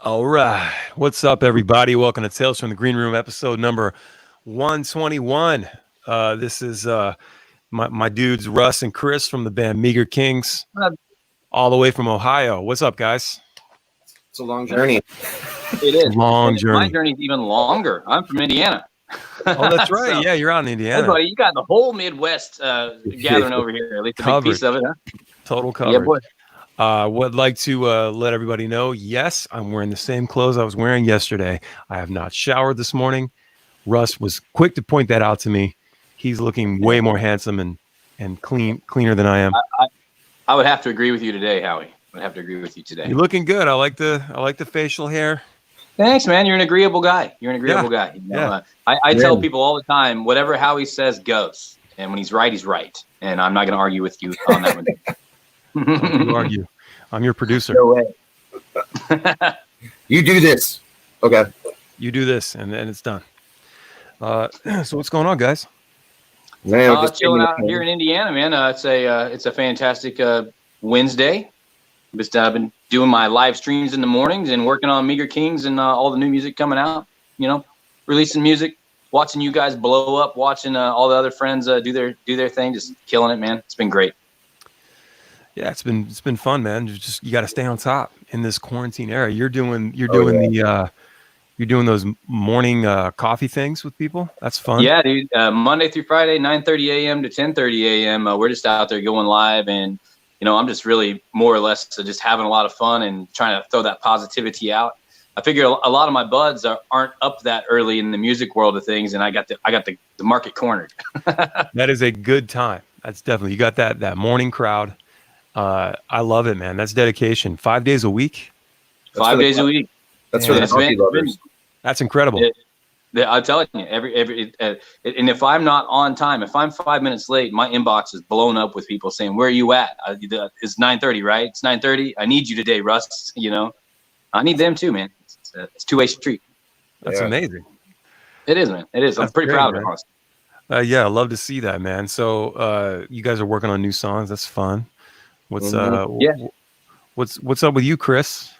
All right. What's up, everybody? Welcome to Tales from the Green Room, episode number 121. This is my dudes, Russ and Chris from the band Meager Kings, all the way from Ohio. What's up, guys? It's a long journey. It is. Long journey. My journey's even longer. I'm from Indiana. Oh, that's right. So, yeah, you're out in Indiana. you got the whole Midwest gathering over here, at least a big piece of it, huh? Total coverage. Yeah, boy. Would like to let everybody know, yes, I'm wearing the same clothes I was wearing yesterday. I have not showered this morning. Russ was quick to point that out to me. He's looking way more handsome and cleaner than I am. I would have to agree with you today, Howie. I would have to agree with you today. You're looking good. I like the facial hair. Thanks, man. You're an agreeable guy. You know, yeah. I tell people all the time, whatever Howie says goes. And when he's right, he's right. And I'm not going to argue with you on that one. Don't argue. I'm your producer. No way. You do this. Okay. You do this, and then it's done. So what's going on, guys? Man, Just chilling out here in Indiana, man. It's a fantastic Wednesday. I've been doing my live streams in the mornings and working on Meager Kings and all the new music coming out. You know, releasing music, watching you guys blow up, watching all the other friends do their thing, just killing it, man. It's been great. Yeah, it's been fun, man. You got to stay on top in this quarantine era. You're doing those morning coffee things with people. That's fun. Yeah, dude. Monday through Friday, 9:30 a.m. to 10:30 a.m. We're just out there going live, and I'm just really more or less just having a lot of fun and trying to throw that positivity out. I figure a lot of my buds aren't up that early in the music world of things, and I got the market cornered. That is a good time. That's definitely, you got that morning crowd. I love it, man. That's dedication. 5 days a week. 5 days a week. That's for the coffee lovers. That's incredible. I'm telling you, and if I'm not on time, if I'm 5 minutes late, my inbox is blown up with people saying, "Where are you at? It's 9:30, right? It's 9:30. I need you today, Russ. I need them too, man. It's a two-way street." That's amazing. It is, man. It is. I'm pretty proud of it, honestly. Yeah, I love to see that, man. So you guys are working on new songs. That's fun. What's up with you, Chris?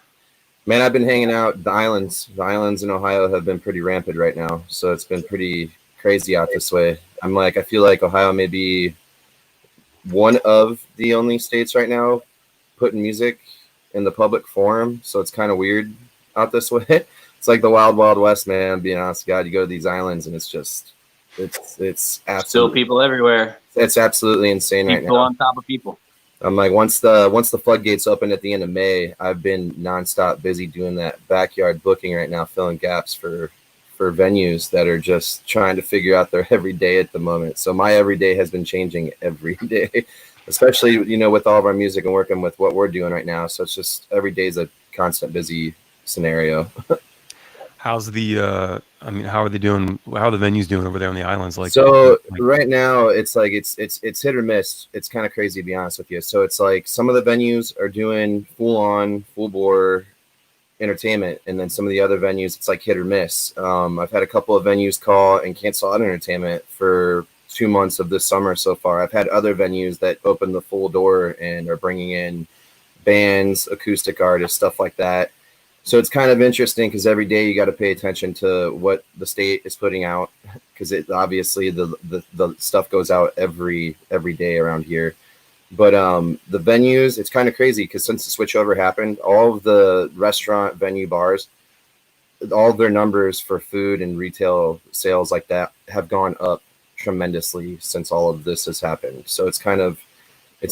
Man, I've been hanging out the islands. The islands in Ohio have been pretty rampant right now, so it's been pretty crazy out this way. I feel like Ohio may be one of the only states right now putting music in the public forum, so it's kind of weird out this way. It's like the wild, wild west, man. Being honest, God, you go to these islands and it's absolutely still people everywhere. It's absolutely insane right now. People on top of people. I'm like, once the floodgates open at the end of May, I've been nonstop busy doing that backyard booking right now, filling gaps for venues that are just trying to figure out their everyday at the moment. So my everyday has been changing every day, especially, with all of our music and working with what we're doing right now. So it's just every day is a constant busy scenario. How's how are they doing? How are the venues doing over there on the islands? Right now it's like it's hit or miss. It's kind of crazy to be honest with you. So it's like some of the venues are doing full bore entertainment, and then some of the other venues it's like hit or miss. I've had a couple of venues call and cancel out entertainment for 2 months of this summer so far. I've had other venues that open the full door and are bringing in bands, acoustic artists, stuff like that. So it's kind of interesting because every day you got to pay attention to what the state is putting out, because it obviously the stuff goes out every day around here. But the venues, it's kind of crazy because since the switchover happened, all of the restaurant venue bars, all of their numbers for food and retail sales like that have gone up tremendously since all of this has happened. So it's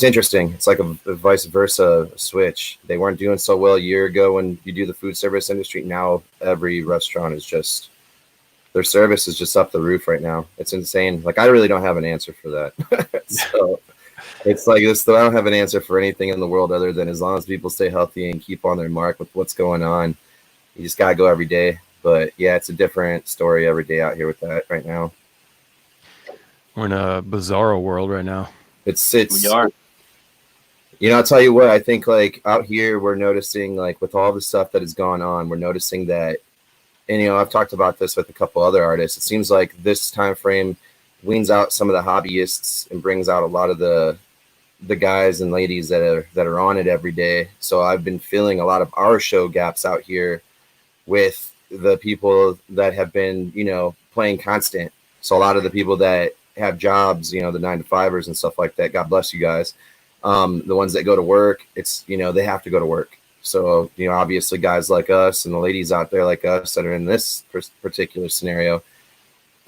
interesting. It's like a vice versa switch. They weren't doing so well a year ago when you do the food service industry. Now every restaurant is their service is just up the roof right now. It's insane. Like, I really don't have an answer for that. So it's like this. I don't have an answer for anything in the world other than as long as people stay healthy and keep on their mark with what's going on, you just gotta go every day. But yeah, it's a different story every day out here with that right now. We're in a bizarro world right now. We are. I'll tell you what, I think like out here, we're noticing like with all the stuff that has gone on, we're noticing that, and I've talked about this with a couple other artists. It seems like this time frame weans out some of the hobbyists and brings out a lot of the guys and ladies that are on it every day. So I've been feeling a lot of our show gaps out here with the people that have been, playing constant. So a lot of the people that have jobs, the 9-to-5ers and stuff like that, God bless you guys. The ones that go to work, it's, they have to go to work. So, obviously guys like us and the ladies out there like us that are in this particular scenario,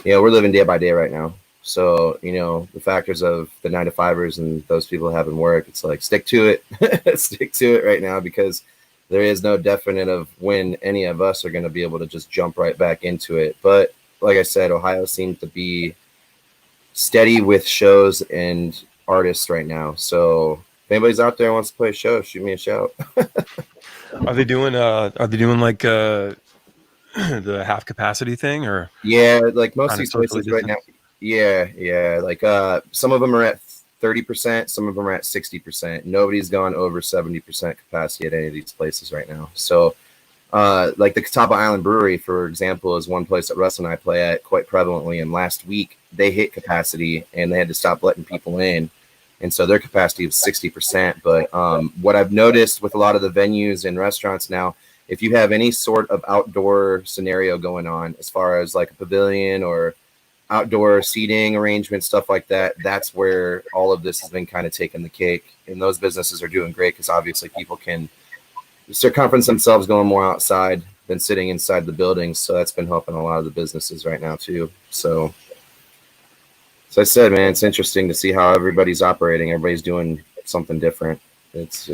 we're living day by day right now. So, the factors of the 9-to-5ers and those people having work, it's like, stick to it, stick to it right now, because there is no definite of when any of us are going to be able to just jump right back into it. But like I said, Ohio seems to be steady with shows and artists right now. So if anybody's out there and wants to play a show, shoot me a shout. Are they doing like the half capacity thing, or? Yeah, like most of these places right now. Yeah. Like some of them are at 30%, some of them are at 60%. Nobody's gone over 70% capacity at any of these places right now. So like the Catawba Island Brewery, for example, is one place that Russ and I play at quite prevalently. And last week they hit capacity and they had to stop letting people in. And so their capacity was 60%. But what I've noticed with a lot of the venues and restaurants now, if you have any sort of outdoor scenario going on, as far as like a pavilion or outdoor seating arrangement, stuff like that, that's where all of this has been kind of taking the cake. And those businesses are doing great because obviously people can circumference themselves going more outside than sitting inside the buildings. So that's been helping a lot of the businesses right now too. So I said, man, it's interesting to see how everybody's operating. Everybody's doing something different. It's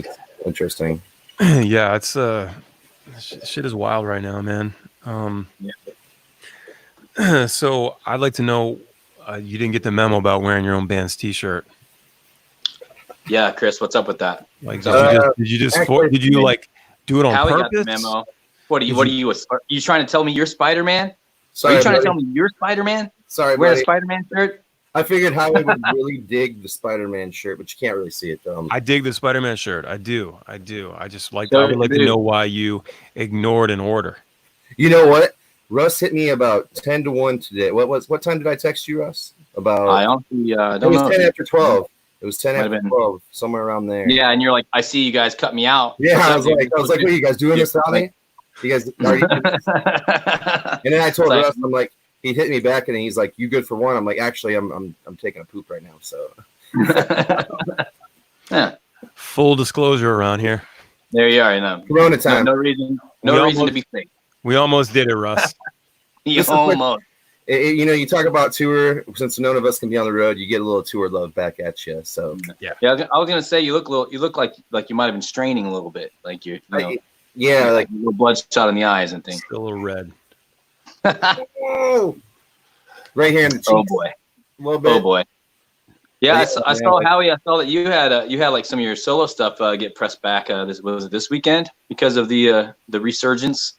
interesting. Yeah, it's shit is wild right now, man. So I'd like to know, you didn't get the memo about wearing your own band's t-shirt. Yeah, Chris, what's up with that? Like, did you like do it on Howie purpose? got the memo. What are you trying to tell me you're Spider-Man? Sorry, are you trying to tell me you're Spider-Man? Sorry, wearing a Spider-Man shirt? I figured Howie would really dig the Spider-Man shirt, but you can't really see it though. I dig the Spider-Man shirt. I do. I just like, I would like to know why you ignored an order. You know what? Russ hit me about 10 to 1 today. What time did I text you, Russ? About I honestly don't know. It was 10 after 12. It was 10 after 12, somewhere around there. Yeah, and you're like, I see you guys cut me out. Yeah, I was like, what are you guys doing this on me? You guys are you doing this? And then I told Russ, I'm like, he hit me back and he's like, you good for one? I'm like, actually, I'm taking a poop right now. So yeah. Full disclosure around here. There you are, you know. Corona time. No reason to be fake. We almost did it, Russ. Almost. You talk about tour. Since none of us can be on the road, you get a little tour love back at you. So yeah. I was gonna say you look like you might have been straining a little bit, like like a little bloodshot in the eyes and things. Still a little red. Right here in the cheeks. Oh boy. A little bit. Oh boy. Yeah, I saw Howie. I saw that you had like some of your solo stuff get pressed back. Was it this weekend because of the resurgence?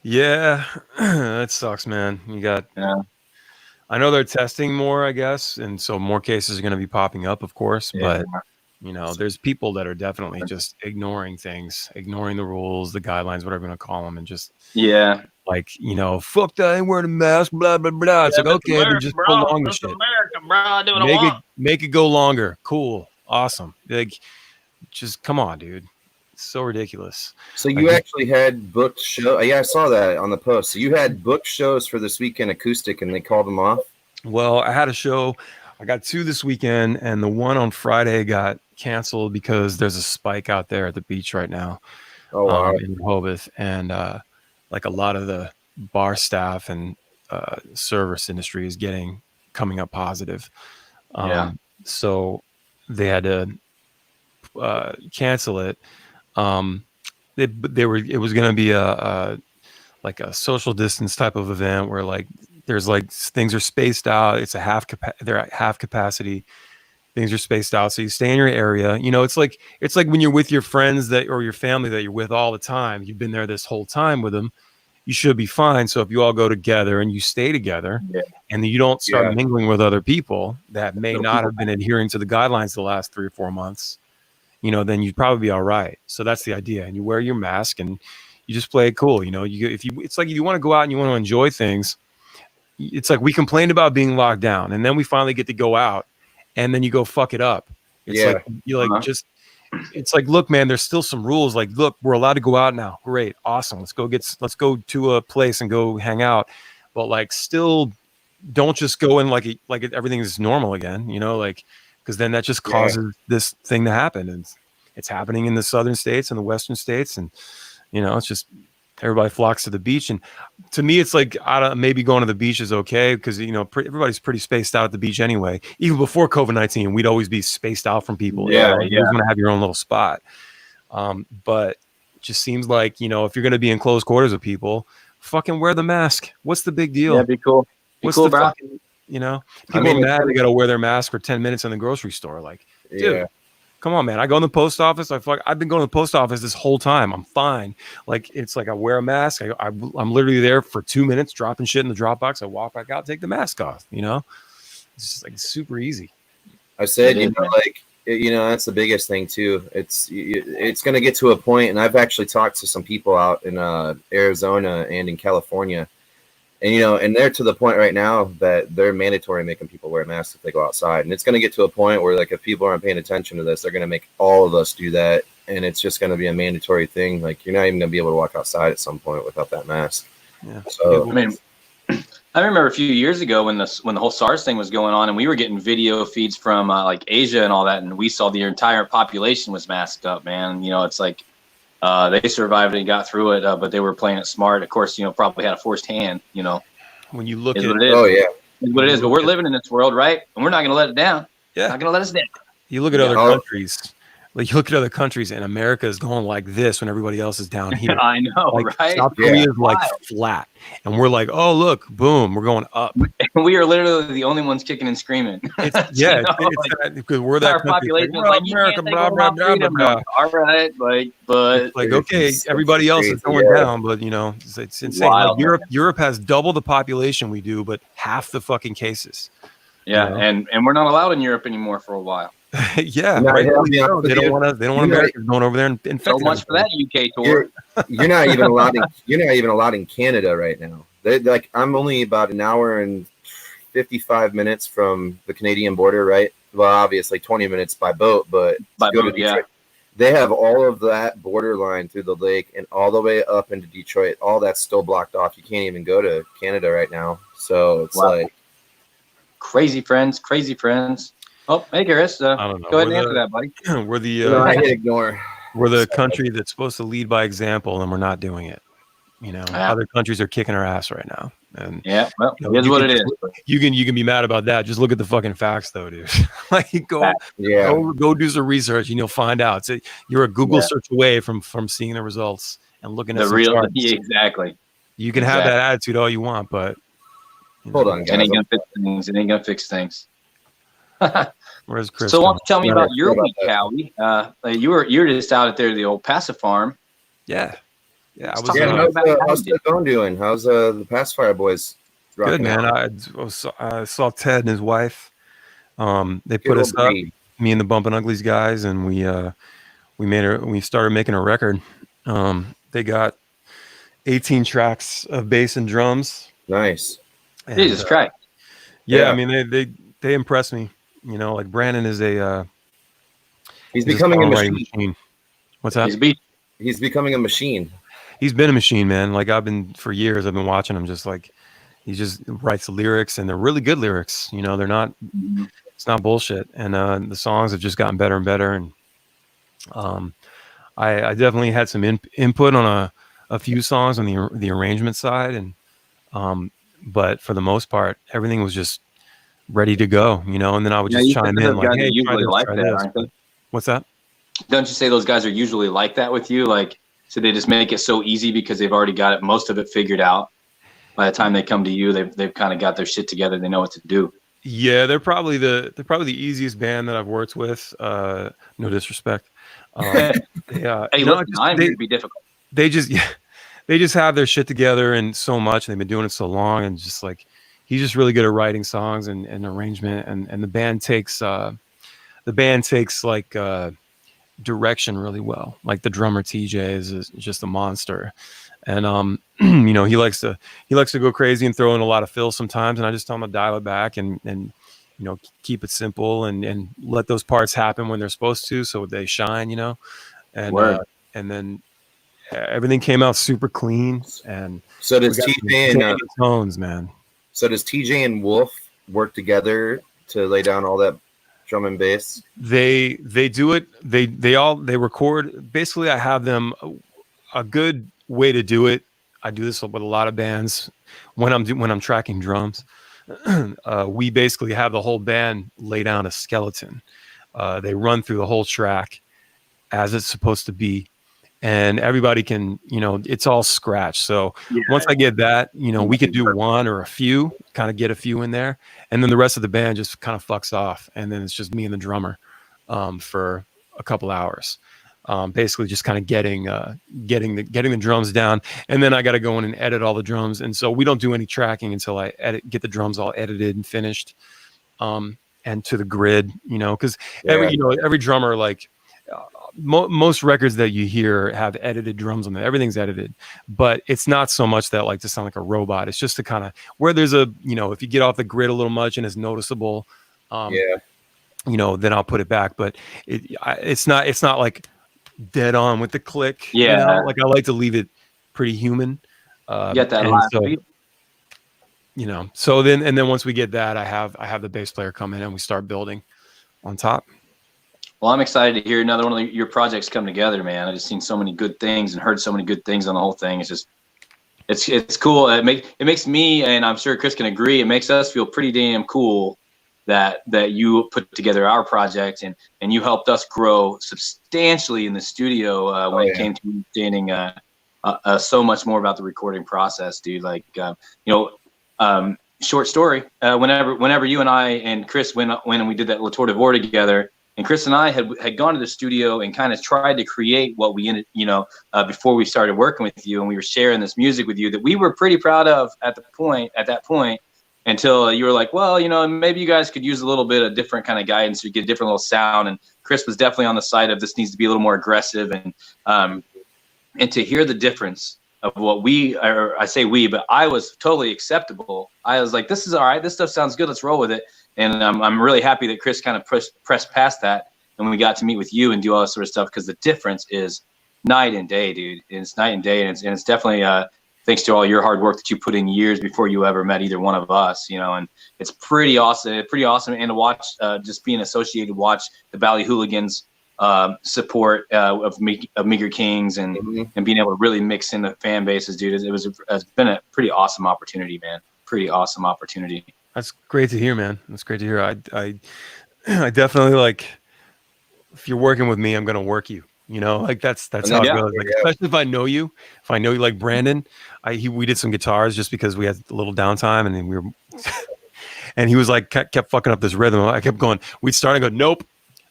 Yeah, that sucks, man. You got. Yeah. I know they're testing more, I guess, and so more cases are going to be popping up, of course. Yeah. But there's people that are definitely just ignoring things, ignoring the rules, the guidelines, whatever you want to call them, and just like fuck that, I ain't wearing a mask, blah blah blah. It's like, okay, then just prolong the shit. America, bro, make it go longer. Cool, awesome. Like, just come on, dude. So ridiculous. So you actually had booked show. Yeah, I saw that on the post. So you had booked shows for this weekend acoustic, and they called them off. Well, I had a show. I got 2 this weekend, and the one on Friday got canceled because there's a spike out there at the beach right now. Oh wow! In Rehoboth, and like a lot of the bar staff and service industry is coming up positive. So they had to cancel it. It was going to be a social distance type of event where like there's like things are spaced out. It's they're at half capacity. Things are spaced out, so you stay in your area. It's like when you're with your friends or your family that you're with all the time. You've been there this whole time with them. You should be fine. So if you all go together and you stay together, and you don't start mingling with other people that may not have been adhering to the guidelines the last 3 or 4 months, then you'd probably be all right. So that's the idea. And you wear your mask and you just play it cool. It's like if you want to go out and you want to enjoy things, it's like we complained about being locked down, and then we finally get to go out, and then you go fuck it up. It's like you just it's like, look, man, there's still some rules. Like, look, we're allowed to go out now. Great, awesome. Let's go to a place and go hang out. But like, still, don't just go in like everything is normal again. You know, like, because then that just causes this thing to happen, and it's happening in the southern states and the western states, and you know, it's just everybody flocks to the beach. And to me, it's like, maybe going to the beach is okay because, you know, everybody's pretty spaced out at the beach anyway. Even before COVID-19, we'd always be spaced out from people. Yeah, You're going to have your own little spot. But it just seems like, you know, if you're going to be in close quarters with people, fucking wear the mask. What's the big deal? Yeah, be cool. What's cool, the bro. fucking, you know, people are mad they got to wear their mask for 10 minutes in the grocery store. Like, dude. Come on, man. I go in the post office. I've been going to the post office this whole time. I'm fine. Like, it's like I wear a mask. I'm literally there for 2 minutes, dropping shit in the Dropbox. I walk back out, take the mask off. You know, it's just like super easy. I said, that's the biggest thing too. It's going to get to a point, and I've actually talked to some people out in Arizona and in California. And, you know, and they're to the point right now that they're mandatory making people wear masks if they go outside. And it's going to get to a point where, like, if people aren't paying attention to this, they're going to make all of us do that. And it's just going to be a mandatory thing. Like, you're not even going to be able to walk outside at some point without that mask. Yeah. So, I mean, I remember a few years ago when the whole SARS thing was going on, and we were getting video feeds from like Asia and all that, and we saw the entire population was masked up, man. You know, it's like, they survived and got through it, but they were playing it smart. Of course, you know, probably had a forced hand, you know. When you look at it, it's what it is. But we're living in this world, right? And we're not going to let it down. Yeah. Not going to let us down. You look at other countries. Like, you look at other countries, and America is going like this when everybody else is down here. I know, like, right? South Korea is like flat, and we're like, oh, look, boom, we're going up. And we are literally the only ones kicking and screaming. Because we're that our population is like, America, blah, blah, blah, blah, blah. All right, but like, okay, everybody else is going down, but you know, it's insane. Like, Europe has double the population we do, but half the fucking cases. Yeah, you know? and we're not allowed in Europe anymore for a while. Yeah, right. They don't want Americans going over there and infecting. So much for that UK tour. You're not even allowed. You're not even allowed in Canada right now. Like, I'm only about an hour and 55 minutes from the Canadian border, right? Well, obviously 20 minutes by boat, but by boat, yeah. They have all of that borderline through the lake and all the way up into Detroit. All that's still blocked off. You can't even go to Canada right now. So it's like crazy friends. Oh, hey, Garris. I don't know. Go ahead and answer that, buddy. I hit ignore. We're the country that's supposed to lead by example, and we're not doing it. You know, other countries are kicking our ass right now. And well, here's what it is. You can be mad about that. Just look at the fucking facts, though, dude. Like, go do some research, and you'll find out. So you're a Google search away from seeing the results and looking at the real charts. Exactly. You can have that attitude all you want, but hold on, guys. It ain't gonna fix things. Where's Chris? So, why don't you tell me about your week, Howi? You were just out there at the old Passive Farm. Yeah. Yeah, how's the phone doing? How's the Pacifier boys? Good, man. I saw Ted and his wife. They put us up, me and the Bumpin' Uglies guys, and we started making a record. They got 18 tracks of bass and drums. Nice. And, Jesus Christ. Yeah, I mean they impressed me. You know, like Brandon is he's becoming a machine. What's that? He's becoming a machine. He's been a machine, man. Like, for years, I've been watching him. Just like, he just writes the lyrics, and they're really good lyrics. You know, they're not. It's not bullshit. And the songs have just gotten better and better. And I definitely had some input on a few songs on the arrangement side, and but for the most part, everything was just ready to go. You know, and then I would just chime in like, "Hey, try this." What's that? Don't you say those guys are usually like that with you? Like, so they just make it so easy because they've already got most of it figured out. By the time they come to you, they've kind of got their shit together. They know what to do. Yeah, they're probably the easiest band that I've worked with. No disrespect. Hey, look, it'd be difficult. They just have their shit together and so much. And they've been doing it so long, and just like, he's just really good at writing songs and arrangement. And the band takes like direction really well. Like, the drummer TJ is just a monster, and you know, he likes to go crazy and throw in a lot of fills sometimes, and I just tell him to dial it back, and keep it simple and let those parts happen when they're supposed to, so they shine, and Word. and then everything came out super clean. And So does we got TJ some and tones, man. so does TJ and Wolf work together to lay down all that drum and bass? They do it. They record. Basically, I have them a good way to do it. I do this with a lot of bands when I'm tracking drums. We basically have the whole band lay down a skeleton. They run through the whole track as it's supposed to be, and everybody can, it's all scratch. So once I get that, we could do one or a few, kind of get a few in there, and then the rest of the band just kind of fucks off, and then it's just me and the drummer for a couple hours. Basically just kind of getting the drums down, and then I got to go in and edit all the drums. And so we don't do any tracking until I get the drums all edited and finished, and to the grid, because every drummer, like most records that you hear have edited drums on them. Everything's edited, but it's not so much that like to sound like a robot. It's just to kind of where there's a, if you get off the grid a little much and it's noticeable, then I'll put it back. But it's not like dead on with the click. Like I like to leave it pretty human. Get that last beat. So then once we get that, I have the bass player come in and we start building on top. Well, I'm excited to hear another one of your projects come together, man. I just seen so many good things and heard so many good things on the whole thing. It's just, it's cool. It makes me, and I'm sure Chris can agree, it makes us feel pretty damn cool that you put together our project and you helped us grow substantially in the studio when it came to understanding so much more about the recording process, dude. Like, short story. Whenever you and I and Chris went and we did that La Tour de Vor together. And Chris and I had gone to the studio and kind of tried to create what we ended, before we started working with you, and we were sharing this music with you that we were pretty proud of at that point, until you were like, well, maybe you guys could use a little bit of different kind of guidance, or get a different little sound. And Chris was definitely on the side of this needs to be a little more aggressive, and to hear the difference of what I say we, but I was totally acceptable. I was like, this is all right. This stuff sounds good. Let's roll with it. And I'm really happy that Chris kind of pressed past that, and we got to meet with you and do all this sort of stuff, because the difference is night and day, dude. It's night and day, and it's definitely thanks to all your hard work that you put in years before you ever met either one of us, and it's pretty awesome. And to watch, just being associated, watch the Ballyhooligans support of Meager Kings and being able to really mix in the fan bases, dude. It's been a pretty awesome opportunity, man. Pretty awesome opportunity. That's great to hear, man. That's great to hear. I definitely, like, if you're working with me, I'm gonna work you. Like that's how it goes. Like, especially if I know you like Brandon. We did some guitars just because we had a little downtime, and then and he was like kept fucking up this rhythm. I kept going. We'd start and go,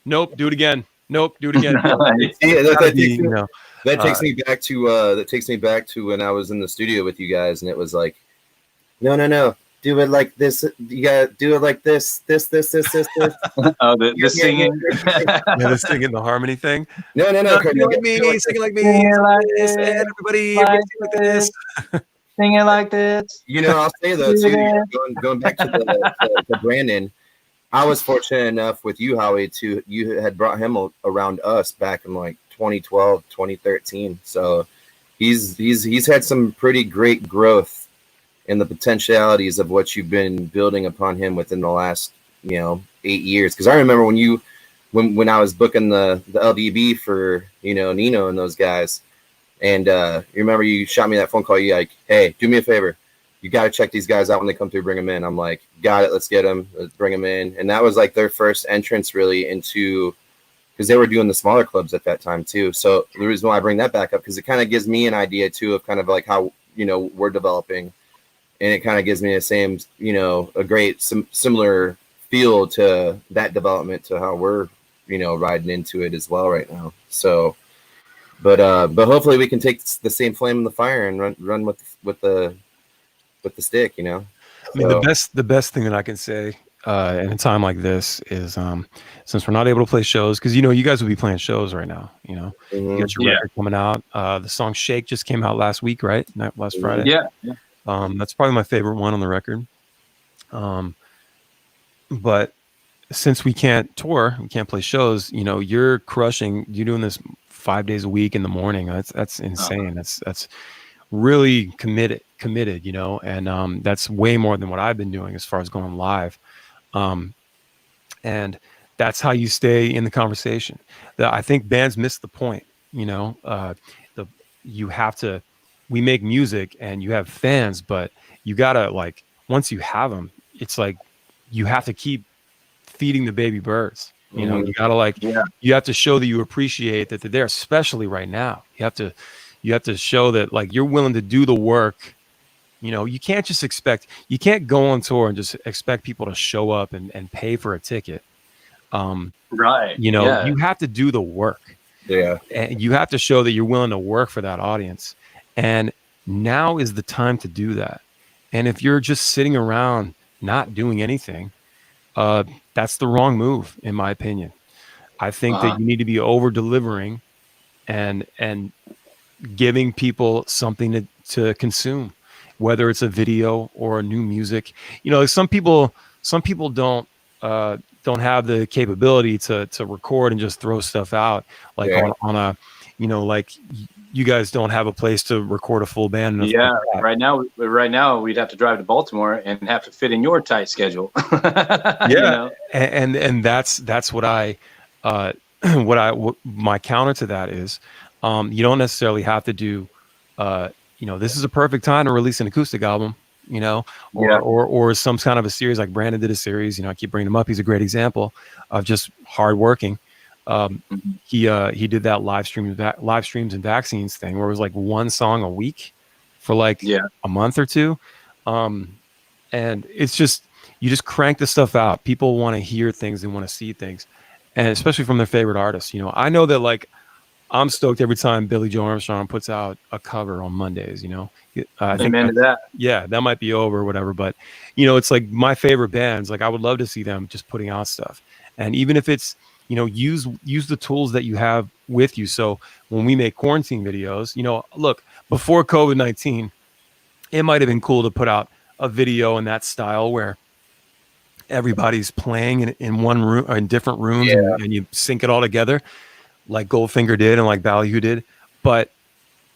nope, do it again. Nope, do it again. That takes me back to when I was in the studio with you guys, and it was like, no. Do it like this. You gotta do it like this. Oh, the singing. The singing, the harmony thing. No. Sing like me, sing like me. Sing like this, and everybody sing like this. Sing it like this. I'll say though too. Going back to Brandon, I was fortunate enough with you, Howie, you had brought him around us back in like 2012, 2013. So he's had some pretty great growth and the potentialities of what you've been building upon him within the last, 8 years. Because I remember when I was booking the LDB for, Nino and those guys, and you remember you shot me that phone call. You like, hey, do me a favor, you got to check these guys out when they come through. Bring them in. I'm like, got it. Let's get them. Let's bring them in. And that was like their first entrance really into, because they were doing the smaller clubs at that time too. So the reason why I bring that back up, because it kind of gives me an idea too of kind of like how we're developing. And it kind of gives me the same, a great similar feel to that development to how we're, riding into it as well right now. So, but hopefully we can take the same flame in the fire and run with the stick, I mean, the best thing that I can say in a time like this is, since we're not able to play shows, because you guys will be playing shows right now. You got your record coming out. The song "Shake" just came out last week, right? Last Friday. Yeah. That's probably my favorite one on the record. But since we can't tour, we can't play shows, you know, you're crushing, you're doing this 5 days a week in the morning. That's insane. That's really committed, you know, and that's way more than what I've been doing as far as going live. And that's how you stay in the conversation. I think bands miss the point, you know. You have to, we make music and you have fans, but you gotta, like, once you have them, it's like you have to keep feeding the baby birds. You know, you gotta, like, you have to show that you appreciate that they're there, especially right now. You have to show that, like, you're willing to do the work. You know, you can't go on tour and just expect people to show up and pay for a ticket. Right. You know, you have to do the work. Yeah. And you have to show that you're willing to work for that audience. And now is the time to do that. And if you're just sitting around not doing anything, that's the wrong move, in my opinion. I think that you need to be over delivering and giving people something to consume, whether it's a video or new music. You know, some people don't have the capability to record and just throw stuff out, like on a, you know, like you guys don't have a place to record a full band. Right now we'd have to drive to Baltimore and have to fit in your tight schedule. You know? And that's what my counter to that is, you don't necessarily have to do, you know, this is a perfect time to release an acoustic album, you know, or some kind of a series, like Brandon did a series. You know, I keep bringing him up. He's a great example of just hard working. He did that live streams and vaccines thing where it was like one song a week for like a month or two. And it's just, you just crank the stuff out. People want to hear things, they want to see things, and especially from their favorite artists. You know, I know that, like, I'm stoked every time Billy Joe Armstrong puts out a cover on Mondays, you know. I think that might be over or whatever, but, you know, it's like my favorite bands, like I would love to see them just putting out stuff. And even if it's, you know, use the tools that you have with you. So when we make quarantine videos, you know, look, before COVID-19, it might have been cool to put out a video in that style where everybody's playing in one room or in different rooms, and you sync it all together, like Goldfinger did and like Ballyhoo did. But,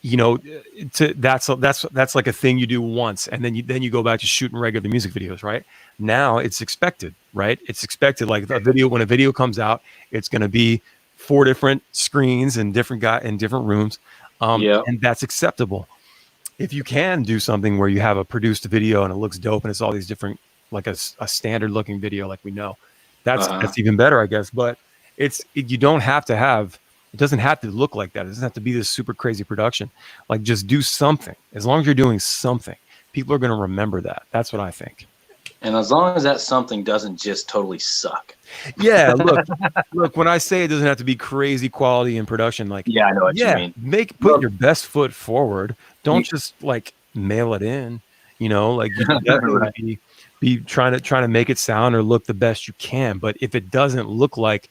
you know, that's like a thing you do once, and then you go back to shooting regular music videos, right? Now it's expected, right? It's expected, like when a video comes out, it's going to be 4 different screens and different rooms, and that's acceptable. If you can do something where you have a produced video and it looks dope and it's all these different, like a standard looking video, like we know, that's even better, I guess. But you don't have to have. It doesn't have to look like that. It doesn't have to be this super crazy production. Like, just do something. As long as you're doing something, people are going to remember that. That's what I think. And as long as that something doesn't just totally suck. Yeah, look. When I say it doesn't have to be crazy quality in production, like, I know what you mean. Put your best foot forward. Don't just like mail it in. You know, like, you definitely be trying to make it sound or look the best you can. But if it doesn't look like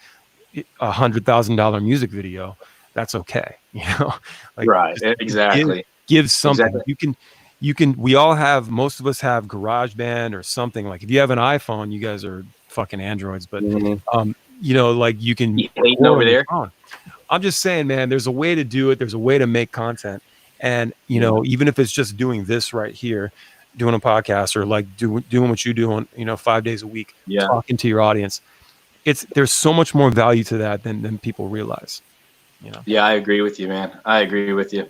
$100,000 music video, that's okay. You know, like, right? Exactly. Give something. Exactly. Most of us have GarageBand or something. Like, if you have an iPhone, you guys are fucking androids. But you know, like, you can over there. I'm just saying, man, there's a way to do it. There's a way to make content, and you know, even if it's just doing this right here, doing a podcast, or like doing what you do on, you know, 5 days a week, talking to your audience. There's so much more value to that than people realize, you know? Yeah, I agree with you, man. I agree with you.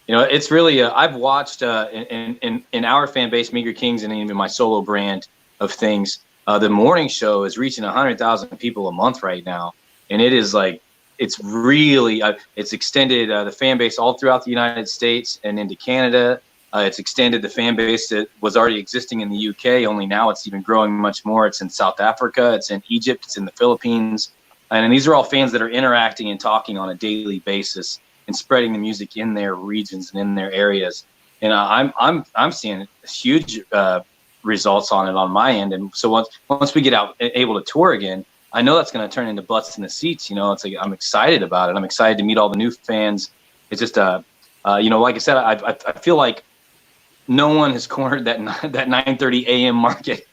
You know, it's really, I've watched in our fan base, Meager Kings, and even my solo brand of things, the morning show is reaching 100,000 people a month right now. And it is like, it's really, it's extended the fan base all throughout the United States and into Canada. It's extended the fan base that was already existing in the UK, only now it's even growing much more. It's in South Africa, it's in Egypt, it's in the Philippines. And these are all fans that are interacting and talking on a daily basis and spreading the music in their regions and in their areas. And I'm seeing huge results on it on my end. And so once we get out able to tour again, I know that's going to turn into butts in the seats. You know, it's like, I'm excited about it. I'm excited to meet all the new fans. It's just, you know, like I said, I feel like no one has cornered that 9:30 a.m. market,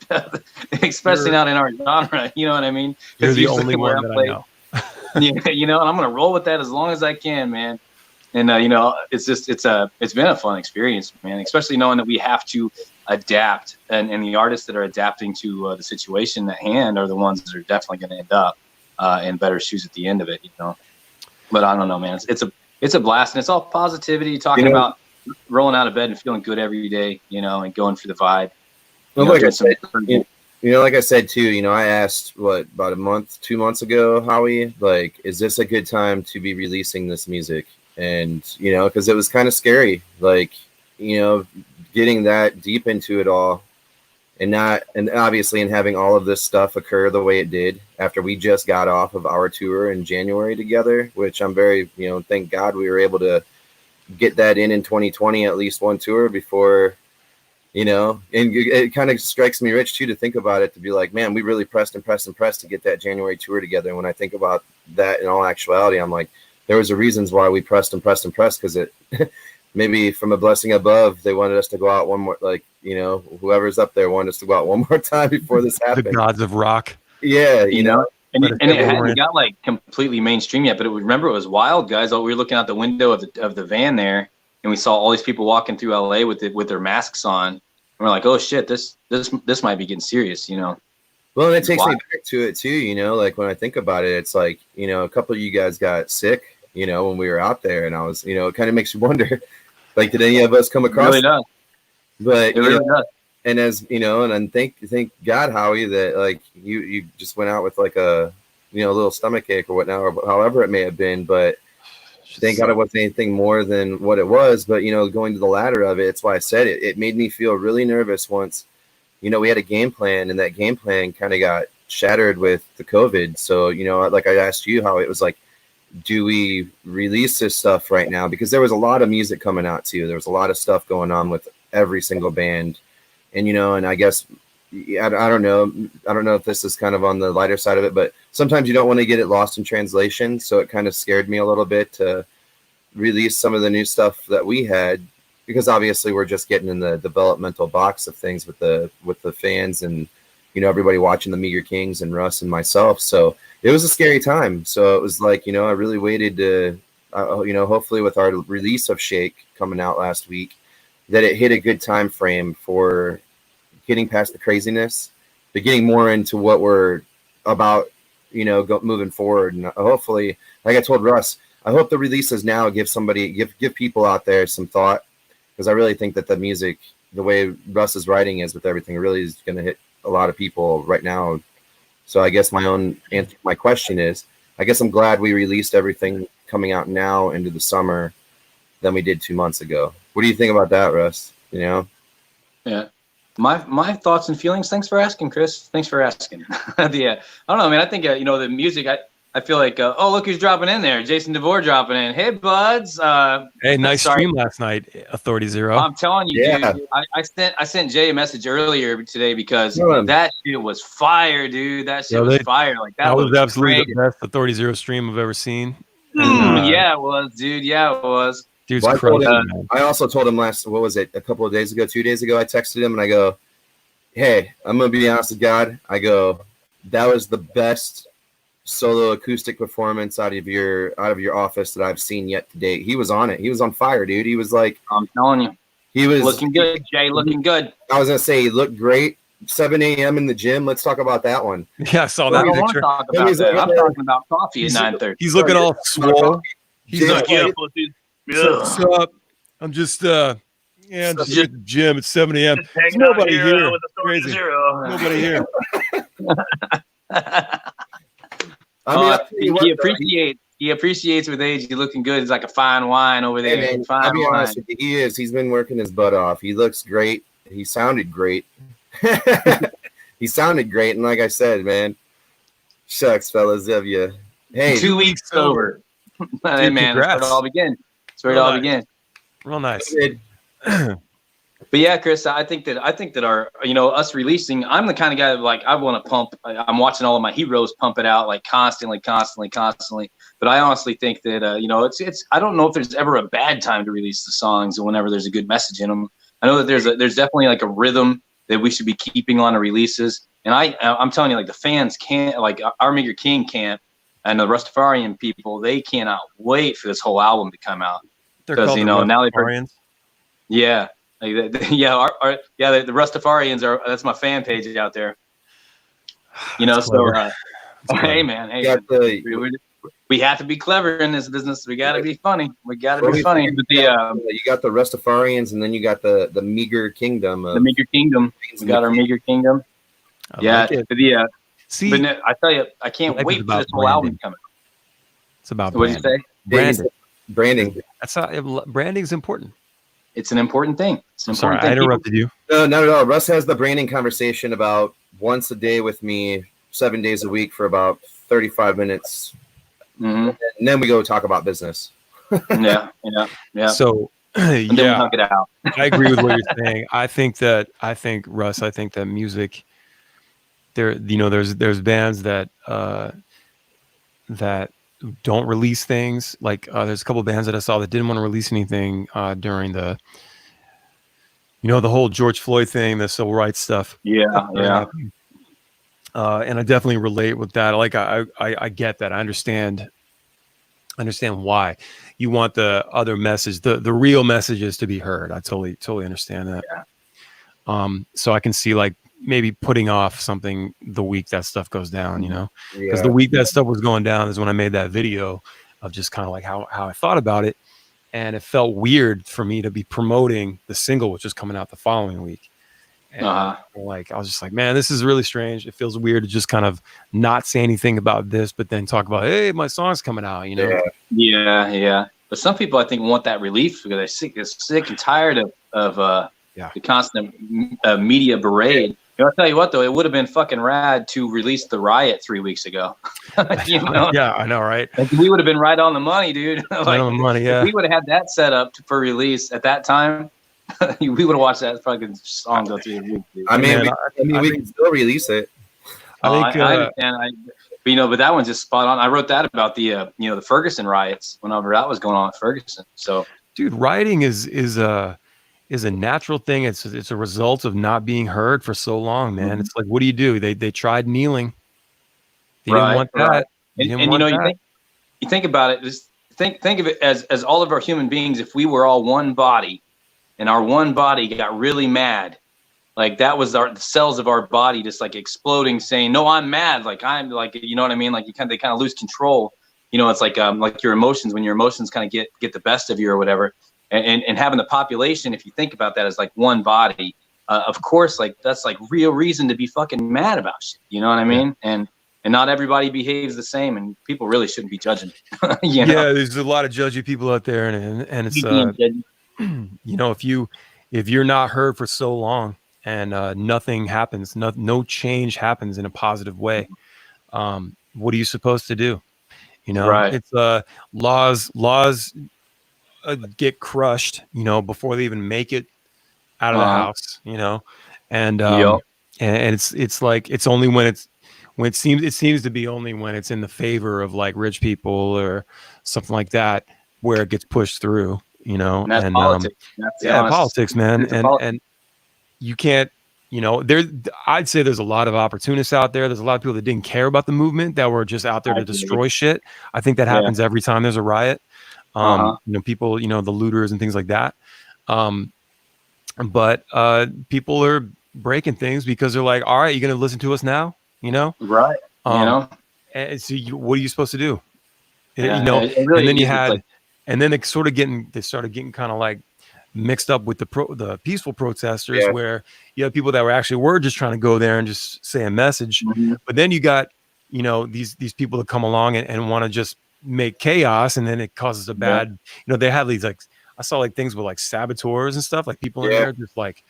especially not in our genre. You know what I mean? You're the usually only where one I that play, I know. yeah, you know, and I'm gonna roll with that as long as I can, man. And you know, it's been a fun experience, man. Especially knowing that we have to adapt, and the artists that are adapting to the situation at hand are the ones that are definitely going to end up in better shoes at the end of it, you know. But I don't know, man. It's a blast, and it's all positivity. Talking about rolling out of bed and feeling good every day, you know, and going for the vibe. Well, like I said, like I said too, you know, I asked about a month, 2 months ago, Howie, like, is this a good time to be releasing this music? And, you know, because it was kind of scary, like, you know, getting that deep into it all and obviously having all of this stuff occur the way it did after we just got off of our tour in January together, which I'm very, you know, thank God we were able to get that in 2020, at least one tour before, you know, and it kind of strikes me rich too to think about it, to be like, man, we really pressed to get that January tour together. And when I think about that in all actuality, I'm like, there was a reasons why we pressed, because it maybe from a blessing above, they wanted us to go out one more, like, you know, whoever's up there wanted us to go out one more time before this happened. The gods of rock. Yeah, you know. And it hadn't got like completely mainstream yet, but remember it was wild, guys. We were looking out the window of the van there, and we saw all these people walking through LA with their masks on. And we're like, oh shit, this might be getting serious, you know. Well, and it takes me back to it too, you know, like when I think about it, it's like, you know, a couple of you guys got sick, you know, when we were out there, and I was, you know, it kind of makes you wonder, like, did any of us come across? It really does. But it really does. And as you know, and thank God, Howie, that like you just went out with like a, you know, a little stomach ache or whatnot, or however it may have been. But thank God it wasn't anything more than what it was. But you know, going to the latter of it, it's why I said it. It made me feel really nervous once, you know, we had a game plan, and that game plan kind of got shattered with the COVID. So you know, like I asked you, how it was like, do we release this stuff right now? Because there was a lot of music coming out too. There was a lot of stuff going on with every single band. And, you know, and I guess, I don't know if this is kind of on the lighter side of it, but sometimes you don't want to get it lost in translation. So it kind of scared me a little bit to release some of the new stuff that we had, because obviously we're just getting in the developmental box of things with the fans and, you know, everybody watching the Meager Kings and Russ and myself. So it was a scary time. So it was like, you know, I really waited to, you know, hopefully with our release of Shake coming out last week, that it hit a good time frame for getting past the craziness, but getting more into what we're about, you know, moving forward. And hopefully, like I told Russ, I hope the releases now give people out there some thought, because I really think that the music, the way Russ is writing is with everything, really is going to hit a lot of people right now. So I guess my own answer, my question is, I guess I'm glad we released everything coming out now into the summer than we did 2 months ago. What do you think about that, Russ? You know? Yeah. My thoughts and feelings. Thanks for asking, Chris. Thanks for asking. Yeah. I don't know, man. I think, you know, the music, I feel like, oh, look who's dropping in there. Jason DeVore dropping in. Hey, buds. Hey, nice stream last night, Authority Zero. I'm telling you, dude. I sent Jay a message earlier today because that shit was fire, dude. That shit was fire. Like that was absolutely the best Authority Zero stream I've ever seen. Yeah, it was, dude. Yeah, it was. Dude's I also told him a couple of days ago, 2 days ago, I texted him and I go, hey, I'm going to be honest with God. I go, that was the best solo acoustic performance out of your office that I've seen yet to date. He was on it. He was on fire, dude. He was like, I'm telling you, he was looking good, Jay, looking good. I was going to say, he looked great. 7 a.m. in the gym. Let's talk about that one. Yeah, I saw that picture. Talk about that. I'm talking about coffee at 9:30. He's looking all swole. He's like, yeah, what's up? I'm just I'm just at the gym at 7 a.m. There's nobody here. Crazy. Nobody here. He appreciates with age. You're looking good. It's like a fine wine over there. Hey, man, I'll be honest with you, he is. He's been working his butt off. He looks great. He sounded great. He sounded great. And like I said, man, shucks, fellas, of you. Hey, 2 weeks sober. Hey, man, that's where it all began. That's where it all began. Real nice. But yeah, Chris, I think that our, you know, us releasing, I'm the kind of guy that, like, I want to pump. I'm watching all of my heroes pump it out like constantly. But I honestly think that, you know, it's. I don't know if there's ever a bad time to release the songs, and whenever there's a good message in them. I know that there's definitely like a rhythm that we should be keeping on the releases. And I'm telling you, like the fans can't, like our Meager King can't, and the Rastafarian people, they cannot wait for this whole album to come out. They're called Now they've heard, Rastafarians. yeah, like, the Rastafarians are. That's my fan page out there. That's So clever. hey man, we have to be clever in this business. We got to be funny. We got to be funny. But you got the Rastafarians, and then you got the Meager Kingdom. The Meager Kingdom. We got our Meager Kingdom. Like it. See, but I tell you, I can't wait for this whole album to come out. It's about what did you say? Branding. That's how branding is important. It's an important thing. It's an important thing. I interrupted you. No, not at all. Russ has the branding conversation about once a day with me, 7 days a week for about 35 minutes. Mm-hmm. And then we go talk about business. Yeah. So and then we knock it out. I agree with what you're saying. I think Russ, that music there's bands that don't release things. Like there's a couple of bands that I saw that didn't want to release anything during the the whole George Floyd thing, the civil rights stuff. Yeah. And I definitely relate with that. Like I get that. I understand why you want the other message, the real messages to be heard. I totally understand that. Yeah. So I can see like maybe putting off something the week that stuff goes down, because Yeah. the week that stuff was going down is when I made that video of just kind of like how I thought about it. And it felt weird for me to be promoting the single, which was coming out the following week. And like, I was just like, man, this is really strange. It feels weird to just kind of not say anything about this, but then talk about, hey, my song's coming out, Yeah. But some people, I think, want that relief because they're sick and tired of the constant media parade. I'll tell you what, though, it would have been fucking rad to release The Riot 3 weeks ago. Yeah, I know, right? Like, we would have been right on the money, dude. Right on the money, yeah. If we would have had that set up for release at that time, we would have watched that fucking song go through the roof, dude. I mean, we can still release it. I understand. But that one's just spot on. I wrote that about the the Ferguson riots whenever that was going on at Ferguson. So, dude, rioting is a natural thing. It's a result of not being heard for so long, man. Mm-hmm. It's like, what do? They tried kneeling. They didn't want that. You think about it. Just think of it as all of our human beings. If we were all one body, and our one body got really mad, like that was the cells of our body just like exploding, saying, "No, I'm mad." Like I'm like, you know what I mean? Like they kind of lose control. It's like your emotions, when your emotions kind of get the best of you or whatever. And having the population, if you think about that as like one body, of course, like that's like real reason to be fucking mad about shit. You know what I mean? And not everybody behaves the same, and people really shouldn't be judging. Yeah, there's a lot of judgy people out there, and it's if you're not heard for so long and nothing happens, no change happens in a positive way, what are you supposed to do? Right. It's laws get crushed, before they even make it out of the house, and it's like, it's only when it seems to be only when it's in the favor of like rich people or something like that where it gets pushed through, And that's politics. Politics, man. And you can't, I'd say there's a lot of opportunists out there. There's a lot of people that didn't care about the movement, that were just out there to destroy shit. I think that happens every time there's a riot. People, the looters and things like that. But people are breaking things because they're like, all right, you're going to listen to us now, Right. And so what are you supposed to do? Yeah, and then and then they started getting kind of like mixed up with the peaceful protesters, where you have people that were just trying to go there and just say a message. Mm-hmm. But then you got, these people that come along and want to just make chaos, and then it causes a bad, they have these like, I saw like things with like saboteurs and stuff, like people in there just like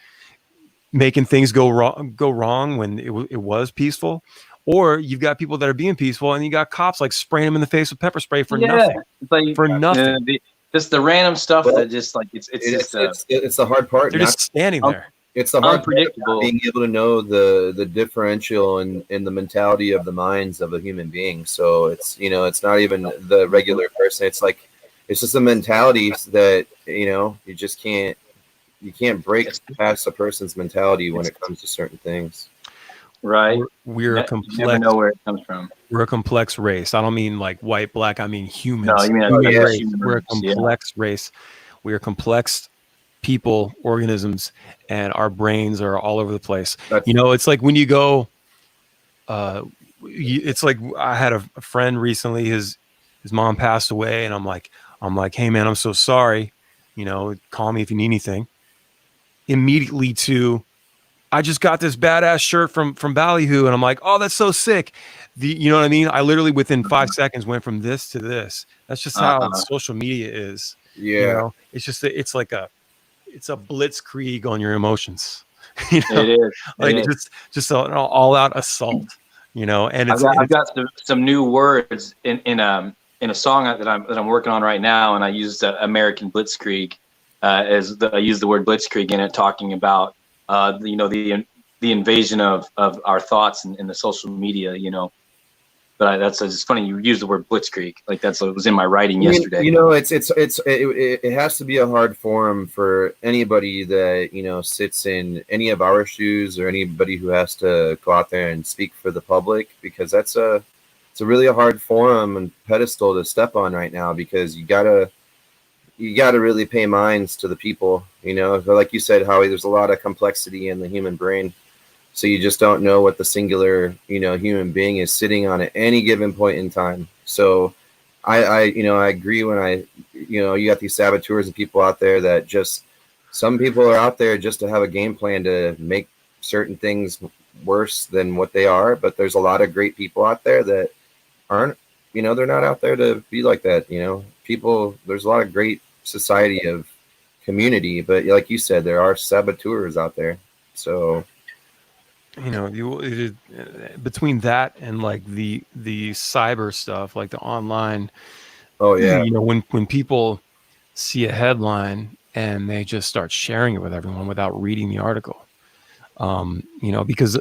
making things go wrong when it was peaceful. Or you've got people that are being peaceful, and you got cops like spraying them in the face with pepper spray for nothing. Like, for nothing. Just the random stuff that just like it's the hard part. They're just standing there. It's the hard part, being able to know the differential and the mentality of the minds of a human being. So it's it's not even the regular person. It's like it's just a mentality that you just can't you can't break past a person's mentality when it comes to certain things. Right. We're a You never complex. know where it comes from. We're a complex race. I don't mean like white, black. I mean humans. No, you mean Human yeah. race. human We're a race, yeah. complex race. We are complex people, organisms, and our brains are all over the place. That's- You know, it's like when you go. It's like I had a friend recently. His mom passed away, and I'm like, hey man, I'm so sorry. You know, call me if you need anything. Immediately to, I just got this badass shirt from Ballyhoo, and I'm like, oh, that's so sick. You know what I mean? I literally within 5 seconds went from this to this. That's just how social media is. yeah. You know, it's just it's like it's a blitzkrieg on your emotions. You know, It is. like just an all out assault. You know, and I've got some new words in a song that I'm working on right now, and I used American Blitzkrieg I use the word Blitzkrieg in it, talking about the invasion of our thoughts in the social media, you know. But that's it's funny you use the word Blitzkrieg, like that's what was in my writing yesterday. You know, it has to be a hard forum for anybody that, you know, sits in any of our shoes, or anybody who has to go out there and speak for the public, because it's a really hard forum and pedestal to step on right now, because you gotta really pay minds to the people, you know. Like you said, Howie, there's a lot of complexity in the human brain. So you just don't know what the singular, you know, human being is sitting on at any given point in time. So I agree when you got these saboteurs and people out there that just, some people are out there just to have a game plan to make certain things worse than what they are. But there's a lot of great people out there that aren't, you know, they're not out there to be like that. You know, there's a lot of great society of community, but like you said, there are saboteurs out there. So, you know, between that and like the cyber stuff, like the online, oh yeah, you know, when people see a headline and they just start sharing it with everyone without reading the article, you know, because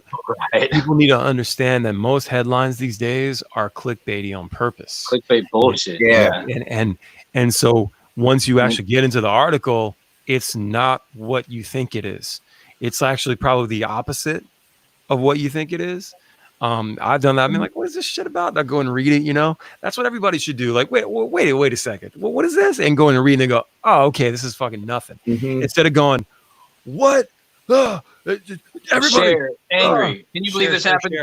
people need to understand that most headlines these days are clickbaity on purpose. Clickbait bullshit. Yeah. And so once you actually get into the article, it's not what you think it is. It's actually probably the opposite of what you think it is. I've done that. I mean, like, what is this shit about? I go and read it, you know? That's what everybody should do. Like, wait a second. Well, what is this? And go and read and go, oh, okay, this is fucking nothing. Mm-hmm. Instead of going, what? Everybody share, angry. Can you believe this happened?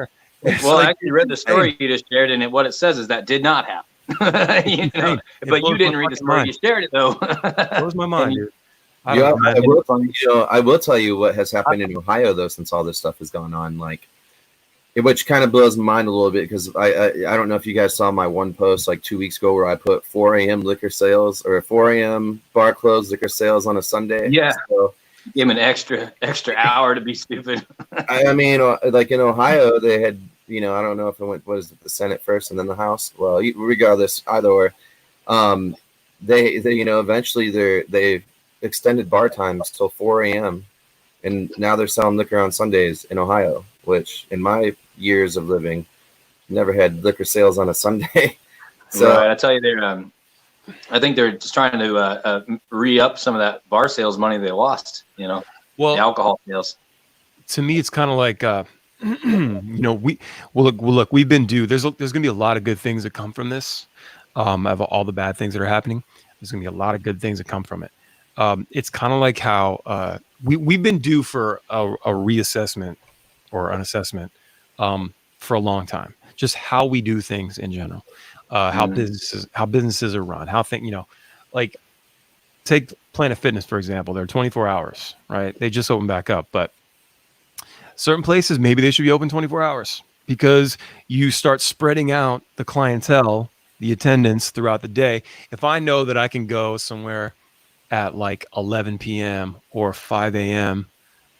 Well, I actually read the story you just shared, and what it says is that did not happen. You know? But you didn't read the story. You shared it though. Blows my mind, dude. I will tell you what has happened in Ohio though, since all this stuff has gone on, like, which kind of blows my mind a little bit, because I don't know if you guys saw my one post like 2 weeks ago where I put 4 a.m. liquor sales, or 4 a.m. bar closed liquor sales on a Sunday. Yeah. So, give him an extra hour to be stupid. I mean, like in Ohio, they had, you know, I don't know if it went, was it the Senate first and then the House? Well, regardless, either or, they you know, eventually they extended bar times till 4 a.m. and now they're selling liquor on Sundays in Ohio, which in my years of living, never had liquor sales on a Sunday. So right, I tell you, I think they're just trying to re-up some of that bar sales money they lost, you know, the alcohol sales. To me, it's kind of like, you know, look, we've been due. There's going to be a lot of good things that come from this. Of all the bad things that are happening, there's going to be a lot of good things that come from it. It's kind of like how we've been due for a reassessment or an assessment for a long time. Just how we do things in general, how businesses are run, you know, like take Planet Fitness for example. They're 24 hours, right? They just opened back up, but certain places maybe they should be open 24 hours because you start spreading out the clientele, the attendance throughout the day. If I know that I can go somewhere at like 11 p.m. or 5 a.m.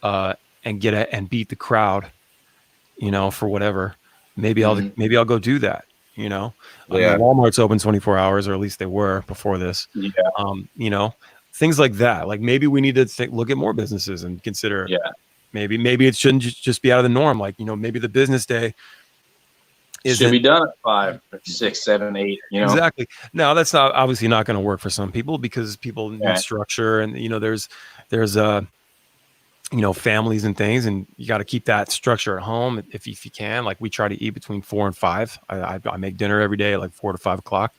And and beat the crowd, you know, for whatever, maybe I'll go do that, you know. Yeah. Walmart's open 24 hours, or at least they were before this. Yeah. You know, things like that. Like maybe we need to look at more businesses and consider. Yeah. Maybe it shouldn't just be out of the norm. Like, you know, maybe the business day Should be done at 5, 6, 7, 8. You know, exactly. Now that's not obviously not going to work for some people because people need structure, and there's families and things, and you got to keep that structure at home if you can. Like we try to eat between 4 and 5. I make dinner every day at like 4 to 5 o'clock.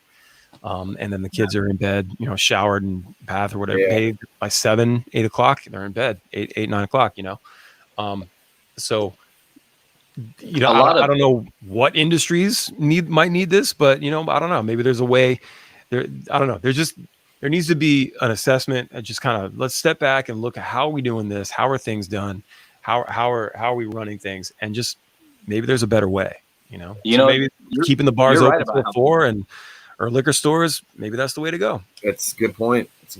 And then the kids are in bed, showered and bath or whatever. Hey, by 7, 8 o'clock, they're in bed, 8, 9 o'clock, So, I don't know what industries might need this, but, I don't know. Maybe there's a way there. I don't know. There needs to be an assessment and just kind of let's step back and look at how are we doing this? How are things done? How are we running things? And just maybe there's a better way, So maybe keeping the bars open till 4 or liquor stores, maybe that's the way to go. It's a good point. I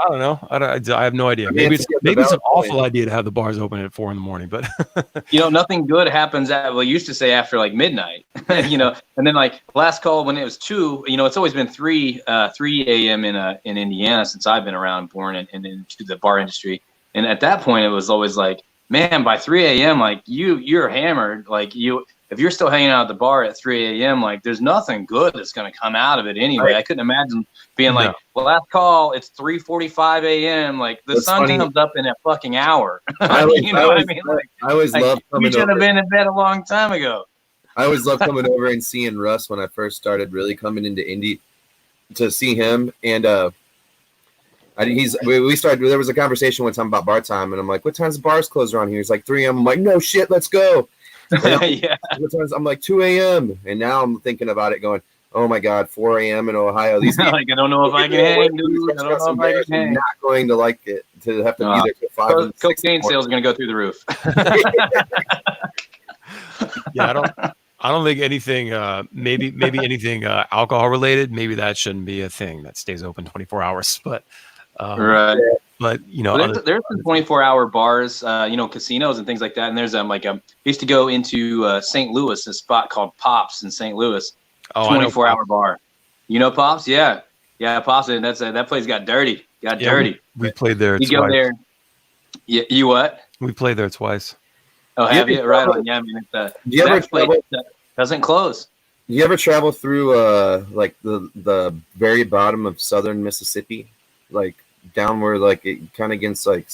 don't know. I have no idea. Maybe it's an awful idea to have the bars open at 4 a.m, but nothing good happens used to say after like midnight, and then like last call when it was 2, it's always been 3 a.m. in Indiana since I've been around, born and into the bar industry. And at that point it was always like, man, by 3 a.m. like you're hammered. Like if you're still hanging out at the bar at 3 a.m., like there's nothing good that's going to come out of it anyway. Right. I couldn't imagine being like, well, last call, it's 3:45 a.m. Like the sun comes up in a fucking hour. I always love coming over. You should have been in bed a long time ago. I always love coming over and seeing Russ when I first started really coming into Indy to see him. And we started, there was a conversation one time about bar time. And I'm like, what time's the bars close around here? He's like 3 a.m. I'm like, no shit, let's go. Yeah. I'm like 2 a.m. and now I'm thinking about it going, oh my God, 4 a.m. in Ohio. These like, I don't know if I can hang, dude. I don't know if I can hang. I'm not going to like it to have to be there till 5. Cocaine sales are going to go through the roof. Yeah, I don't think anything, maybe anything alcohol related, maybe that shouldn't be a thing that stays open 24 hours. But right. But there's some 24-hour bars, casinos and things like that. And there's I used to go into St. Louis, a spot called Pops in St. Louis. 24-hour bar. You know Pops? Yeah, Pops. And that place got dirty. Dirty. We played there. You go there. You what? We played there twice. Oh, have you? Right on. Yeah, I mean, that place doesn't close. Do you ever travel through like the very bottom of southern Mississippi, like down where like it kind of gets like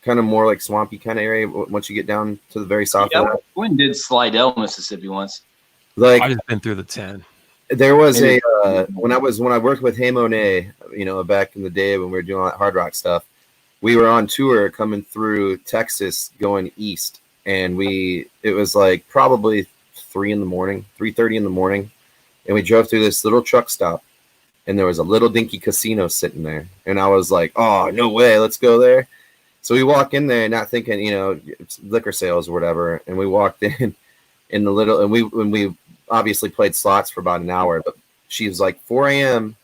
kind of more like swampy kind of area once you get down to the very south? Yeah, I did Slidell, Mississippi once. Like I've just been through the 10. There was when I worked with Hey Monet, back in the day when we were doing all that hard rock stuff, we were on tour coming through Texas going east, and it was like probably 3:30 in the morning, and we drove through this little truck stop, and there was a little dinky casino sitting there, and I was like, oh no way, let's go there. So we walk in there not thinking it's liquor sales or whatever, and we walked in the little, and we obviously played slots for about an hour, but she was like 4 a.m.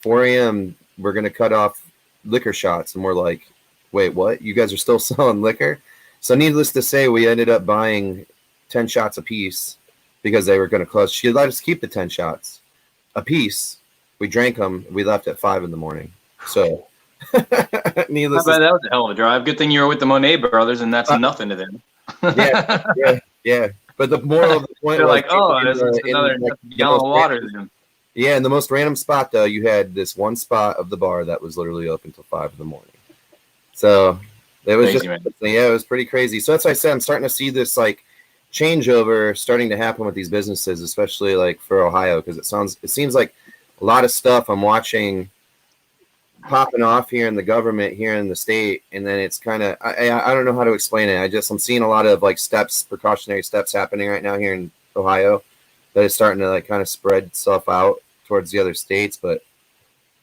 we're gonna cut off liquor shots, and we're like, wait, what? You guys are still selling liquor? So needless to say, we ended up buying 10 shots a piece because they were going to close. She let us keep the 10 shots a piece. We drank them. We left at 5 a.m. So needless to say, that was a hell of a drive. Good thing you were with the Monet brothers, and that's nothing to them. Yeah. But the moral of the point was, there's another gallon of water then. Yeah, in the most random spot, though, you had this one spot of the bar that was literally open till 5 a.m. So it was it was pretty crazy. So that's why I said I'm starting to see this like changeover starting to happen with these businesses, especially like for Ohio, because it seems like a lot of stuff I'm watching popping off here in the government, here in the state, and then it's kind of I don't know how to explain it. I'm seeing a lot of like precautionary steps happening right now here in Ohio that is starting to like kind of spread itself out towards the other states. But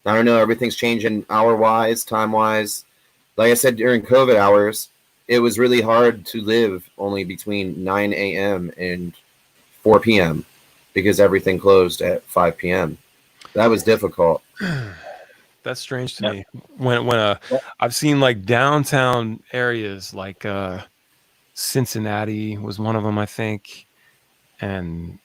I don't know, everything's changing hour-wise, time-wise. Like I said, during COVID hours, it was really hard to live only between 9 a.m. and 4 p.m. because everything closed at 5 p.m. That was difficult. That's strange to me. When I've seen like downtown areas like Cincinnati was one of them, I think, and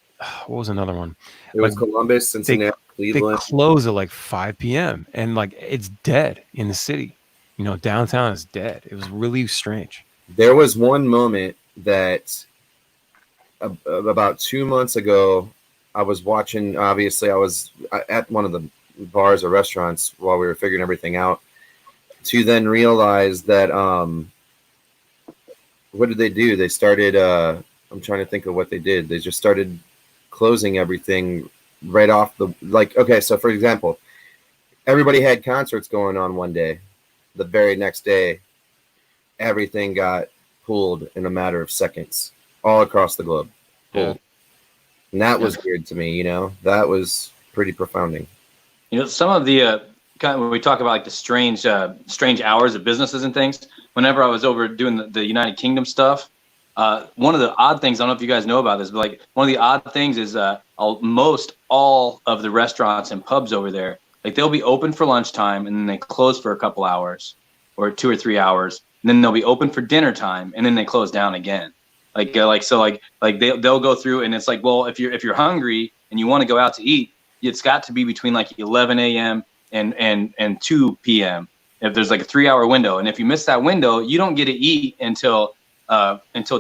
what was another one? It was Columbus, Cincinnati, Cleveland. They close at like 5 p.m. and like it's dead in the city. Downtown is dead. It was really strange. There was one moment that about 2 months ago, I was watching. Obviously, I was at one of the bars or restaurants while we were figuring everything out. To then realize that, what did they do? They started. I'm trying to think of what they did. They just started closing everything right off the like. Okay, so for example, everybody had concerts going on one day. The very next day, everything got pulled in a matter of seconds, all across the globe. Pulled. Yeah. And that was weird to me, that was pretty profounding. Some of the kind of, when we talk about like the strange hours of businesses and things, whenever I was over doing the United Kingdom stuff, one of the odd things, I don't know if you guys know about this, but like one of the odd things is most all of the restaurants and pubs over there, like they'll be open for lunchtime and then they close for a couple hours or 2 or 3 hours. And then they'll be open for dinner time and then they close down again. Like they'll go through and it's like, well, if you're hungry and you want to go out to eat, it's got to be between like 11 a.m. and 2 p.m. if there's like a 3-hour window. And if you miss that window, you don't get to eat until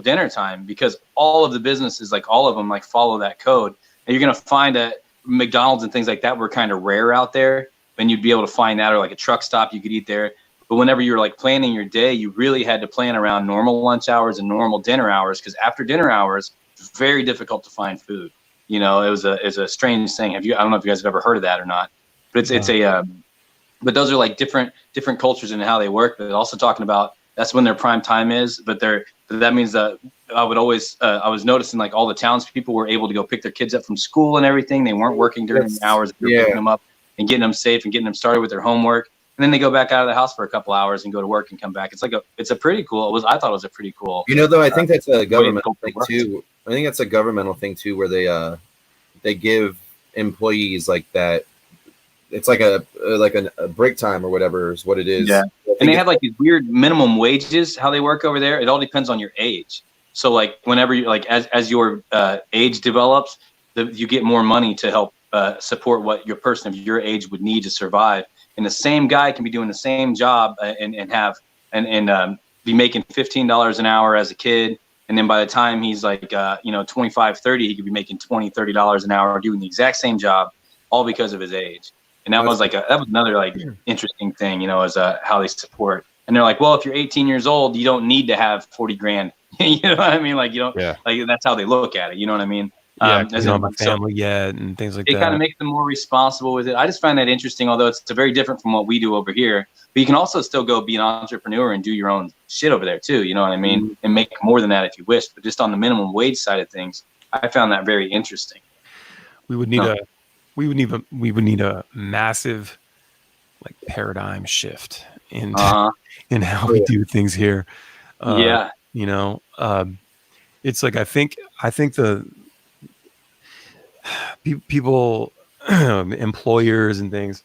dinner time, because all of the businesses, like all of them, like follow that code. And you're going to find that McDonald's and things like that were kind of rare out there, and you'd be able to find that, or like a truck stop, you could eat there. But whenever you're like planning your day, you really had to plan around normal lunch hours and normal dinner hours, because after dinner hours, it's very difficult to find food. It was a strange thing. I don't know if you guys have ever heard of that or not, but but those are like different cultures and how they work. But also talking about that's when their prime time is. But that means that I was noticing like all the townspeople were able to go pick their kids up from school and everything. They weren't working during the hours. They were picking them up and getting them safe and getting them started with their homework. And then they go back out of the house for a couple hours and go to work and come back. It's a pretty cool. I thought it was a pretty cool. Though I think that's a governmental thing too. I think that's a governmental thing too, where they give employees like that. It's like a break time or whatever is what it is. Yeah. And they have like these weird minimum wages, how they work over there. It all depends on your age. So like whenever you like, as your age develops, you get more money to help support what your person of your age would need to survive. And the same guy can be doing the same job and be making $15 an hour as a kid. And then by the time he's like, 25, 30, he could be making $20, $30 an hour doing the exact same job, all because of his age. And that was another like interesting thing, is how they support. And they're like, well, if you're 18 years old, you don't need to have 40 grand. You know what I mean? Like, you don't, like, that's how they look at it. You know what I mean? Yeah, you don't have a family yet and things like that. It kind of makes them more responsible with it. I just find that interesting, although it's very different from what we do over here. But you can also still go be an entrepreneur and do your own shit over there too. You know what I mean? Mm-hmm. And make more than that if you wish. But just on the minimum wage side of things, I found that very interesting. We would need a massive like paradigm shift in how we do things here. It's like I think the people, employers and things,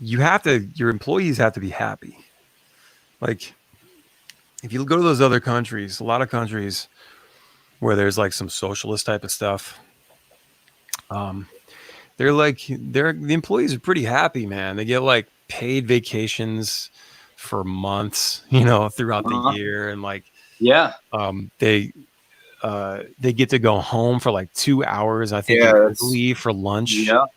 your employees have to be happy. Like if you go to those other countries, a lot of countries where there's like some socialist type of stuff, the employees are pretty happy, man. They get like paid vacations for months, throughout the year. And like, they get to go home for like 2 hours. I think leave for lunch, to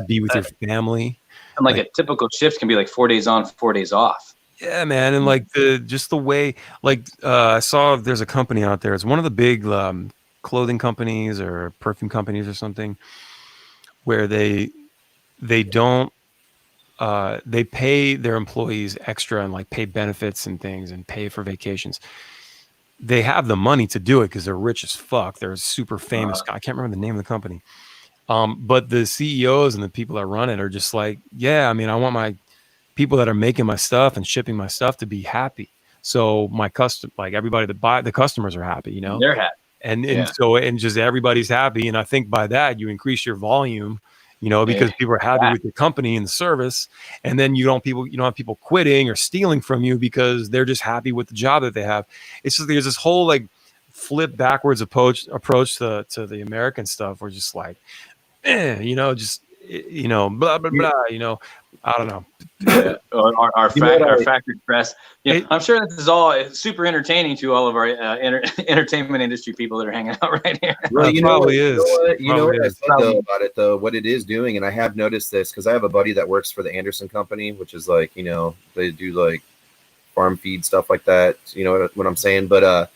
be with your family. And like a typical shift can be like 4 days on, 4 days off. Yeah, man. And like the way, like, I saw there's a company out there. It's one of the big clothing companies or perfume companies or something, where they don't, they pay their employees extra and like pay benefits and things and pay for vacations. They have the money to do it because they're rich as fuck. They're a super famous guy. I can't remember the name of the company. But the CEOs and the people that run it are just like, I want my people that are making my stuff and shipping my stuff to be happy. So everybody that buy, the customers are happy, They're happy. And just everybody's happy. And I think by that you increase your volume, because people are happy with your company and the service. And then you don't have people quitting or stealing from you because they're just happy with the job that they have. It's just, there's this whole like flip backwards approach to the American stuff. We're just like, just you know, blah blah blah. You know, I don't know. our factory press. Yeah, It- I'm sure this is all super entertaining to all of our entertainment industry people that are hanging out right here. Well, It probably is. You know what Probably I is. said though about it though, what it is doing, and I have noticed this because I have a buddy that works for the Anderson Company, which is like, you know, they do like farm feed stuff like that. You know what I'm saying? But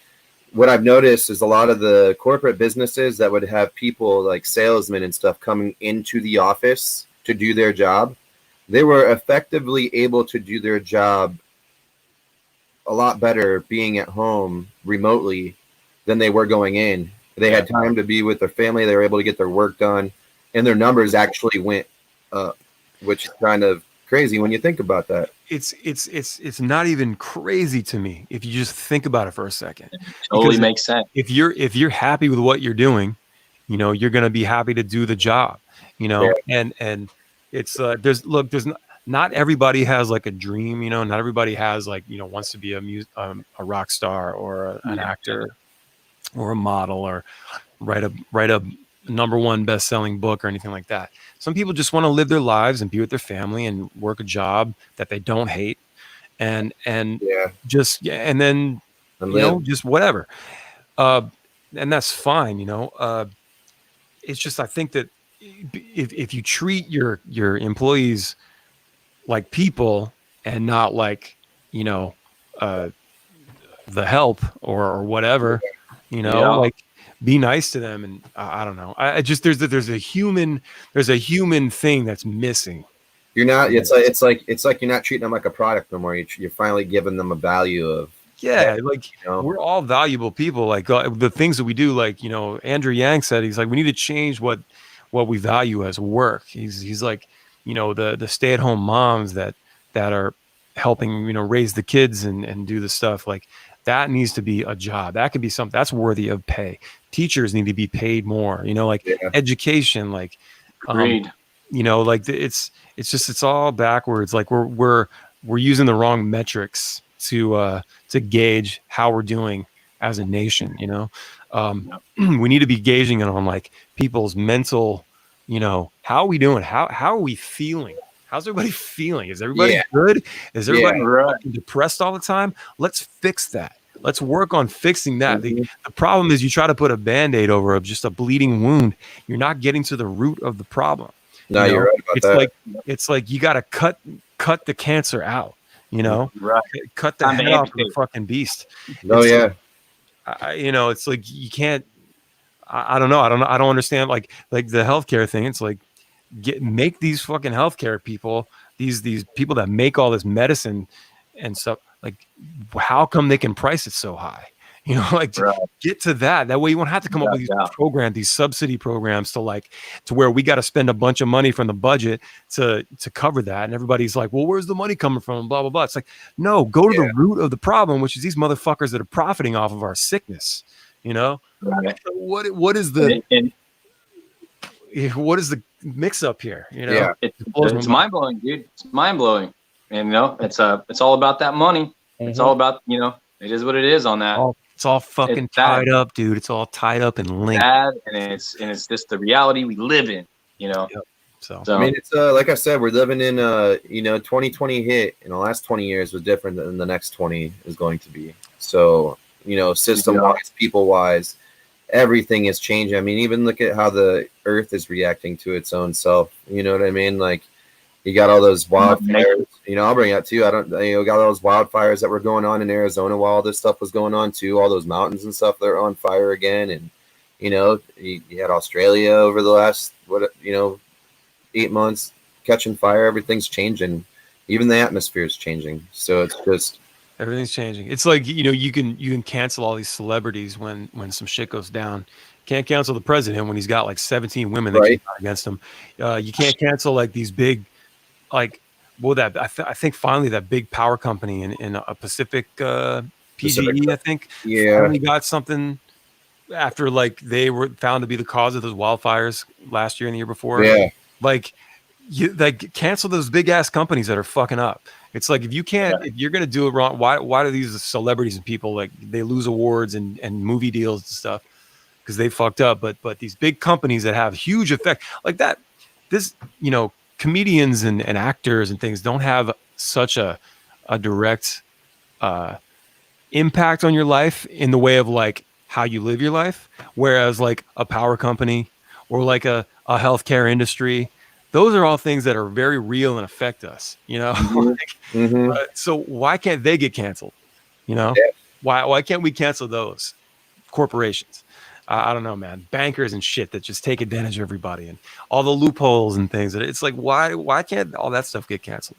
what I've noticed is a lot of the corporate businesses that would have people like salesmen and stuff coming into the office to do their job, they were effectively able to do their job a lot better being at home remotely than they were going in. They had time to be with their family. They were able to get their work done, and their numbers actually went up, which is kind of crazy when you think about that. It's not even crazy to me if you just think about it for a second. Totally Because makes sense. if you're happy with what you're doing, you know, you're going to be happy to do the job, you know. And it's there's not everybody has like a dream, you know. Not everybody has like, you know, wants to be a rock star or an actor or a model or write a #1 best-selling book or anything like that. Some people just want to live their lives and be with their family and work a job that they don't hate and just and then you know, just whatever. And that's fine, you know. It's just, I think that if you treat your employees like people and not like, you know, the help or whatever, you know, like be nice to them. And I don't know. I just, there's a human thing that's missing. You're not, it's like you're not treating them like a product no more. You're finally giving them a value of, like, you know? We're all valuable people. Like the things that we do, like, you know, Andrew Yang said, he's like, we need to change what we value as work. He's like, you know, the stay-at-home moms that are helping, you know, raise the kids and do the stuff like that needs to be a job. That could be something that's worthy of pay. Teachers need to be paid more, you know, like education, like, you know, like it's all backwards. Like we're using the wrong metrics to gauge how we're doing as a nation, you know. We need to be gauging it on like people's mental, you know, how are we doing? How are we feeling? How's everybody feeling? Is everybody good? Is everybody depressed all the time? Let's fix that. Let's work on fixing that. The problem is you try to put a Band-Aid over just a bleeding wound. You're not getting to the root of the problem. No, you know? You're right about that. It's like you got to cut the cancer out, you know, cut the head off of the fucking beast. You know, it's like you can't, I don't know. I don't understand like the healthcare thing. It's like, make these fucking healthcare people, these people that make all this medicine and stuff, like, how come they can price it so high? You know, like get to that. That way you won't have to come up with these programs, these subsidy programs to where we got to spend a bunch of money from the budget to cover that. And everybody's like, well, where's the money coming from? Blah, blah, blah. It's like, no, go to the root of the problem, which is these motherfuckers that are profiting off of our sickness. You know, what is the mix up here? You know, it's mind blowing, dude. It's mind blowing. And you know, it's all about that money. It's all about, you know, it is what it is on that. It's all fucking tied up, dude. It's all tied up and linked. And it's just the reality we live in, you know. So I mean, it's like I said, we're living in you know, 2020 hit, and the last 20 years was different than the next 20 is going to be. So, you know, system wise, people wise, everything is changing. I mean, even look at how the earth is reacting to its own self. You know what I mean? Like, you got all those wildfires. You know, I'll bring it up too. Got all those wildfires that were going on in Arizona while all this stuff was going on too. All those mountains and stuff that are on fire again. And, you know, you had Australia over the last, 8 months catching fire. Everything's changing. Even the atmosphere is changing. So it's just, everything's changing. It's like, you know, you can cancel all these celebrities when some shit goes down. Can't cancel the president when he's got like 17 women that came out against him. You can't cancel like these big, like, I think finally that big power company in a Pacific PGE, I think, finally got something after like they were found to be the cause of those wildfires last year and the year before. Yeah, like cancel those big ass companies that are fucking up. It's like, if you're gonna do it wrong, why do these celebrities and people, like, they lose awards and movie deals and stuff because they fucked up? But these big companies that have huge effect like that. this, comedians and actors and things don't have such a direct impact on your life in the way of like how you live your life. Whereas like a power company or like a healthcare industry, those are all things that are very real and affect us, so why can't they get canceled? Yeah. Why can't we cancel those corporations? I don't know, man. Bankers and shit that just take advantage of everybody and all the loopholes and things. It's like, why can't all that stuff get canceled?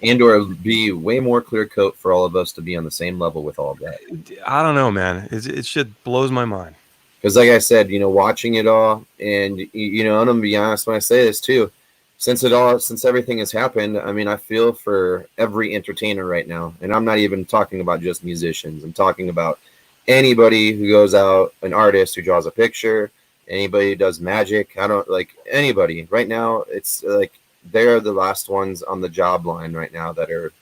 And or be way more clear coat for all of us to be on the same level with all of that. I don't know, man. It shit blows my mind. Because like I said, watching it all, and I'm gonna be honest when I say this too, since everything has happened, I mean, I feel for every entertainer right now, and I'm not even talking about just musicians. I'm talking about anybody who goes out, an artist who draws a picture, anybody who does magic. I don't like anybody right now. It's like they're the last ones on the job line right now that are.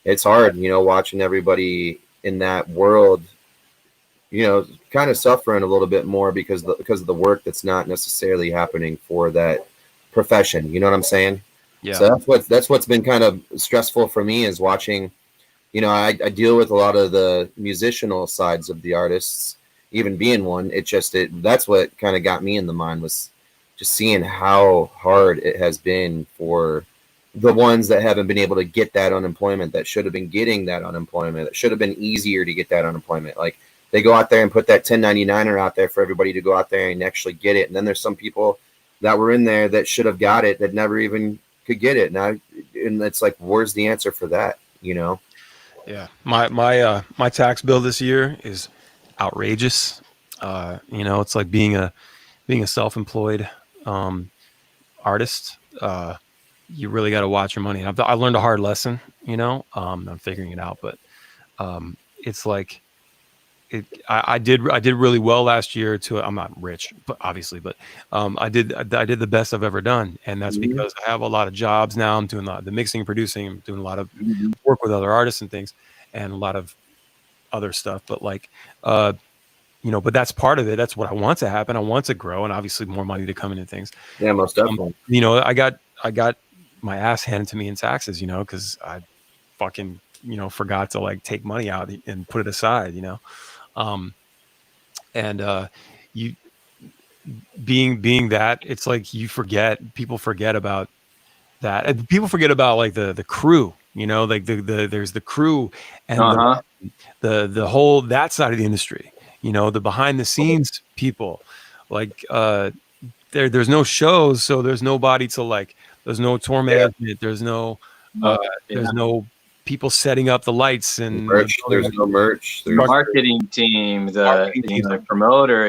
It's hard, watching everybody in that world, kind of suffering a little bit more because of the work that's not necessarily happening for that profession. You know what I'm saying? Yeah. So that's what's been kind of stressful for me is watching. I deal with a lot of the musicianal sides of the artists, even being one. That's what kind of got me in the mind was just seeing how hard it has been for the ones that haven't been able to get that unemployment, that should have been getting that unemployment, that should have been easier to get that unemployment. Like they go out there and put that 1099er out there for everybody to go out there and actually get it. And then there's some people that were in there that should have got it that never even could get it. And it's like, where's the answer for that? Yeah, my tax bill this year is outrageous. It's like being a self-employed artist. You really got to watch your money. I learned a hard lesson. I'm figuring it out, but it's like I did really well last year. I'm not rich, but obviously, but I did the best I've ever done, and that's because I have a lot of jobs now. I'm doing the mixing and producing. I'm doing a lot of work with other artists and things, and a lot of other stuff. But like, but that's part of it. That's what I want to happen. I want to grow, and obviously more money to come into things. Yeah, most definitely. I got my ass handed to me in taxes, because I fucking forgot to like take money out and put it aside, you being that, it's like people forget about that, and people forget about like the crew, like there's the crew and the whole that side of the industry, the behind the scenes people, like there's no shows, so there's nobody to like, there's no tour management, there's no people setting up the lights and merch. There's no merch. There's marketing team, the promoter,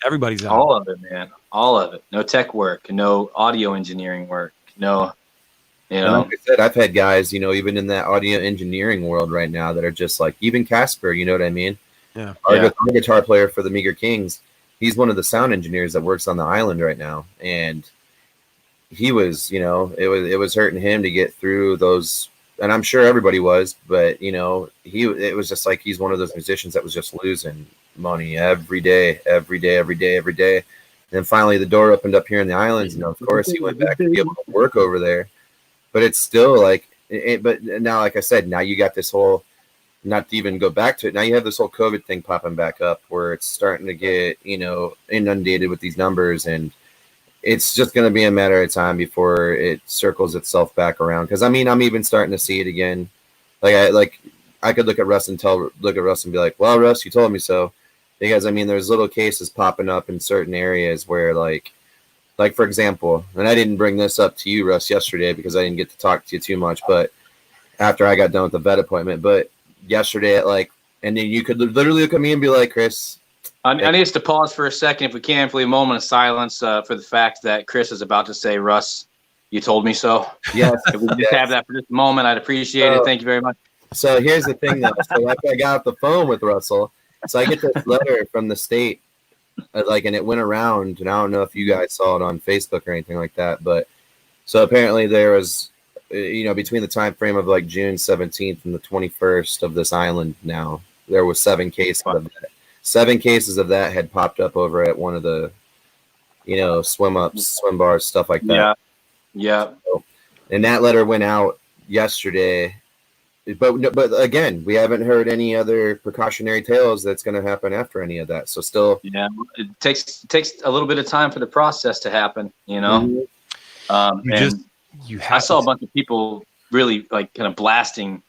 everybody's out. All of it, man. All of it. No tech work, no audio engineering work, no. Like I said, I've had guys, even in that audio engineering world right now that are just like, even Casper, you know what I mean? Yeah. Our guitar player for the Meager Kings, he's one of the sound engineers that works on the island right now, and he was, it was hurting him to get through those, and I'm sure everybody was, but it was just like he's one of those musicians that was just losing money every day. And then finally the door opened up here in the islands, and of course he went back to be able to work over there. But it's still like, but now, like I said, now you got this whole, not to even go back to it, now you have this whole COVID thing popping back up where it's starting to get, inundated with these numbers, and it's just going to be a matter of time before it circles itself back around. Because I'm even starting to see it again. I could look at Russ and be like, "Well, Russ, you told me so." Because there's little cases popping up in certain areas where, like for example, and I didn't bring this up to you, Russ, yesterday because I didn't get to talk to you too much. But after I got done with the vet appointment, but yesterday and then you could literally look at me and be like, "Chris." I need us to pause for a second, if we can, for a moment of silence for the fact that Chris is about to say, "Russ, you told me so." Yes. If we just have that for just a moment, I'd appreciate it. Thank you very much. So here's the thing, though. So after I got off the phone with Russell, so I get this letter from the state, and it went around, and I don't know if you guys saw it on Facebook or anything like that, but so apparently there was, between the time frame of like June 17th and the 21st of this island now, there was 7 cases of that. 7 cases of that had popped up over at one of the swim ups, swim bars, stuff like that. Yeah. So, and that letter went out yesterday. But again, we haven't heard any other precautionary tales that's going to happen after any of that. So still, it takes a little bit of time for the process to happen, Mhm. I saw a bunch of people really like kind of blasting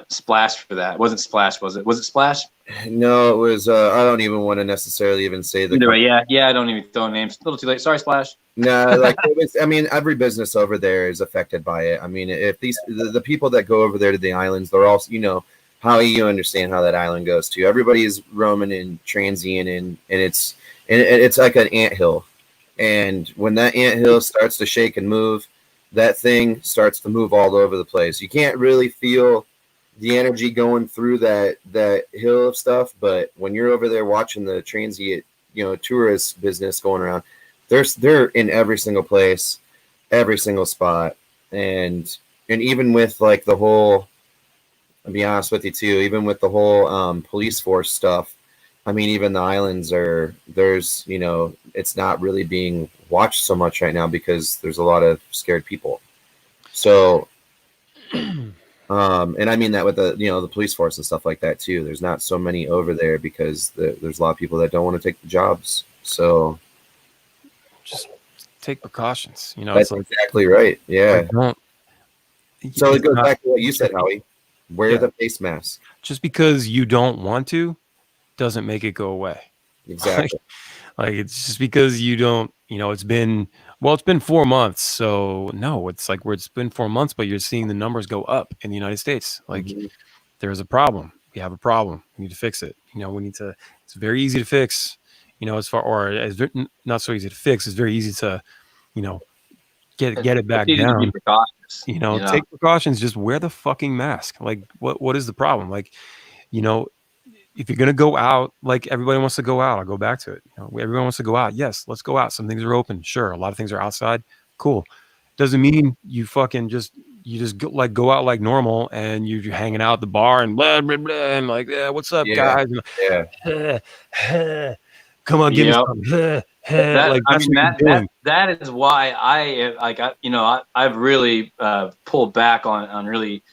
Splash for that. It wasn't Splash, was it? Was it Splash? No, it was. I don't even want to necessarily even say the. Either way, yeah. I don't even throw names. A little too late. Sorry, Splash. No, like it was, I mean, every business over there is affected by it. I mean, if the people that go over there to the islands, they're also, how you understand how that island goes too. Everybody is roaming and transient, and it's like an anthill. And when that anthill starts to shake and move, that thing starts to move all over the place. You can't really feel the energy going through that hill of stuff, but when you're over there watching the transient, tourist business going around, they're in every single place, every single spot, and even with like the whole, I'll be honest with you too, even with the whole police force stuff, I mean, even the islands there's it's not really being watched so much right now because there's a lot of scared people. So and I mean that with the police force and stuff like that too. There's not so many over there because there's a lot of people that don't want to take the jobs. So just take precautions. That's exactly right. Yeah. So it goes back to what you said, Howie. Wear the face mask. Just because you don't want to doesn't make it go away. Exactly. Like it's just because you don't, it's been 4 months. So no, it's like it's been 4 months, but you're seeing the numbers go up in the United States. Like there's a problem. We have a problem. We need to fix it. It's very easy to fix, not so easy to fix. It's very easy to, get it back down. Take precautions. Just wear the fucking mask. Like what is the problem? Like, if you're gonna go out, like everybody wants to go out, I'll go back to it. Everyone wants to go out. Yes, let's go out. Some things are open. Sure, a lot of things are outside. Cool. Doesn't mean you fucking go out like normal and you're hanging out at the bar and blah blah blah and like, yeah, what's up, guys? Yeah. Come on, give me some. That is why I've really pulled back on really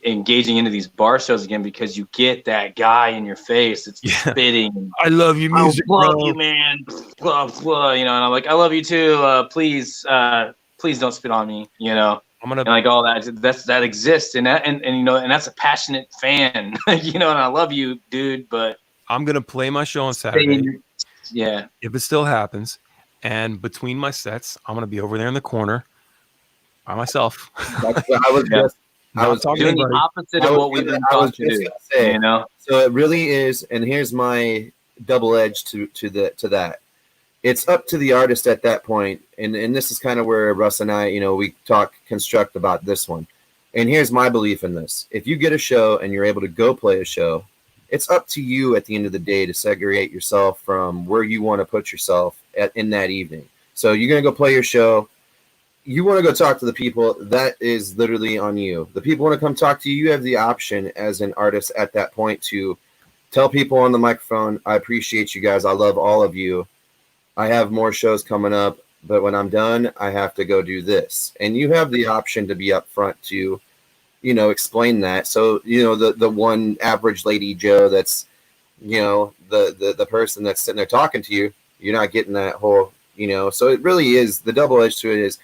engaging into these bar shows again, because you get that guy in your face that's spitting. I love you, music, I love you, man. Blah, blah, and I'm like, I love you too. Please don't spit on me. I'm gonna like all that exists, and that's a passionate fan. And I love you, dude. But I'm gonna play my show on Saturday. Yeah, if it still happens, and between my sets, I'm gonna be over there in the corner by myself. I was doing the opposite of what we've been taught to do. So it really is, and here's my double edge to that. It's up to the artist at that point, and this is kind of where Russ and I, we construct about this one. And here's my belief in this: if you get a show and you're able to go play a show, it's up to you at the end of the day to segregate yourself from where you want to put yourself in that evening. So you're gonna go play your show. You want to go talk to the people, that is literally on you. The people want to come talk to you. You have the option as an artist at that point to tell people on the microphone, I appreciate you guys. I love all of you. I have more shows coming up, but when I'm done, I have to go do this. And you have the option to be upfront to, explain that. So, the one average lady Joe that's, the person that's sitting there talking to you, you're not getting that whole, so it really is, the double edge to it is,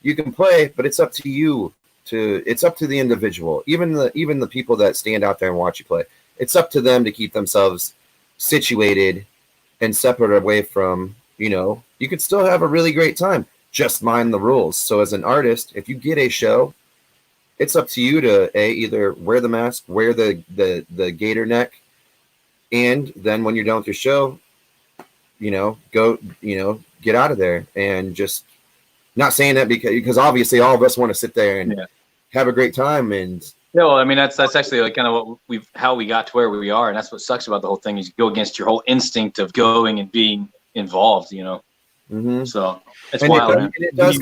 you can play, but it's up to you it's up to the individual. Even the people that stand out there and watch you play, it's up to them to keep themselves situated and separate away from, you could still have a really great time. Just mind the rules. So as an artist, if you get a show, it's up to you to either wear the mask, wear the gator neck, and then when you're done with your show, go, get out of there. And just not saying that because obviously all of us want to sit there and have a great time. And well, I mean, that's actually like kind of how we got to where we are. And that's what sucks about the whole thing is you go against your whole instinct of going and being involved, So it's wild. It does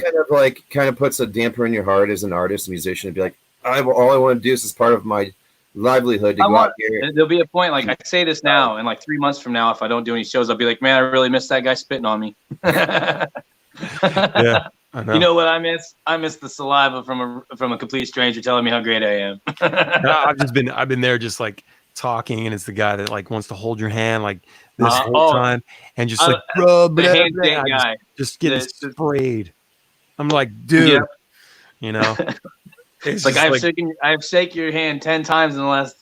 kind of puts a damper in your heart as an artist, musician, to be like, all I want to do is part of my livelihood to go out here. There'll be a point, like I say this now, and like 3 months from now, if I don't do any shows, I'll be like, man, I really miss that guy spitting on me. Yeah, I know. You know what I miss? I miss the saliva from a complete stranger telling me how great I am. I've been there just like talking, and it's the guy that like wants to hold your hand like this whole time, and just like the handshake guy, just getting sprayed. I'm like, dude, you know, it's like I've shaken your hand 10 times in the last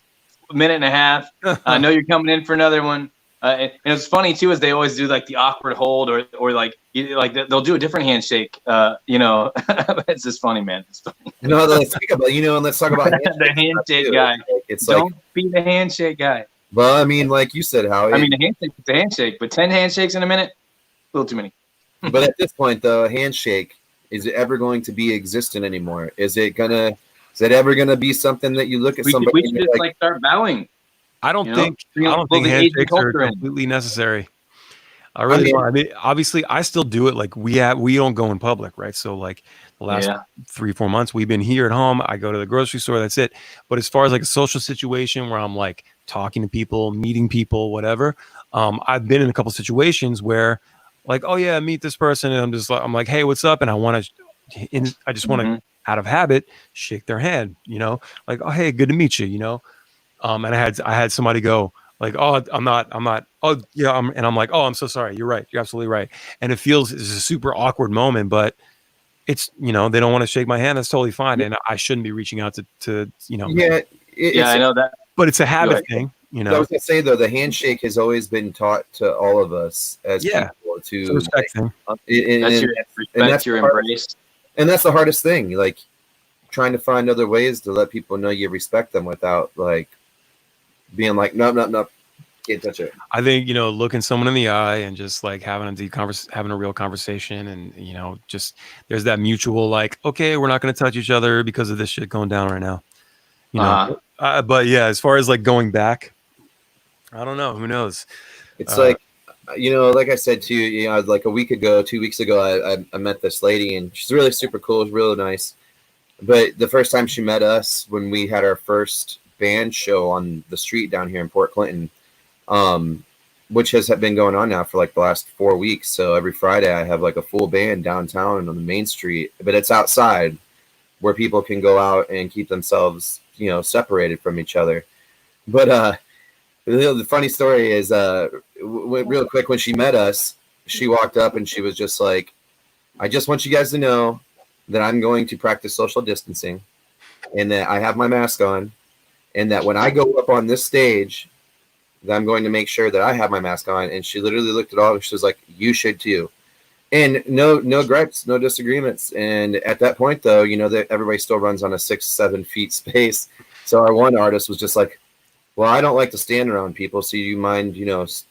minute and a half. I know you're coming in for another one. And it's funny too, is they always do like the awkward hold or like they'll do a different handshake. You know, it's just funny, man. It's funny. No, let's speak about and let's talk about the handshake guy. It's don't be the handshake guy. Well, I mean, like you said, Howie. I mean, the handshake, but 10 handshakes in a minute, a little too many. But at this point, though, a handshake, is it ever going to be existent anymore? Is it ever gonna be something that you look at somebody? We should just like start bowing. I don't think handshakes are completely necessary. I really don't. I mean, obviously, I still do it. Like we don't go in public, right? So like the last 3-4 months, we've been here at home. I go to the grocery store. That's it. But as far as like a social situation where I'm like talking to people, meeting people, whatever, I've been in a couple situations where, like, oh yeah, meet this person, and I'm like, hey, what's up? And I just want to, out of habit, shake their hand. You know, like, oh hey, good to meet you. You know. And I had somebody go like, oh, I'm not, oh yeah. And I'm like, oh, I'm so sorry. You're right. You're absolutely right. And it's a super awkward moment, but it's, they don't want to shake my hand. That's totally fine. And I shouldn't be reaching out to I know that, but it's a habit thing, I was gonna say though, the handshake has always been taught to all of us as people to respect thing. That's your embrace. And that's the hardest thing. Like trying to find other ways to let people know you respect them without like being like, no, can't touch it. I think, looking someone in the eye and just like having a real conversation, and just there's that mutual like, okay, we're not going to touch each other because of this shit going down right now. But yeah, as far as like going back, I don't know. Who knows? It's like, like I said to you, like 2 weeks ago, I met this lady, and she's really super cool. She's really nice. But the first time she met us, when we had our first band show on the street down here in Port Clinton, which has been going on now for like the last 4 weeks. So every Friday I have like a full band downtown on the main street, but it's outside where people can go out and keep themselves, separated from each other. But the funny story is, real quick, when she met us, she walked up and she was just like, I just want you guys to know that I'm going to practice social distancing and that I have my mask on, and that when I go up on this stage, that I'm going to make sure that I have my mask on. And she literally looked at all of us. She was like, you should too. And no gripes, no disagreements. And at that point, though, that everybody still runs on a 6-7 feet space. So our one artist was just like, well, I don't like to stand around people. So you mind,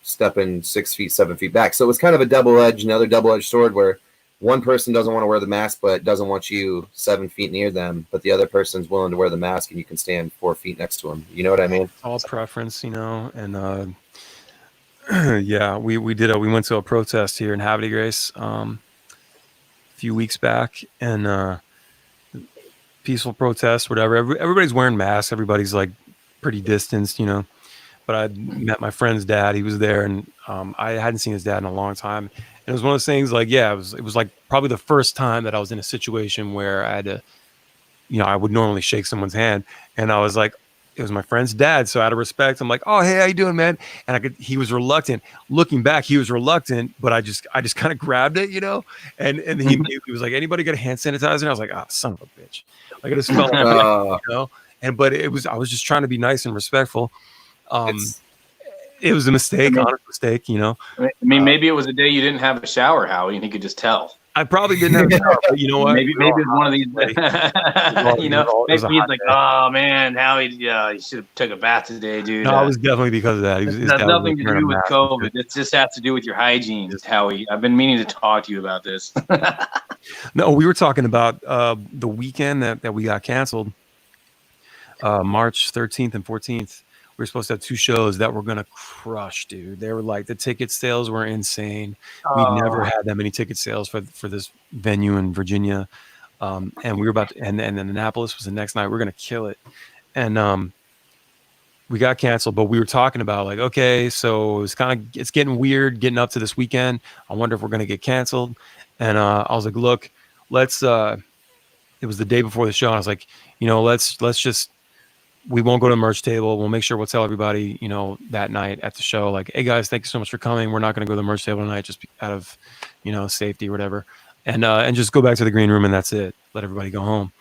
stepping 6 feet, 7 feet back. So it was kind of another double-edged sword where one person doesn't want to wear the mask, but doesn't want you 7 feet near them, but the other person's willing to wear the mask and you can stand 4 feet next to them. You know what I mean? All preference, and yeah, we went to a protest here in Havre de Grace a few weeks back, and peaceful protest, whatever. Everybody's wearing masks. Everybody's like pretty distanced, but I met my friend's dad. He was there, and I hadn't seen his dad in a long time. And it was one of those things like, yeah, it was like probably the first time that I was in a situation where I had to, I would normally shake someone's hand. And I was like, it was my friend's dad. So out of respect, I'm like, oh, hey, how you doing, man? And he was reluctant. Looking back, he was reluctant, but I just kind of grabbed it, and he was like, anybody got a hand sanitizer? And I was like, oh, son of a bitch. Like I just felt like, but I was just trying to be nice and respectful. It was a mistake, honest mistake, I mean, maybe it was a day you didn't have a shower, Howie, and he could just tell. I probably didn't have a shower, but you know what? Maybe it's one of these. Maybe he's like, oh man, Howie, you should have took a bath today, dude. No, it was definitely because of that. It has nothing to do with COVID. It just has to do with your hygiene, Howie. I've been meaning to talk to you about this. No, we were talking about the weekend that we got canceled, March 13th and 14th. We were supposed to have 2 shows that were going to crush, dude. They were like, the ticket sales were insane. We'd never had that many ticket sales for this venue in Virginia. And we were and then Annapolis was the next night. We were going to kill it. And we got canceled, but we were talking about like, okay, so it's getting weird getting up to this weekend. I wonder if we're gonna get canceled. And I was like, look, let's it was the day before the show, and I was like, let's just, we won't go to the merch table. We'll make sure we'll tell everybody, that night at the show, like, hey guys, thank you so much for coming. We're not going to go to the merch table tonight, just out of, safety or whatever. And just go back to the green room and that's it. Let everybody go home.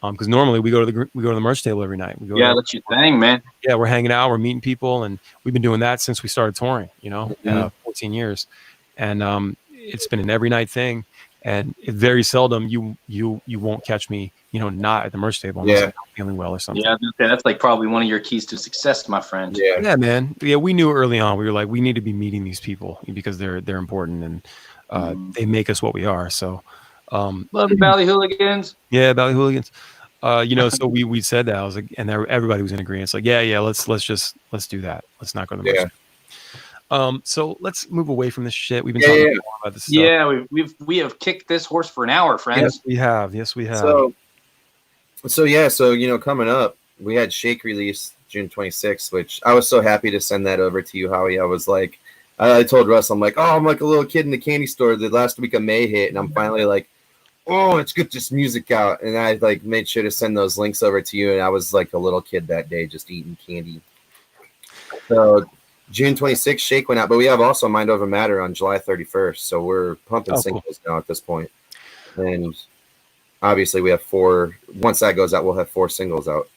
Because normally we go to the merch table every night. That's your thing, man. Yeah, we're hanging out, we're meeting people, and we've been doing that since we started touring. 14 years, and it's been an every night thing. And very seldom you won't catch me, not at the merch table unless I'm feeling well or something. Yeah, that's like probably one of your keys to success, my friend. Yeah, man. Yeah, we knew early on. We were like, we need to be meeting these people because they're important and they make us what we are. So, love the Bally Hooligans. Yeah, Bally Hooligans. So we said that. I was like, and everybody was in agreement. It's like, yeah, let's do that. Let's not go to the merch. So let's move away from this shit. We've been talking about this stuff. Yeah, we have kicked this horse for an hour, friends. Yes, we have. So coming up, we had Shake release June 26th, which I was so happy to send that over to you, Howie. I was like, I told Russ, I'm like, oh, I'm like a little kid in the candy store. The last week of May hit, and I'm finally like, oh, let's get this music out. And I like made sure to send those links over to you, and I was like a little kid that day, just eating candy. So June 26th, Shake went out, but we have also Mind Over Matter on July 31st. So we're pumping singles now at this point. And obviously we have 4. Once that goes out, we'll have 4 singles out.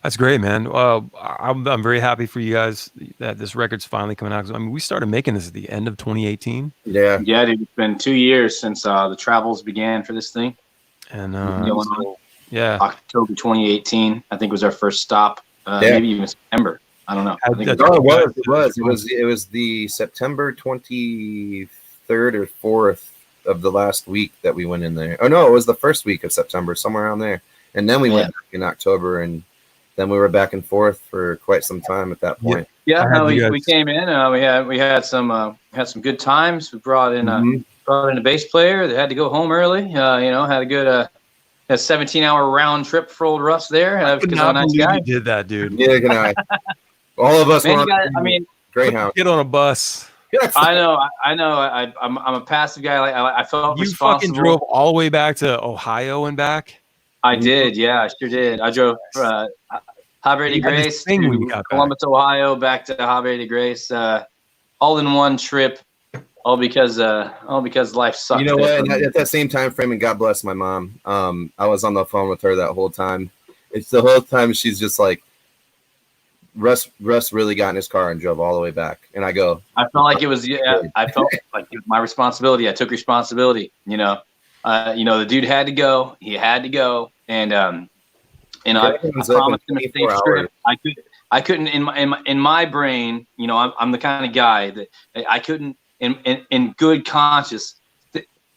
That's great, man. I'm very happy for you guys that this record's finally coming out. I mean, we started making this at the end of 2018. Yeah, dude, it's been 2 years since the travels began for this thing. And October 2018, I think was our first stop. Maybe even September. I don't know. It was the September 23rd or 4th of the last week that we went in there. Oh no, it was the first week of September, somewhere around there. And then we went back in October, and then we were back and forth for quite some time at that point. We came in. We had some good times. We brought in a bass player that had to go home early. Had a good a 17-hour round trip for old Russ there. I could not believe you did that, dude. Yeah, can I? All of us were Greyhound. Get on a bus. I know. I'm a passive guy. I felt responsible. You fucking drove all the way back to Ohio and back? I did. Yeah, I sure did. I drove Havre de Grace to Columbus, Ohio, back to Havre de Grace, all in one trip. All because life sucked. You know what? And at that same time frame, and God bless my mom. I was on the phone with her that whole time. It's the whole time she's just like, Russ really got in his car and drove all the way back. And I go, I felt like it was my responsibility. I took responsibility. The dude had to go. He had to go. And I promised him a safe trip. I couldn't in my brain. I'm the kind of guy that I couldn't in good conscience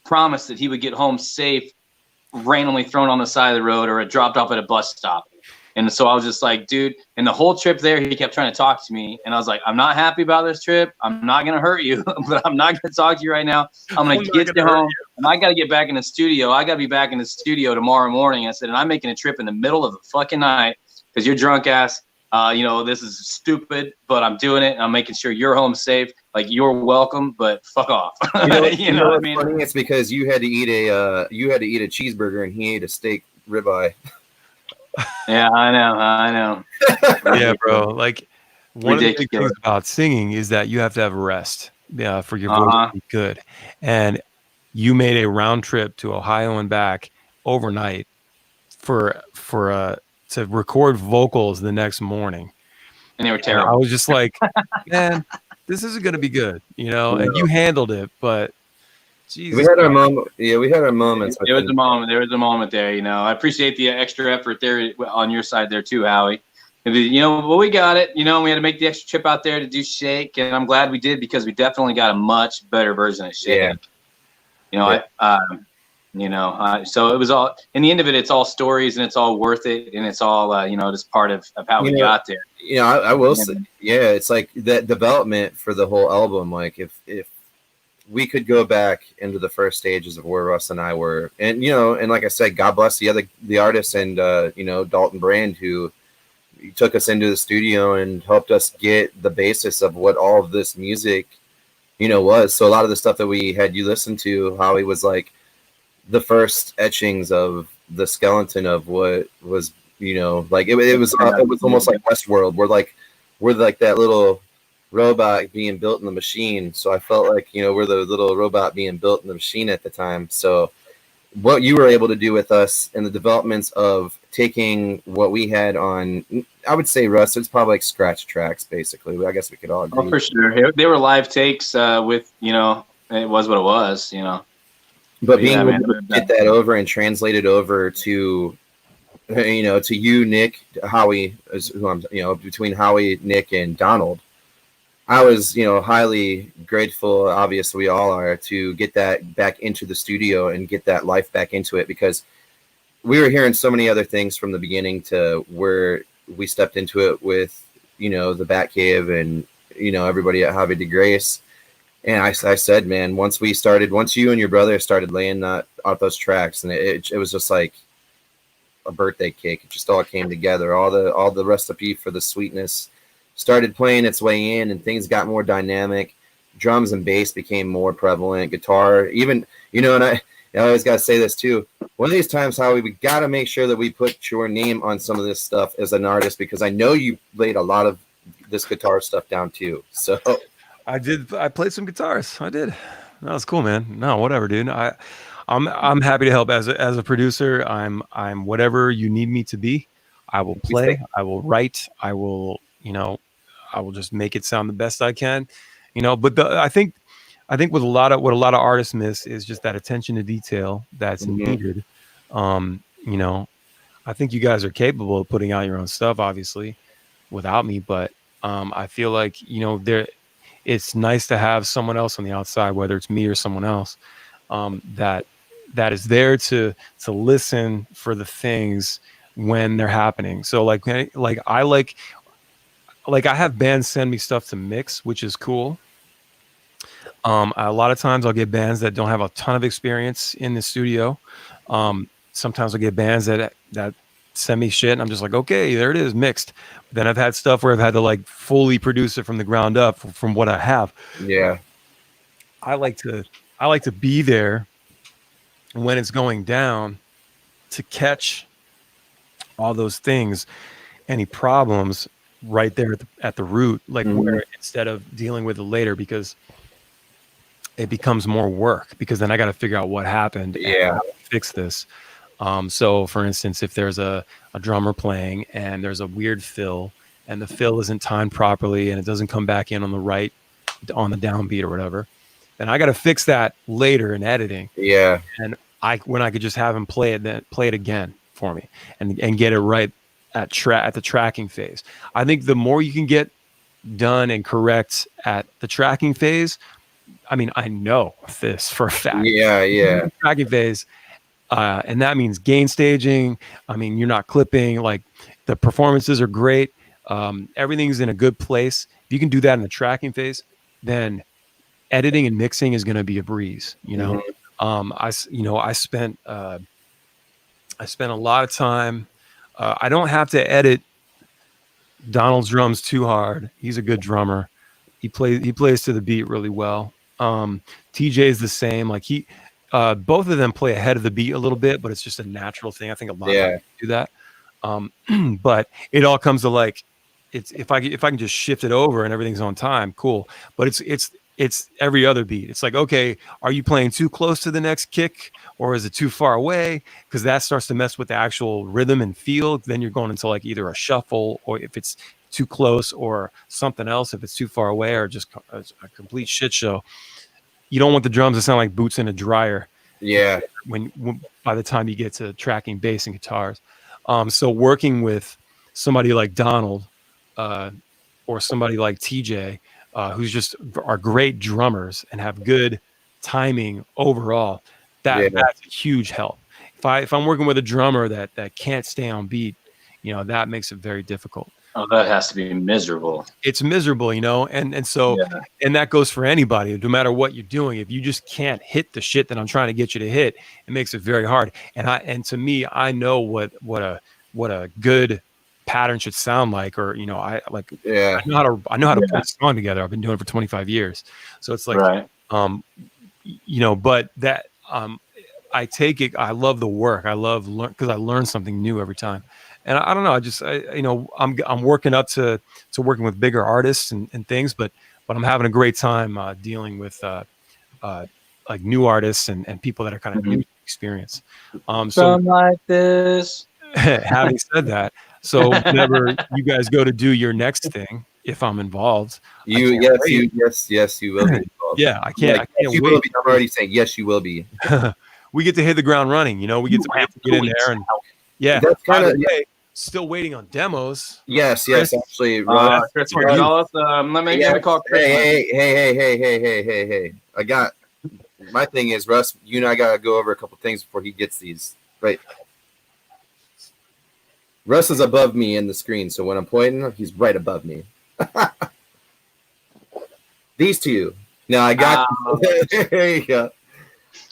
promise that he would get home safe, randomly thrown on the side of the road or dropped off at a bus stop. And so I was just like, dude, and the whole trip there, he kept trying to talk to me. And I was like, I'm not happy about this trip. I'm not going to hurt you, but I'm not going to talk to you right now. I'm going to get you home. And I got to get back in the studio. I got to be back in the studio tomorrow morning. I said, and I'm making a trip in the middle of the fucking night because you're drunk ass. This is stupid, but I'm doing it. And I'm making sure you're home safe. Like, you're welcome, but fuck off. You know what I mean? Funny? It's because you had to eat a cheeseburger and he ate a steak ribeye. Yeah, I know. Yeah, bro. Like, one of the big things about singing is that you have to have rest for your voice to be good. And you made a round trip to Ohio and back overnight to record vocals the next morning. And they were terrible. And I was just like, man, this isn't going to be good, and you handled it, but Jesus. We had our moment. Yeah, we had our moments. There was a moment. There was a moment there. I appreciate the extra effort there on your side there too, Howie. But we got it. We had to make the extra trip out there to do Shake, and I'm glad we did because we definitely got a much better version of Shake. Yeah. So it was all, in the end of it, it's all stories and it's all worth it, and it's all just part of how we got there. I will say, it's like that development for the whole album. Like if we could go back into the first stages of where Russ and I were, and and like I said, God bless the artists and Dalton Brand, who took us into the studio and helped us get the basis of what all of this music, was. So a lot of the stuff that we had you listen to, Howie, was like the first etchings of the skeleton of what was, like it was almost like Westworld. We're like that little robot being built in the machine. So I felt like, we're the little robot being built in the machine at the time. So what you were able to do with us in the developments of taking what we had on, I would say, Russ, it's probably like scratch tracks, basically. I guess we could all agree. Oh, for sure. They were live takes with, it was what it was, But being able to get that over and translate it over to, to you, Nick, Howie, is who I'm, between Howie, Nick, and Donald, I was, highly grateful, obviously we all are, to get that back into the studio and get that life back into it, because we were hearing so many other things from the beginning to where we stepped into it with, the Batcave and, everybody at Javi de Grace. And I said, man, once you and your brother started laying out those tracks, and it was just like a birthday cake. It just all came together. All the recipe for the sweetness started playing its way in, and things got more dynamic. Drums and bass became more prevalent. Guitar, even, and I always got to say this too. One of these times, Howie, we got to make sure that we put your name on some of this stuff as an artist, because I know you laid a lot of this guitar stuff down too. So I did. I played some guitars. I did. That was cool, man. No, whatever, dude. I'm happy to help as a producer. I'm whatever you need me to be. I will play. I will write. I will, I will just make it sound the best I can, But I think with what a lot of artists miss is just that attention to detail that's needed. I think you guys are capable of putting out your own stuff, obviously, without me. But I feel like it's nice to have someone else on the outside, whether it's me or someone else, that is there to listen for the things when they're happening. So like I have bands send me stuff to mix, which is cool. A lot of times I'll get bands that don't have a ton of experience in the studio. Sometimes I'll get bands that send me shit and I'm just like, okay, there it is, mixed. But then I've had stuff where I've had to like fully produce it from the ground up from what I have. Yeah. I like to be there when it's going down to catch all those things, any problems right there at the root, like where instead of dealing with it later, because it becomes more work, because then I got to figure out what happened and fix this. So for instance, if there's a drummer playing and there's a weird fill and the fill isn't timed properly and it doesn't come back in on the right, on the downbeat or whatever, then I got to fix that later in editing. Yeah. And when I could just have him play it again for me and get it right at the tracking phase. I think the more you can get done and correct at the tracking phase, I mean, I know this for a fact. Yeah. Tracking phase. And that means gain staging. I mean, you're not clipping, like the performances are great. Everything's in a good place. If you can do that in the tracking phase, then editing and mixing is going to be a breeze, I spent a lot of time. I don't have to edit Donald's drums too hard. He's a good drummer. He plays to the beat really well. TJ is the same. Like both of them play ahead of the beat a little bit, but it's just a natural thing. I think a lot of people do that. But it all comes to like, if I can just shift it over and everything's on time, cool. But it's every other beat. It's like, okay, are you playing too close to the next kick or is it too far away? Because that starts to mess with the actual rhythm and feel. Then you're going into like either a shuffle, or if it's too close, or something else if it's too far away, or just a complete shit show. You don't want the drums to sound like boots in a dryer. Yeah. When by the time you get to tracking bass and guitars. So working with somebody like Donald or somebody like TJ, who's just are great drummers and have good timing overall, that's a huge help. If I'm working with a drummer that can't stay on beat, that makes it very difficult. Oh, that has to be miserable. It's miserable, and so and that goes for anybody, no matter what you're doing. If you just can't hit the shit that I'm trying to get you to hit, it makes it very hard. And to me, I know what a good pattern should sound like, or I Yeah. I know how to put a song together. I've been doing it for 25 years, so it's like Right. but that I take it. I love the work. I love because I learn something new every time. And I don't know. I'm working up to working with bigger artists and things, but I'm having a great time dealing with like new artists and people that are kind of new to the experience. So like this. having said that, so whenever you guys go to do your next thing, if I'm involved, Yes, you will be involved. Yeah, I can't you wait. will be. I'm already saying yes, you will be. We get to hit the ground running. We get to get in there and That's by kind the of way, still waiting on demos. yes, actually. Chris Gonzalez, let me give a call. Chris. Hey. I got my thing is Russ. You and I gotta go over a couple things before he gets these right. Russ is above me in the screen, so when I'm pointing, he's right above me. These two. Now I got there you go.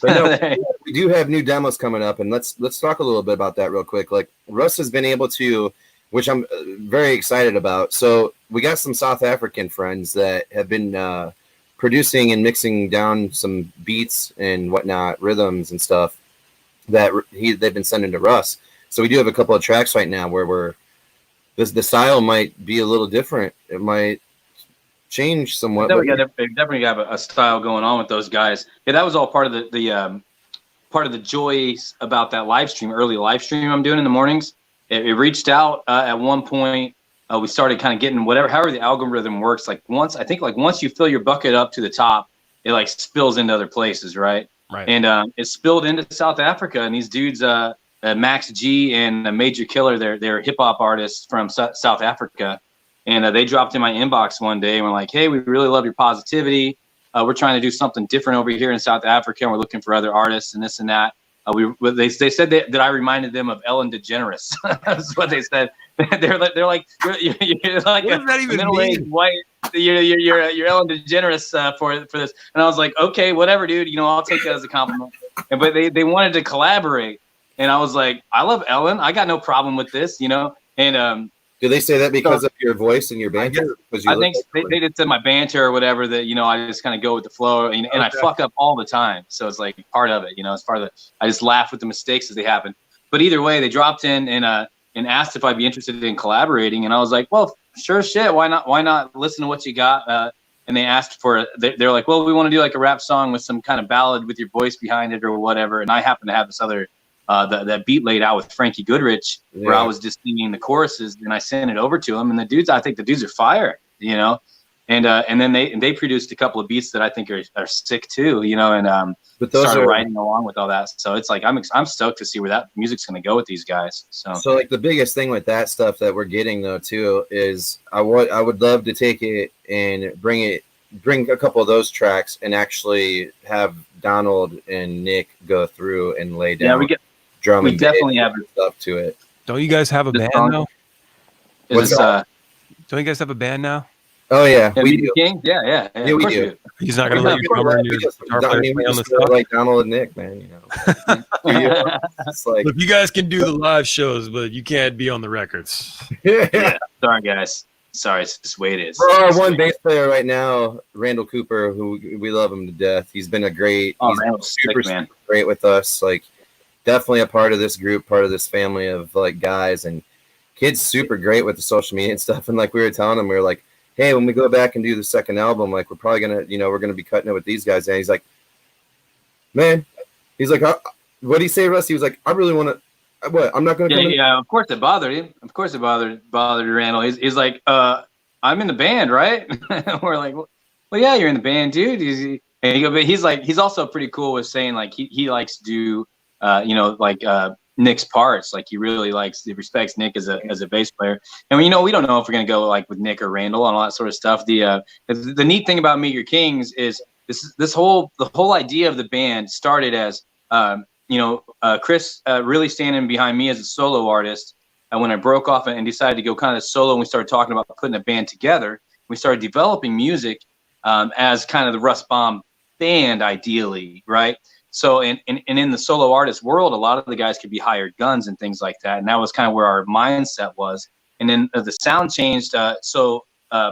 But no, we do have new demos coming up, and let's talk a little bit about that real quick. Like Russ has been able to, which I'm very excited about. So we got some South African friends that have been producing and mixing down some beats and whatnot, rhythms and stuff that they've been sending to Russ. So we do have a couple of tracks right now where the style might be a little different. It might change somewhat. They definitely have a style going on with those guys. Yeah, that was all part of the joys about that early live stream I'm doing in the mornings. It reached out at one point. We started kind of getting however the algorithm works. Like once you fill your bucket up to the top, it like spills into other places, right? Right. And it spilled into South Africa, and these dudes, Max G and Major Killer, they're hip hop artists from South Africa. And they dropped in my inbox one day and were like, hey, we really love your positivity. We're trying to do something different over here in South Africa, and we're looking for other artists and this and that. They said that I reminded them of Ellen DeGeneres. That's what they said. They're like you're like a middle-aged white. You're Ellen DeGeneres for this. And I was like, okay, whatever, dude. I'll take that as a compliment. But they wanted to collaborate, and I was like, I love Ellen. I got no problem with this, And do they say that because of your voice and your banter? I think they did my banter or whatever that, I just kind of go with the flow and I fuck up all the time. So it's like part of it, it's part of I just laugh with the mistakes as they happen. But either way, they dropped in and asked if I'd be interested in collaborating. And I was like, well, sure shit. Why not listen to what you got? And they asked they're like, well, we want to do like a rap song with some kind of ballad with your voice behind it or whatever. And I happen to have this other that beat laid out with Frankie Goodrich, where I was just singing the choruses, and I sent it over to him. And I think the dudes are fire, And then they produced a couple of beats that I think are sick too, and but those started writing along with all that. So it's like I'm stoked to see where that music's going to go with these guys. So like the biggest thing with that stuff that we're getting though too is I would love to take it and bring a couple of those tracks and actually have Donald and Nick go through and lay down. Yeah, drum we and definitely have stuff to it. Don't you guys have a band now? What's that? Don't you guys have a band now? Oh yeah, we do. King? Yeah, we do. He's not going to let your drummer and your guitar player play on the stuff. Like Donald and Nick, man. It's like, look, you guys can do the live shows, but you can't be on the records. Yeah. Sorry, guys. Sorry, it's just the way it is. For our one bass player right now, Randall Cooper, who we love him to death. He's been super great with us. Like, definitely a part of this group, part of this family of like guys, and kid's super great with the social media and stuff. And like we were telling him, we were like, hey, when we go back and do the second album, like we're probably gonna, we're gonna be cutting it with these guys. And he's like, man, he's like, what did he say, Russ? He was like, I really want to. What? I'm not gonna. Yeah. Of course it bothered him. Of course it bothered Randall. He's like, I'm in the band, right? We're like, well, yeah, you're in the band, dude. But he's also pretty cool with saying like he likes to do, Nick's parts. Like he really respects Nick as a bass player. And we don't know if we're gonna go like with Nick or Randall and all that sort of stuff. The neat thing about Meager Kings is the whole idea of the band started as Chris really standing behind me as a solo artist. And when I broke off and decided to go kind of solo, and we started talking about putting a band together, we started developing music as kind of the Russ Baum band, ideally, right? So, and in the solo artist world, a lot of the guys could be hired guns and things like that. And that was kind of where our mindset was. And then the sound changed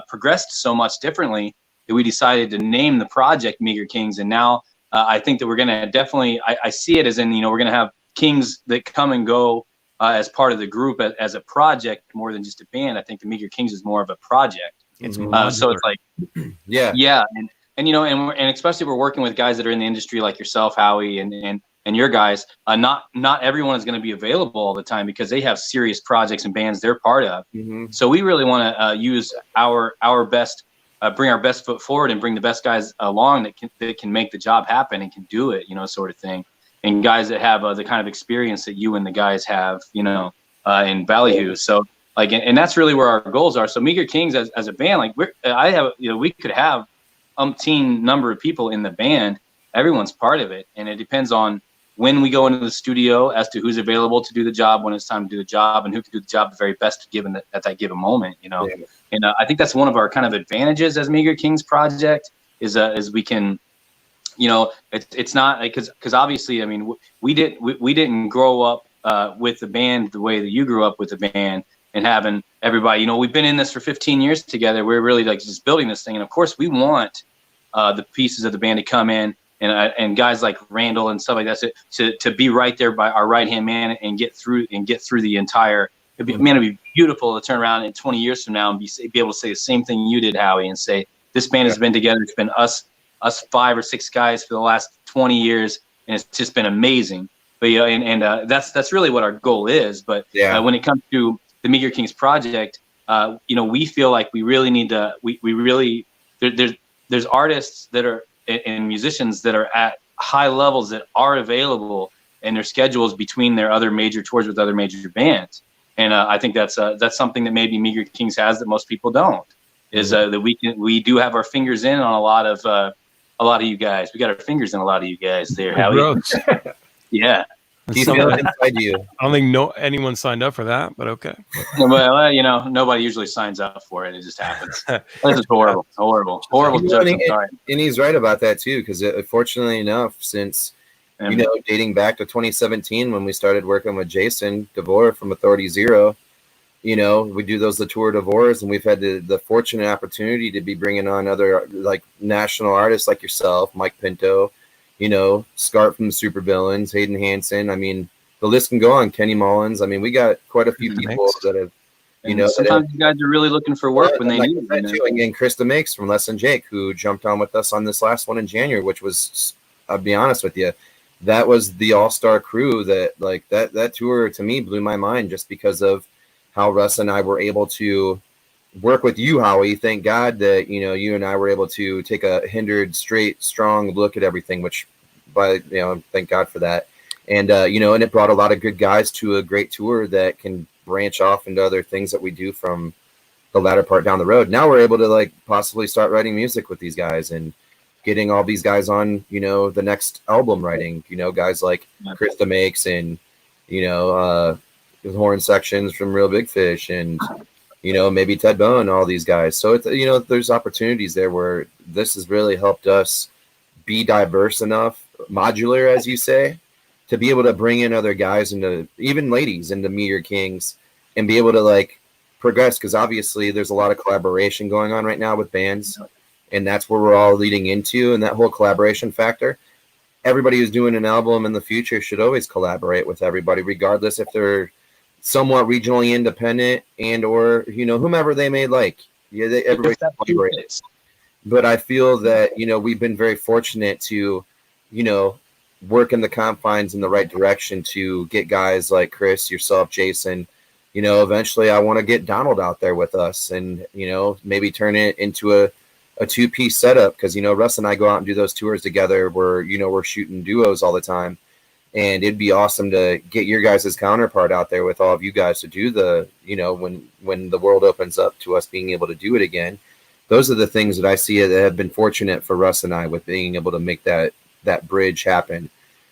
progressed so much differently that we decided to name the project Meager Kings. And now I think that we're going to definitely, I see it as in, we're going to have Kings that come and go as part of the group as a project more than just a band. I think the Meager Kings is more of a project. It's so it's like, yeah. And especially we're working with guys that are in the industry like yourself, Howie, and your guys. Not everyone is going to be available all the time because they have serious projects and bands they're part of. So we really want to use our best, bring our best foot forward and bring the best guys along that can make the job happen and can do it, sort of thing. And guys that have the kind of experience that you and the guys have, in Ballyhoo. So like, and that's really where our goals are. So Meager Kings as a band, like we could have umpteen number of people in the band. Everyone's part of it, and it depends on when we go into the studio as to who's available to do the job when it's time to do the job, and who can do the job the very best given at that given moment. And I think that's one of our kind of advantages as Meager Kings project is we can, it's not like because obviously, I mean, we didn't grow up with the band the way that you grew up with the band and having everybody. We've been in this for 15 years together. We're really like just building this thing, and of course, we want the pieces of the band to come in and guys like Randall and stuff like that to be right there by our right hand man and get through the entire. It'd be beautiful to turn around in 20 years from now and be able to say the same thing you did, Howie, and say this band has been together. It's been us 5 or 6 guys for the last 20 years, and it's just been amazing. But that's really what our goal is. But when it comes to the Meager Kings project, we feel like we really need to. We really there's artists that are and musicians that are at high levels that are available and their schedules between their other major tours with other major bands. And I think that's something that maybe Meager Kings has that most people don't. Is that we do have our fingers in on a lot of you guys. We got our fingers in a lot of you guys there, Howie. Yeah. Inside you. I don't think anyone signed up for that, but okay. Well, nobody usually signs up for it. It just happens. This is horrible. And he's right about that too, because fortunately enough, since dating back to 2017 when we started working with Jason DeVore from Authority Zero, we do the Tour DeVores, and we've had the fortunate opportunity to be bringing on other like national artists like yourself, Mike Pinto, Scarp from the Supervillains, Hayden Hansen. I mean, the list can go on. Kenny Mullins. I mean, we got quite a few people that have, sometimes you guys are really looking for work when they need it. And Krista Makes from Less Than Jake, who jumped on with us on this last one in January, which was, I'll be honest with you, that was the all-star crew that tour to me blew my mind just because of how Russ and I were able to work with you, Howie. Thank God that, you and I were able to take a hindered, straight, strong look at everything, which thank God for that. And, and it brought a lot of good guys to a great tour that can branch off into other things that we do from the latter part down the road. Now we're able to possibly start writing music with these guys and getting all these guys on, the next album writing, guys like Krista Makes and, the horn sections from Real Big Fish and, maybe Ted Bone, all these guys. So it's, there's opportunities there where this has really helped us be diverse enough, modular, as you say, to be able to bring in other guys into, even ladies, into Meager Kings and be able to progress. Cause obviously there's a lot of collaboration going on right now with bands, and that's where we're all leading into. And that whole collaboration factor, everybody who's doing an album in the future should always collaborate with everybody, regardless if they're somewhat regionally independent and or whomever they may like. Everybody collaborates. But I feel that we've been very fortunate to work in the confines in the right direction to get guys like Chris, yourself, Jason. Eventually I want to get Donald out there with us and maybe turn it into a 2-piece setup, because Russ and I go out and do those tours together where we're shooting duos all the time. And it'd be awesome to get your guys' counterpart out there with all of you guys to do the, when the world opens up to us being able to do it again. Those are the things that I see that have been fortunate for Russ and I with being able to make that bridge happen.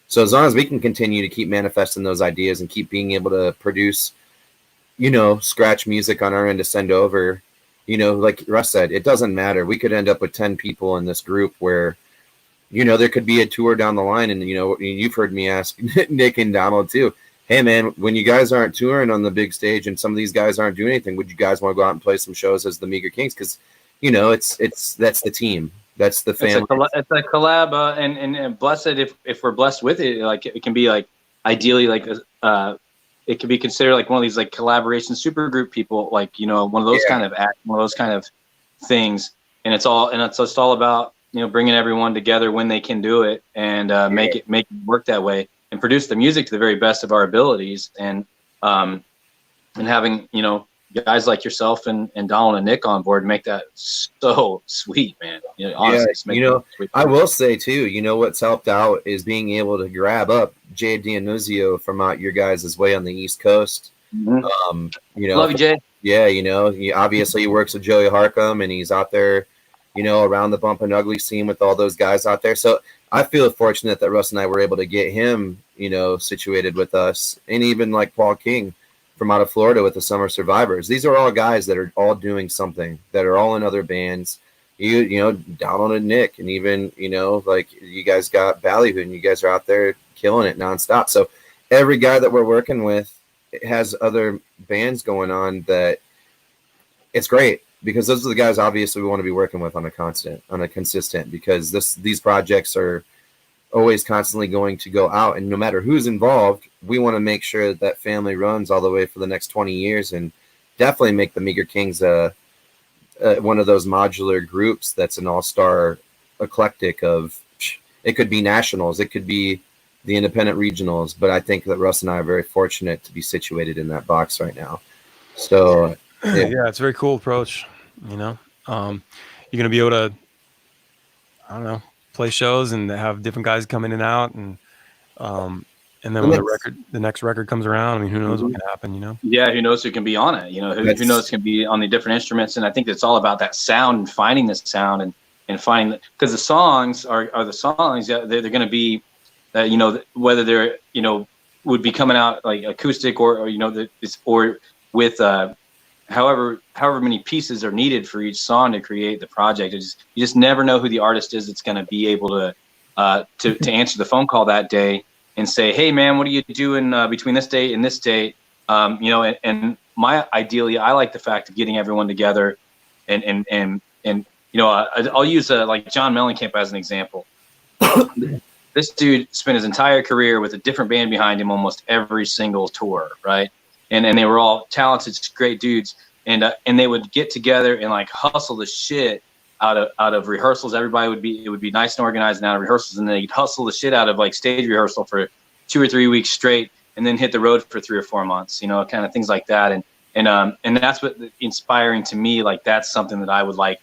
So as long as we can continue to keep manifesting those ideas and keep being able to produce, scratch music on our end to send over, like Russ said, it doesn't matter. We could end up with 10 people in this group where, there could be a tour down the line, and you've heard me ask Nick and Donald too. hey man, when you guys aren't touring on the big stage and some of these guys aren't doing anything, would you guys want to go out and play some shows as the Meager Kings? Because it's that's the team, that's the family. It's a collab, and blessed if we're blessed with it. Like it can be like ideally like it can be considered like one of these like collaboration super group people, like one of those kind of one of those kind of things. And it's just all about bringing everyone together when they can do it and make it work that way and produce the music to the very best of our abilities, and having guys like yourself and Donald and Nick on board make that so sweet, man. Honestly, I will say too, what's helped out is being able to grab up Jay D'Annunzio from out your guys' way on the East Coast. Mm-hmm. Love you, Jay. Yeah, obviously he works with Joey Harcum, and he's out there, around the Bump and Ugly scene with all those guys out there. So I feel fortunate that Russ and I were able to get him, situated with us, and even like Paul King from out of Florida with the Summer Survivors. These are all guys that are all doing something, that are all in other bands. Donald and Nick, and even like you guys got Ballyhoo, and you guys are out there killing it nonstop. So every guy that we're working with has other bands going on. That it's great, because those are the guys obviously we want to be working with on a consistent, because these projects are always constantly going to go out, and no matter who's involved, we want to make sure that family runs all the way for the next 20 years, and definitely make the Meager Kings one of those modular groups that's an all-star eclectic of, it could be nationals, it could be the independent regionals, but I think that Russ and I are very fortunate to be situated in that box right now. So yeah, it's a very cool approach. You're going to be able to, I don't know, play shows and have different guys come in and out, and then when the next record comes around, I mean, who knows what can happen, Yeah, who knows who can be on it, who knows who can be on the different instruments. And I think it's all about that sound and finding the sound and finding, because the songs are the songs, they're going to be, whether they're, would be coming out like acoustic or with however many pieces are needed for each song to create the project. You just never know who the artist is that's going to be able to answer the phone call that day and say, hey man, what are you doing between this date and this date? And ideally, I like the fact of getting everyone together and I'll use like John Mellencamp as an example. This dude spent his entire career with a different band behind him almost every single tour, right? And they were all talented, great dudes, and they would get together and like hustle the shit out of rehearsals. It would be nice and organized and out of rehearsals, and then they'd hustle the shit out of like stage rehearsal for 2 or 3 weeks straight, and then hit the road for 3 or 4 months, kind of things like that. And that's what inspiring to me. Like that's something that I would like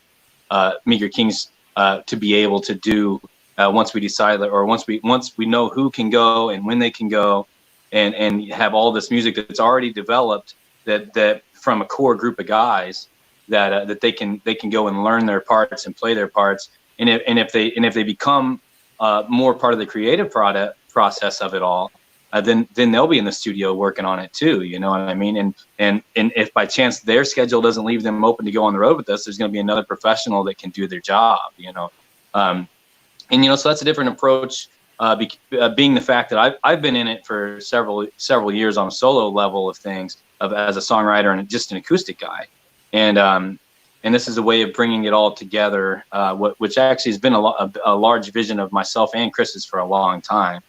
Meager Kings to be able to do once we decide, or once we know who can go and when they can go. And have all this music that's already developed that from a core group of guys that they can go and learn their parts and play their parts. And if they become more part of the creative process of it all, then they'll be in the studio working on it too. You know what I mean? And if by chance their schedule doesn't leave them open to go on the road with us, there's going to be another professional that can do their job. So that's a different approach. Being the fact that I've been in it for several years on a solo level of things, as a songwriter and just an acoustic guy, and this is a way of bringing it all together, which actually has been a large vision of myself and Chris's for a long time,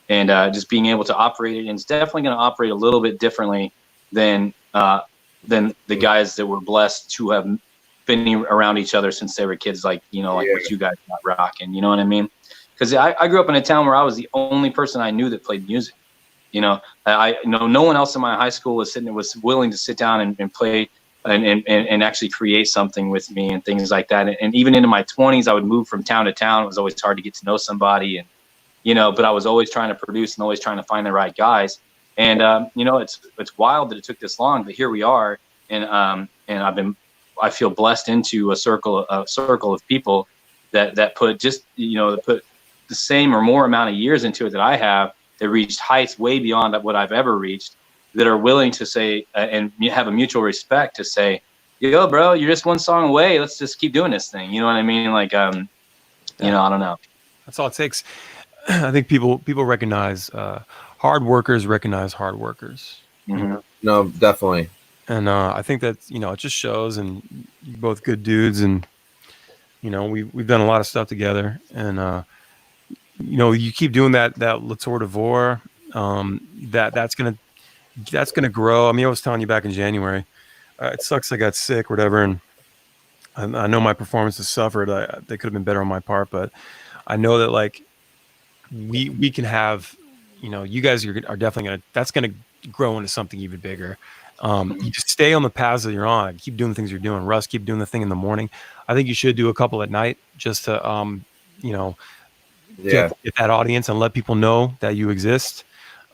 and just being able to operate it. And it's definitely going to operate a little bit differently than the guys that were blessed to have been around each other since they were kids, like what you guys got rocking. You know what I mean? Because I grew up in a town where I was the only person I knew that played music. No one else in my high school was willing to sit down and play and actually create something with me and things like that. And even into my 20s, I would move from town to town. It was always hard to get to know somebody, and but I was always trying to produce and always trying to find the right guys. And it's wild that it took this long, but here we are. And I feel blessed into a circle of people that put the same or more amount of years into it that I have, that reached heights way beyond what I've ever reached, that are willing to say and have a mutual respect to say, yo, bro, you're just one song away. Let's just keep doing this thing. You know what I mean? Like, I don't know. That's all it takes. I think people recognize hard hard workers recognize hard workers. Mhm. No, definitely. And I think that, it just shows, and you're both good dudes, and we've done a lot of stuff together, and you keep doing that Latour de Vore, that's gonna grow. I mean, I was telling you back in January, it sucks I got sick or whatever, and I know my performance has suffered. They could have been better on my part, but I know that like we can have, you guys are definitely that's gonna grow into something even bigger. You just stay on the paths that you're on. Keep doing the things you're doing. Russ, keep doing the thing in the morning. I think you should do a couple at night just to Yeah. get that audience and let people know that you exist.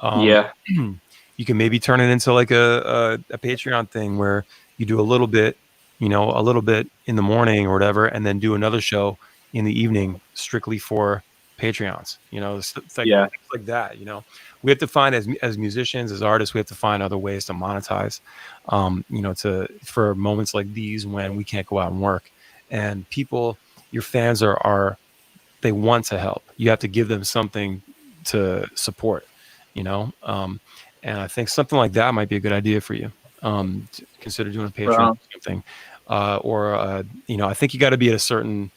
Yeah. You can maybe turn it into like a Patreon thing where you do a little bit in the morning or whatever, and then do another show in the evening strictly for Patreons. It's like, Yeah. things like that. We have to find, as musicians, as artists, we have to find other ways to monetize. For moments like these when we can't go out and work, and people, your fans they want to help. You have to give them something to support. And I think something like that might be a good idea for you. To consider doing a Patreon or something, I think you got to be at a certain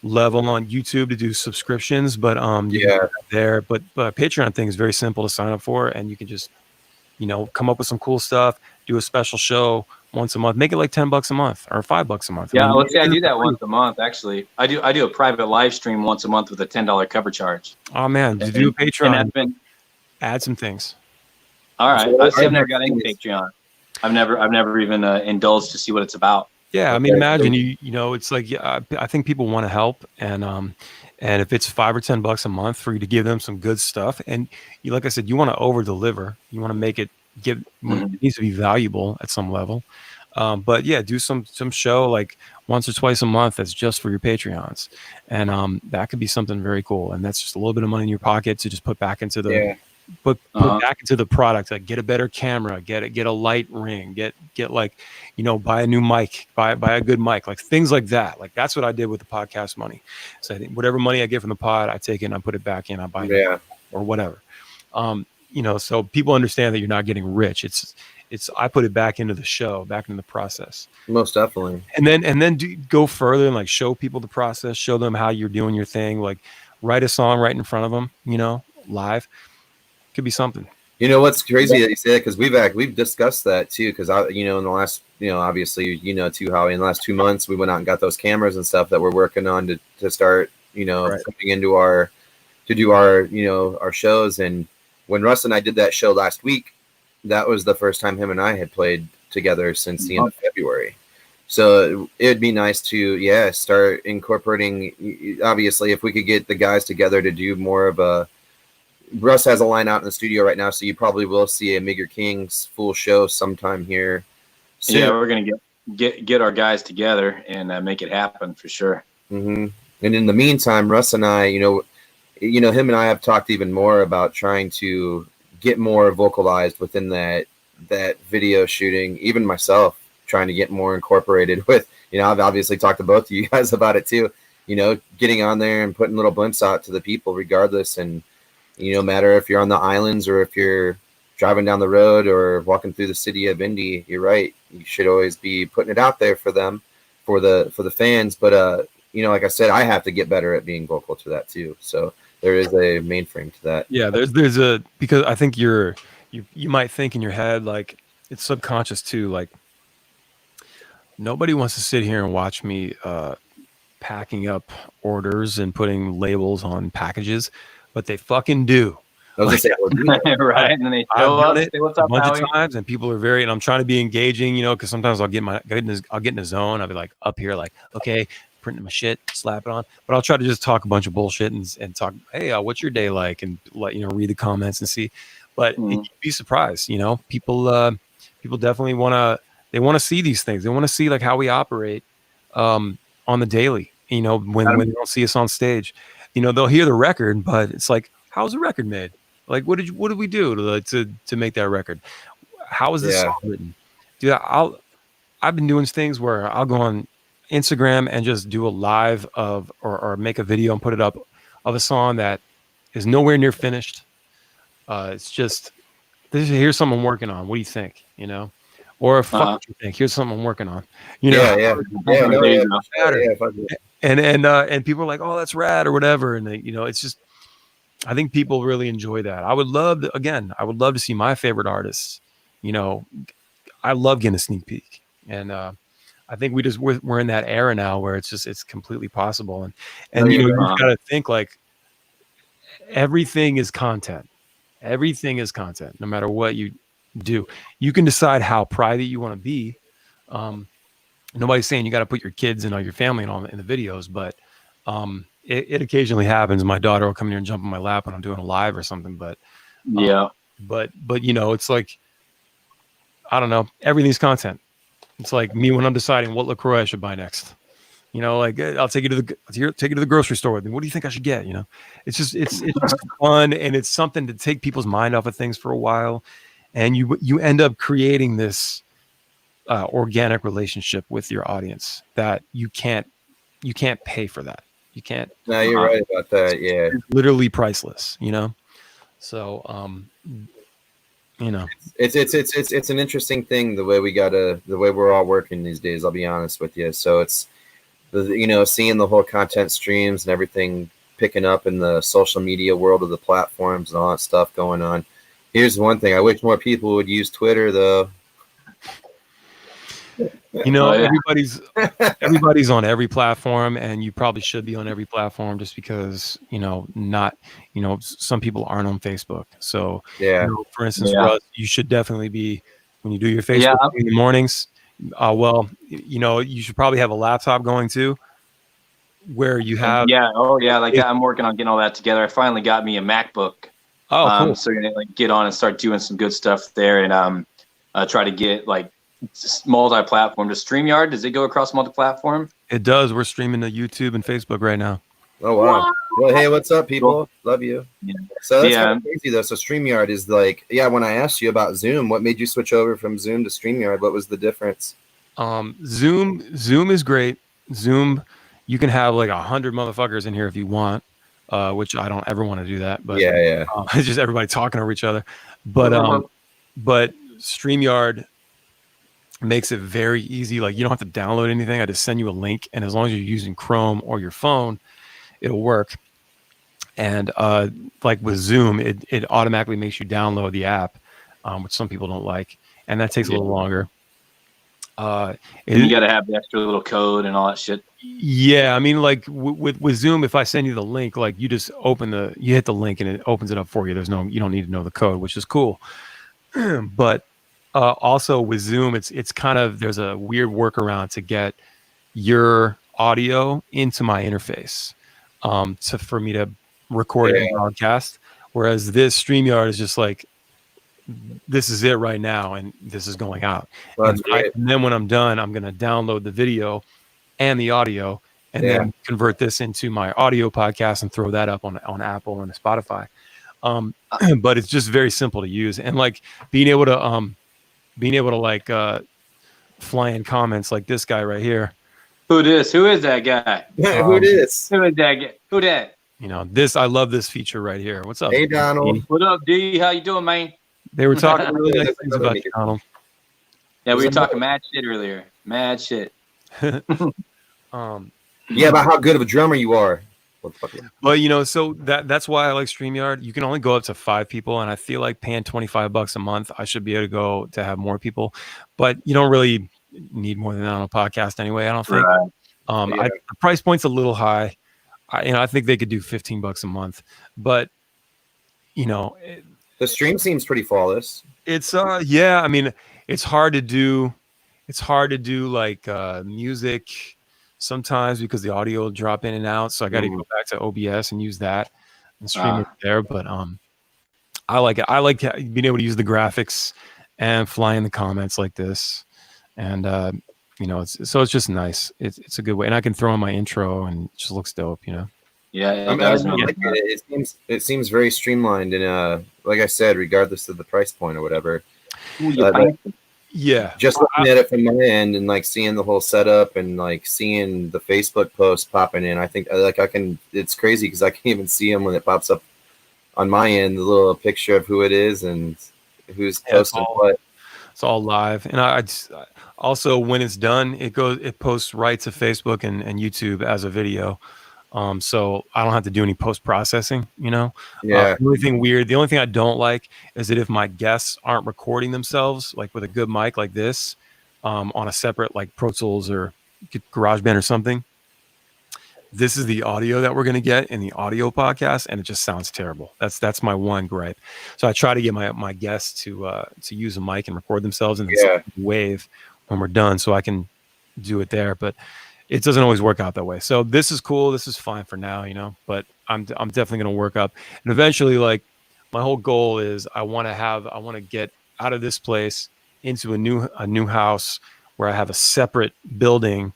level on YouTube to do subscriptions, but you can get there. But Patreon thing is very simple to sign up for, and you can just come up with some cool stuff, do a special show once a month, make it like $10 a month or $5 a month. Yeah, I mean, let's say I do that once a month. Actually, I do a private live stream once a month with a $10 cover charge. Oh man, to do a Patreon, and that's been add some things. all right. I've never got into Patreon. I've never even indulged to see what it's about. Yeah, I mean, imagine it's like, I think people want to help, and if it's $5 or $10 a month for you to give them some good stuff, and like I said, you want to over deliver, you want to make it it needs to be valuable at some level, but yeah, do some show like once or twice a month that's just for your Patreons, and that could be something very cool, and that's just a little bit of money in your pocket to just put back into the put back into the product. Like, get a better camera, get a light ring, get like, buy a new mic, buy a good mic, like things like that. Like, that's what I did with the podcast money. So I think whatever money I get from the pod, I take it and I put it back in, I buy or whatever. So people understand that you're not getting rich. It's I put it back into the show, back into the process. Most definitely. And then go further and like show people the process, show them how you're doing your thing. Like, write a song right in front of them, live. Could be something. What's crazy that you say that, because we've discussed that too, because in the last, obviously, too, Howie, in the last 2 months we went out and got those cameras and stuff that we're working on to start putting into our our shows. And when Russ and I did that show last week, that was the first time him and I had played together since the end of February. So it'd be nice to start incorporating, obviously, if we could get the guys together to do more of a, Russ has a line out in the studio right now, so you probably will see a Meager Kings full show sometime here soon. Yeah, we're gonna get our guys together and make it happen for sure. Mm-hmm. And in the meantime, Russ and I, him and I have talked even more about trying to get more vocalized within that video shooting. Even myself, trying to get more incorporated with. I've obviously talked to both of you guys about it too. Getting on there and putting little blimps out to the people, regardless, and no matter if you're on the islands or if you're driving down the road or walking through the city of Indy, you're right. You should always be putting it out there for them, for the fans. But like I said, I have to get better at being vocal to that too. So there is a mainframe to that. Yeah, there's a, because I think you might think in your head, like, it's subconscious too. Like, nobody wants to sit here and watch me packing up orders and putting labels on packages, but they fucking do. I was gonna say, right? And then they show up, say what's up, a bunch Howie? of times, and people are and I'm trying to be engaging, because sometimes I'll get in a zone. I'll be like up here, like, okay, printing my shit, slap it on. But I'll try to just talk a bunch of bullshit and talk, hey, what's your day like? And read the comments and see. But you'd be surprised, people definitely want to see these things. They want to see like how we operate on the daily, when they don't see us on stage. They'll hear the record, but it's like, how's the record made? Like, what did we do to make that record? How is this song written? Dude, I've been doing things where I'll go on Instagram and just do a live or make a video and put it up of a song that is nowhere near finished. It's just here's something I'm working on. What do you think? You know, or fuck what you think. Here's something I'm working on. You know, and people are like, oh, that's rad or whatever, and you know, it's just. I think people really enjoy that. I would love to see my favorite artists. You know, I love getting a sneak peek, and I think we're in that era now where it's completely possible. And you know, you got to think like everything is content. Everything is content, no matter what you do. You can decide how private you want to be. Nobody's saying you got to put your kids and all your family and all in the videos, but it occasionally happens. My daughter will come here and jump on my lap when I'm doing a live or something. But but you know, it's like, I don't know. Everything's content. It's like me when I'm deciding what LaCroix I should buy next. You know, like I'll take you to the grocery store with me. What do you think I should get? You know, it's just fun, and it's something to take people's mind off of things for a while, and you end up creating this organic relationship with your audience that you can't pay for that. You can't. No, you're right about that. Yeah, it's literally priceless. You know, so you know, it's an interesting thing the way we're all working these days. I'll be honest with you. So it's you know, seeing the whole content streams and everything picking up in the social media world of the platforms and all that stuff going on. Here's one thing: I wish more people would use Twitter, though. You know, everybody's on every platform, and you probably should be on every platform just because, you know, some people aren't on Facebook. So, yeah, you know, for instance, Russ, you should definitely be, when you do your Facebook in the mornings. Well, you know, you should probably have a laptop going too, where you have. Like I'm working on getting all that together. I finally got me a MacBook. Oh, cool. So you're gonna like get on and start doing some good stuff there, and try to get like multi-platform. Does StreamYard, does it go across multi-platform? It does. We're streaming to YouTube and Facebook right now. Oh wow. Well, hey, what's up, people? Love you. Yeah. So that's kind of crazy though. So StreamYard is like, when I asked you about Zoom, what made you switch over from Zoom to StreamYard? What was the difference? Zoom is great. Zoom, you can have like 100 motherfuckers in here if you want, which I don't ever want to do that. But it's just everybody talking over each other. But StreamYard makes it very easy. Like you don't have to download anything. I just send you a link, and as long as you're using Chrome or your phone, it'll work. And like with Zoom, it automatically makes you download the app, which some people don't like, and that takes a little longer. You got to have the extra little code and all that shit. Yeah, I mean, like with Zoom, if I send you the link, like you just you hit the link and it opens it up for you. You don't need to know the code, which is cool. But also with Zoom, it's kind of, there's a weird workaround to get your audio into my interface, for me to record it and broadcast. Whereas this StreamYard is just like, this is it right now, and this is going out. And then when I'm done, I'm going to download the video and the audio, and then convert this into my audio podcast and throw that up on Apple and Spotify. But it's just very simple to use, and like being able to like fly in comments like this guy right here. Who this? Who is that guy? Who this? Who is that guy? Who that? You know, I love this feature right here. What's up? Hey, Donald. What up, D? How you doing, man? They were talking really nice things about you, Donald. Yeah, we were talking mad shit earlier. Mad shit. About how good of a drummer you are. Well, you know, so that's why I like StreamYard. You can only go up to 5 people, and I feel like paying $25 a month, I should be able to have more people. But you don't really need more than that on a podcast anyway, I don't think. The price point's a little high. I think they could do $15 a month, but you know, the stream seems pretty flawless. It's I mean, it's hard to do like music sometimes because the audio will drop in and out. So I got to go back to OBS and use that and stream it there. But I like it. I like being able to use the graphics and fly in the comments like this. And you know, it's just nice. It's a good way, and I can throw in my intro, and it just looks dope. You know. Yeah, it seems very streamlined, and like I said, regardless of the price point or whatever. Just looking at it from my end and like seeing the whole setup and like seeing the Facebook post popping in, I think like it's crazy because I can even see them when it pops up on my end, the little picture of who it is and who's posting what. It's all live. And also, when it's done, it posts right to Facebook and YouTube as a video. So I don't have to do any post processing, Yeah. The only thing I don't like is that if my guests aren't recording themselves, like with a good mic like this, on a separate like Pro Tools or GarageBand or something, this is the audio that we're going to get in the audio podcast, and it just sounds terrible. That's my one gripe. So I try to get my guests to use a mic and record themselves and then wave when we're done, so I can do it there. But it doesn't always work out that way. So this is cool. This is fine for now, But I'm definitely going to work up, and eventually, like, my whole goal is I want to get out of this place into a new house where I have a separate building,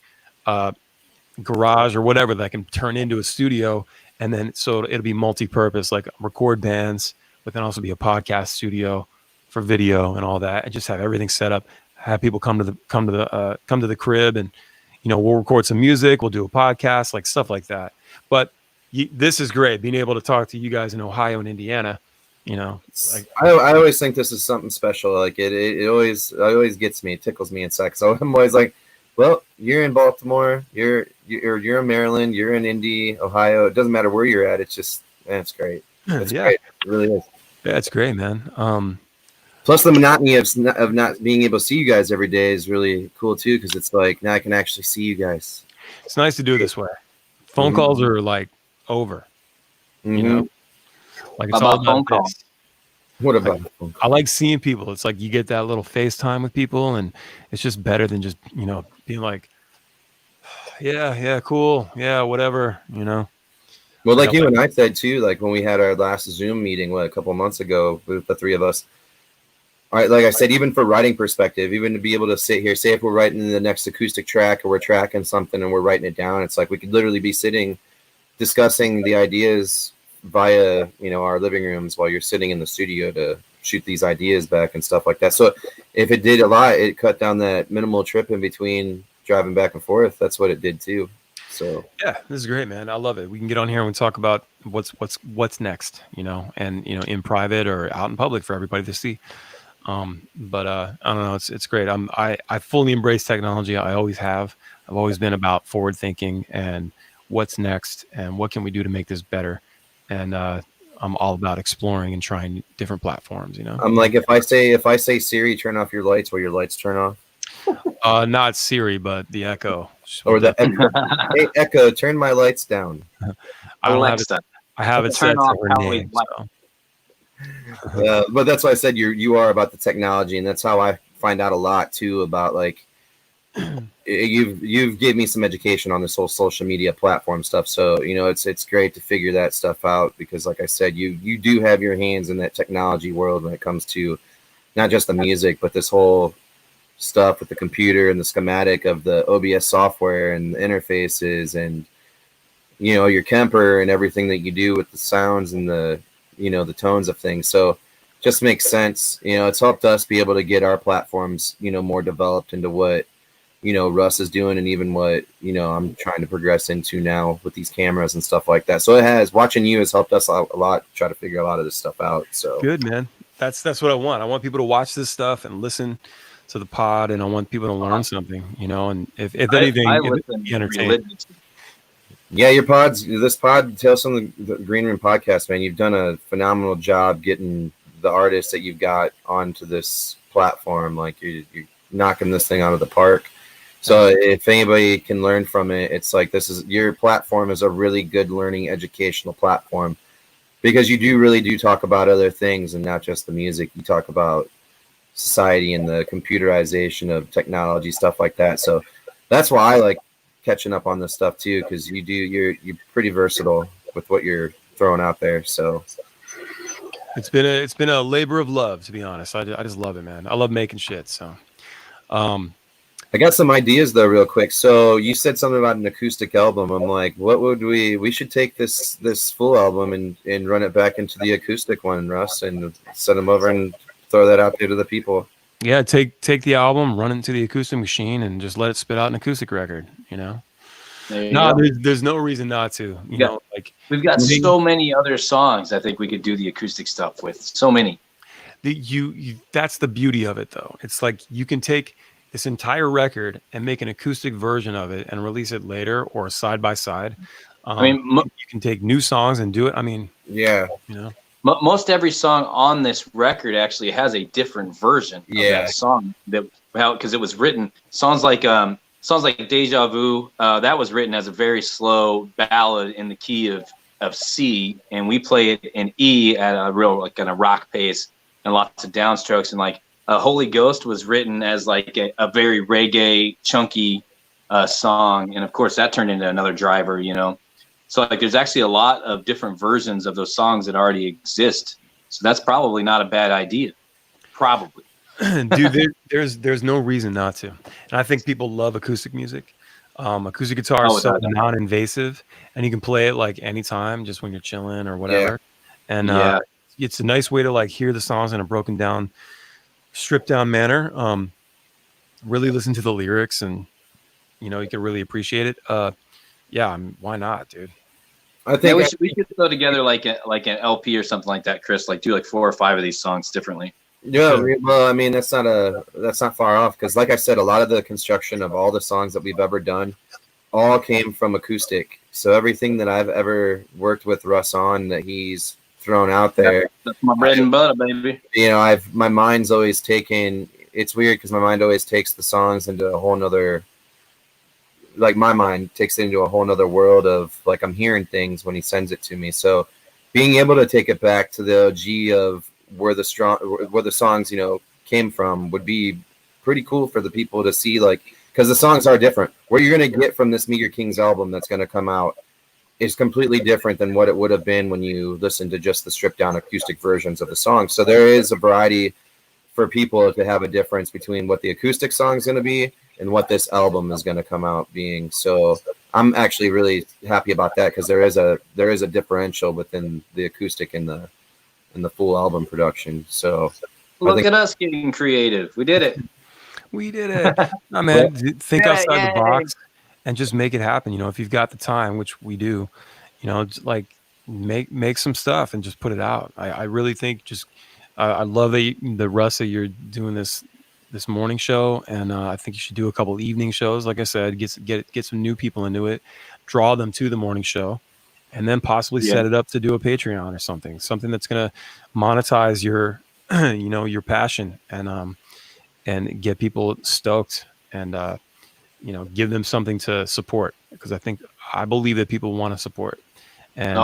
garage or whatever that I can turn into a studio, and then so it'll be multi-purpose, like record bands, but then also be a podcast studio for video and all that, and just have everything set up. Have people come to the crib, and we'll record some music, we'll do a podcast, like stuff like that. But this is great, being able to talk to you guys in Ohio and Indiana. Like I always think this is something special. Like it always gets me, it tickles me inside. So I'm always like, well, you're in Baltimore, you're in Maryland, you're in Indy, Ohio. It doesn't matter where you're at. It's just, man, it's great. It's great. It really is. Yeah, it's great, man. Plus the monotony of not being able to see you guys every day is really cool too, because it's like now I can actually see you guys. It's nice to do it this way. Phone calls are like over. Like it's all phone calls. What about I like seeing people. It's like you get that little FaceTime with people, and it's just better than just being like, yeah, cool, yeah, whatever, Well, like you and I said too, like when we had our last Zoom meeting, a couple of months ago with the three of us. All right, like I said, even for writing perspective, even to be able to sit here, say if we're writing the next acoustic track or we're tracking something and we're writing it down, it's like we could literally be sitting discussing the ideas via our living rooms while you're sitting in the studio to shoot these ideas back and stuff like that. So if it did a lot, it cut down that minimal trip in between driving back and forth. That's what it did too. So yeah, this is great, man. I love it. We can get on here and talk about what's next, and in private or out in public for everybody to see. But I don't know, it's great. I fully embrace technology. I always have. I've always been about forward thinking and what's next and what can we do to make this better. And I'm all about exploring and trying different platforms. I'm like, if I say Siri, turn off your lights, will your lights turn off? Not Siri, but the Echo. Or the Echo. Hey Echo, turn my lights down. I have it set to her name. So. But that's why I said you are about the technology, and that's how I find out a lot too about like you've gave me some education on this whole social media platform stuff. So it's great to figure that stuff out, because like I said, you do have your hands in that technology world when it comes to not just the music, but this whole stuff with the computer and the schematic of the OBS software and the interfaces and your Kemper and everything that you do with the sounds and the the tones of things. So just makes sense. It's helped us be able to get our platforms more developed into what Russ is doing, and even what I'm trying to progress into now with these cameras and stuff like that. So watching you has helped us a lot try to figure a lot of this stuff out. So good, man. That's what I want. I want people to watch this stuff and listen to the pod, and I want people to learn something, and if anything, entertain. Yeah, this pod, Tales from the Green Room podcast, man, you've done a phenomenal job getting the artists that you've got onto this platform. Like you're knocking this thing out of the park. So if anybody can learn from it, it's like your platform is a really good learning educational platform, because you really do talk about other things and not just the music. You talk about society and the computerization of technology, stuff like that. So that's why I like catching up on this stuff too, because you're pretty versatile with what you're throwing out there. So it's been a labor of love, to be honest. I just love it, man. I love making shit. So I got some ideas though, real quick. So you said something about an acoustic album. I'm like, what would we should take this full album and run it back into the acoustic one, Russ, and send them over and throw that out there to the people. Yeah, take the album, run it into the acoustic machine, and just let it spit out an acoustic record. There you No, go. there's no reason not to. You Yeah. know, like We've got moving- so many other songs I think we could do the acoustic stuff with. So many. you that's the beauty of it, though. It's like you can take this entire record and make an acoustic version of it and release it later or side by side. I mean, You can take new songs and do it. I mean, Yeah. you know, most every song on this record actually has a different version of that song because it was written. Songs like Deja Vu, that was written as a very slow ballad in the key of C, and we play it in E at a real like kind of rock pace and lots of downstrokes. And like Holy Ghost was written as like a very reggae chunky song, and of course that turned into another driver, you know. So like there's actually a lot of different versions of those songs that already exist. So that's probably not a bad idea. Probably. dude, there's no reason not to. And I think people love acoustic music. Acoustic guitar is so non-invasive, and you can play it like anytime, just when you're chilling or whatever. Yeah. And it's a nice way to like hear the songs in a broken down, stripped down manner. Really listen to the lyrics, and you know, you can really appreciate it. Yeah, I mean, why not, dude? I think we should throw together like an LP or something like that, Chris. Like do like 4 or 5 of these songs differently. Yeah, well, I mean that's not far off because, like I said, a lot of the construction of all the songs that we've ever done all came from acoustic. So everything that I've ever worked with Russ on that he's thrown out there, that's my bread and butter, baby. You know, my mind's always taken. It's weird because my mind always takes the songs into a whole nother. Like my mind takes it into a whole nother world of like I'm hearing things when he sends it to me. So being able to take it back to the OG of where the songs, you know, came from would be pretty cool for the people to see, like, because the songs are different. What you're going to get from this Meager Kings album that's going to come out is completely different than what it would have been when you listen to just the stripped down acoustic versions of the songs. So there is a variety for people to have a difference between what the acoustic song is going to be and what this album is going to come out being. So I'm actually really happy about that because there is a differential within the acoustic and the full album production. So look at us getting creative. We did it. We did it. No, man, think outside the box and just make it happen. You know, if you've got the time, which we do, you know, like make some stuff and just put it out. I really think just I love the Russ that you're doing this morning show, and I think you should do a couple evening shows. Like I said, get some new people into it, draw them to the morning show, and then possibly set it up to do a Patreon or something that's going to monetize your you know, your passion and get people stoked and you know, give them something to support, because I believe that people want to support and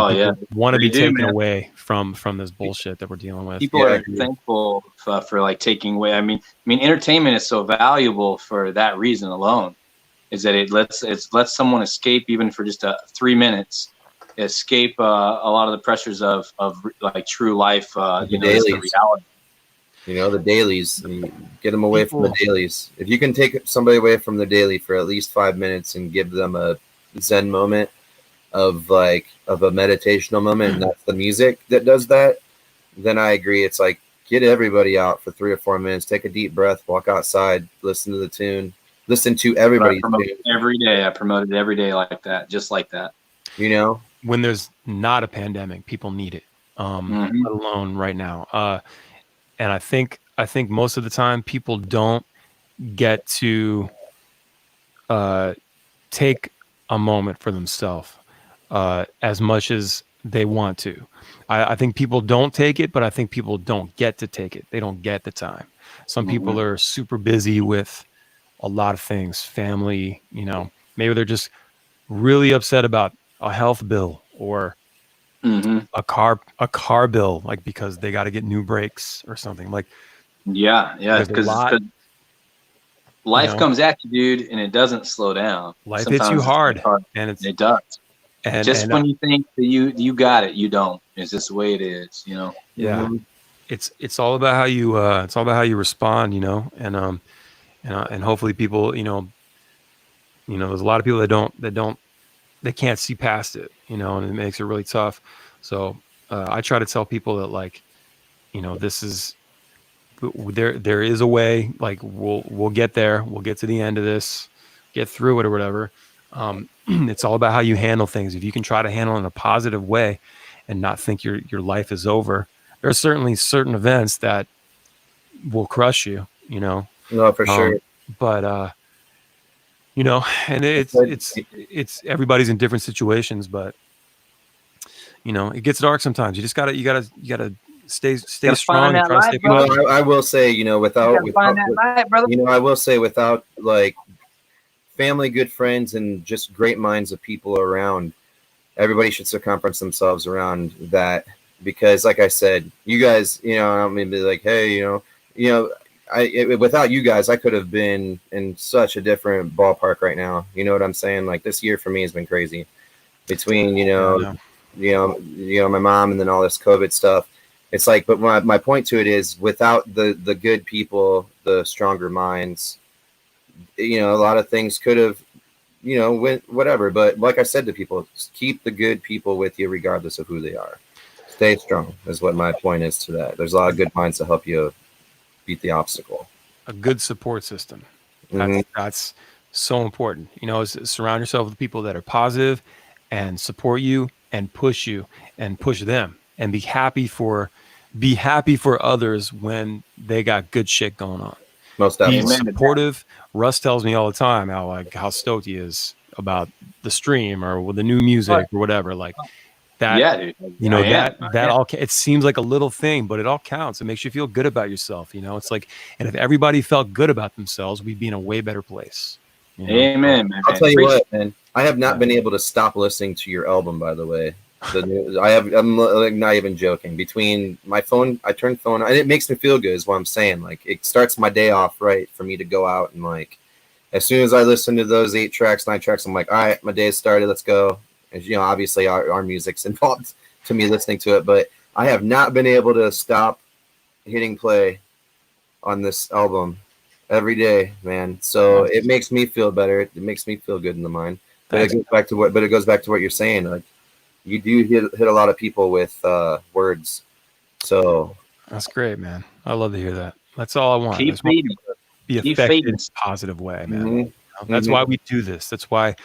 want to be taken away from this bullshit that we're dealing with. People are thankful for like taking away. I mean, entertainment is so valuable for that reason alone, is that it lets someone escape even for just 3 minutes, escape a lot of the pressures of like true life, you know, the reality. You know, the dailies. Get them away from the dailies. If you can take somebody away from the daily for at least 5 minutes and give them a Zen moment of a meditational moment, and that's the music that does that, then I agree. It's like, get everybody out for 3 or 4 minutes, take a deep breath, walk outside, listen to the tune, listen to everybody's tune. Every day. I promote it every day like that, just like that. You know? When there's not a pandemic, people need it, let alone right now. And I think most of the time people don't get to take a moment for themselves as much as they want to. I think people don't take it, but I think people don't get to take it. They don't get the time. Some people are super busy with a lot of things, family, you know, maybe they're just really upset about a health bill or a car bill, like because they got to get new brakes or something. Like, because life comes at you, dude, and it doesn't slow down. Life hits you hard, and it does. And when you think that you got it, you don't. It's just the way it is, you know. Yeah, it's all about how you respond, you know, and hopefully people, you know, there's a lot of people that can't see past it, you know, and it makes it really tough. So I try to tell people that, like, you know, there is a way, like we'll get there, we'll get to the end of this, get through it or whatever. it's all about how you handle things. If you can try to handle it in a positive way and not think your life is over, there are certainly certain events that will crush you, you know. No, for sure. But you know, and it's everybody's in different situations, but you know, it gets dark sometimes. You just gotta stay strong and try to stay positive. I will say, you know, I will say without like family, good friends, and just great minds of people around, everybody should circumference themselves around that, because like I said, you guys, you know, I don't mean to be like, hey, you know, without you guys, I could have been in such a different ballpark right now. You know what I'm saying? Like this year for me has been crazy between, you know, my mom and then all this COVID stuff. It's like, but my point to it is, without the good people, the stronger minds, you know, a lot of things could have, you know, went whatever. But like I said to people, keep the good people with you regardless of who they are. Stay strong is what my point is to that. There's a lot of good minds to help you beat the obstacle. A good support system. That's so important. You know, surround yourself with people that are positive and support you and push them, and be happy for others when they got good shit going on. Most definitely. He's supportive. Russ tells me all the time how stoked he is about the stream or with the new music or whatever. Like that, yeah, dude. You know, all, it seems like a little thing, but it all counts. It makes you feel good about yourself. You know, it's like, and if everybody felt good about themselves, we'd be in a way better place. You know? Amen, man. I'll tell you what, man. I have not been able to stop listening to your album, by the way. I'm like not even joking. Between my phone, I turn phone on, and it makes me feel good is what I'm saying. Like it starts my day off right for me to go out, and like as soon as I listen to those 9 tracks, I'm like, all right, my day started, let's go. And you know, obviously our music's involved to me listening to it, but I have not been able to stop hitting play on this album every day, man. So it makes me feel better. It makes me feel good in the mind. But it goes back to what you're saying. Like you do hit a lot of people with words. So that's great, man. I love to hear that. That's all I want. Keep feeding. Be effective in a positive way, man. Mm-hmm. You know, that's why we do this. That's why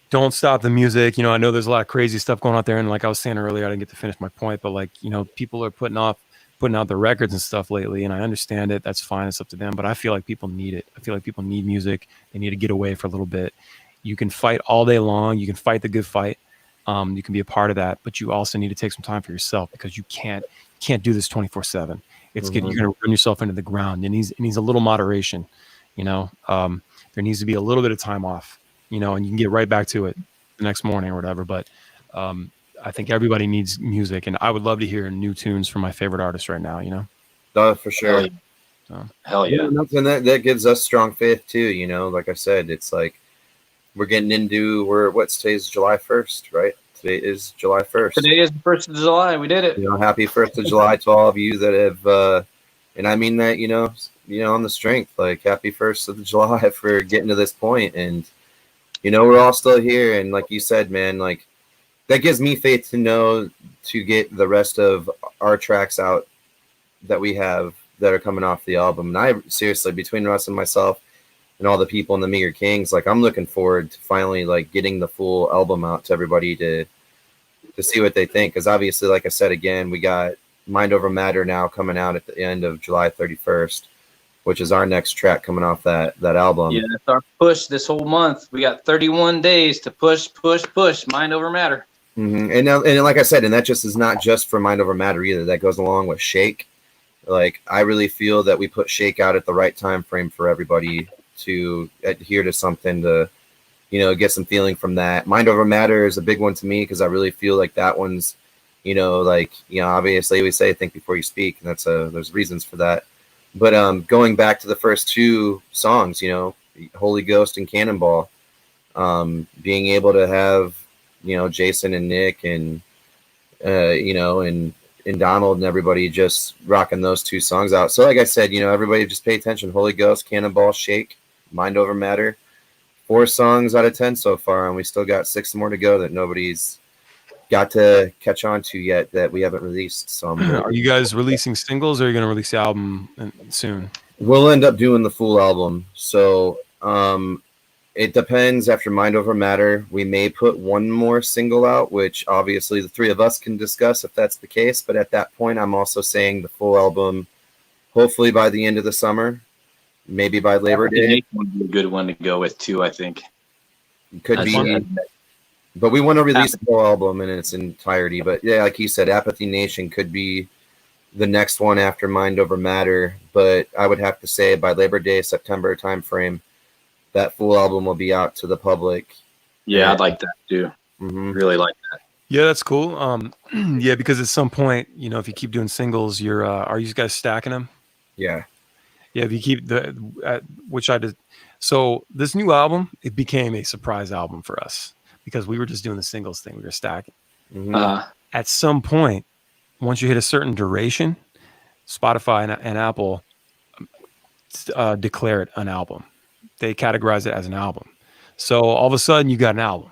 don't stop the music. You know, I know there's a lot of crazy stuff going out there, and like I was saying earlier, I didn't get to finish my point, but like, you know, people are putting out their records and stuff lately, and I understand it. That's fine. It's up to them. But I feel like people need it. I feel like people need music. They need to get away for a little bit. You can fight all day long. You can fight the good fight. You can be a part of that, but you also need to take some time for yourself, because you can't do this 24/7. It's good. You're going to run yourself into the ground. It needs a little moderation. You know, there needs to be a little bit of time off, you know, and you can get right back to it the next morning or whatever. But I think everybody needs music, and I would love to hear new tunes from my favorite artists right now, you know? For sure. Hell yeah. And that gives us strong faith too, you know, like I said, it's like we're getting into today's July 1st, right? Today is July 1st. Today is the 1st of July. We did it. You know, happy 1st of July to all of you that have, and I mean that, you know, on the strength, like happy 1st of July for getting to this point. And, you know, we're all still here. And like you said, man, like that gives me faith to know to get the rest of our tracks out that we have that are coming off the album. And I seriously, between Russ and myself and all the people in the Meager Kings, like I'm looking forward to finally like getting the full album out to everybody to see what they think. Because obviously, like I said, again, we got Mind Over Matter now coming out at the end of July 31st, which is our next track coming off that album. Yeah, that's our push this whole month. We got 31 days to push Mind Over Matter. Mm-hmm. And like I said, and that just is not just for Mind Over Matter either. That goes along with Shake. Like I really feel that we put Shake out at the right time frame for everybody to adhere to something, to, you know, get some feeling from that. Mind Over Matter is a big one to me, because I really feel like that one's, you know, like, you know, obviously we say think before you speak, and that's there's reasons for that. But going back to the first 2 songs, you know, Holy Ghost and Cannonball, being able to have, you know, Jason and Nick and you know, and Donald and everybody just rocking those 2 songs out. So like I said, you know, everybody just pay attention. Holy Ghost, Cannonball, Shake, Mind Over Matter. 4 songs out of 10 so far, and we still got 6 more to go that nobody's got to catch on to yet that we haven't released. So are you guys releasing singles, or are you going to release the album soon? We'll end up doing the full album. So It depends. After Mind Over Matter, we may put one more single out, which obviously the three of us can discuss if that's the case. But at that point, I'm also saying the full album, hopefully by the end of the summer, maybe by Labor Day. Would be a good one to go with too, I think. Could be. But we want to release the whole album in its entirety. But yeah, like you said, Apathy Nation could be the next one after Mind Over Matter. But I would have to say by Labor Day, September timeframe, that full album will be out to the public. Yeah, I'd like that too. Mm-hmm. Really like that. Yeah, that's cool. Yeah, because at some point, you know, if you keep doing singles, you're are you guys stacking them? Yeah. Yeah, if you keep which I did. So this new album, it became a surprise album for us because we were just doing the singles thing. We were stacking. Mm-hmm. At some point, once you hit a certain duration, Spotify and Apple declare it an album. They categorize it as an album. So all of a sudden you got an album.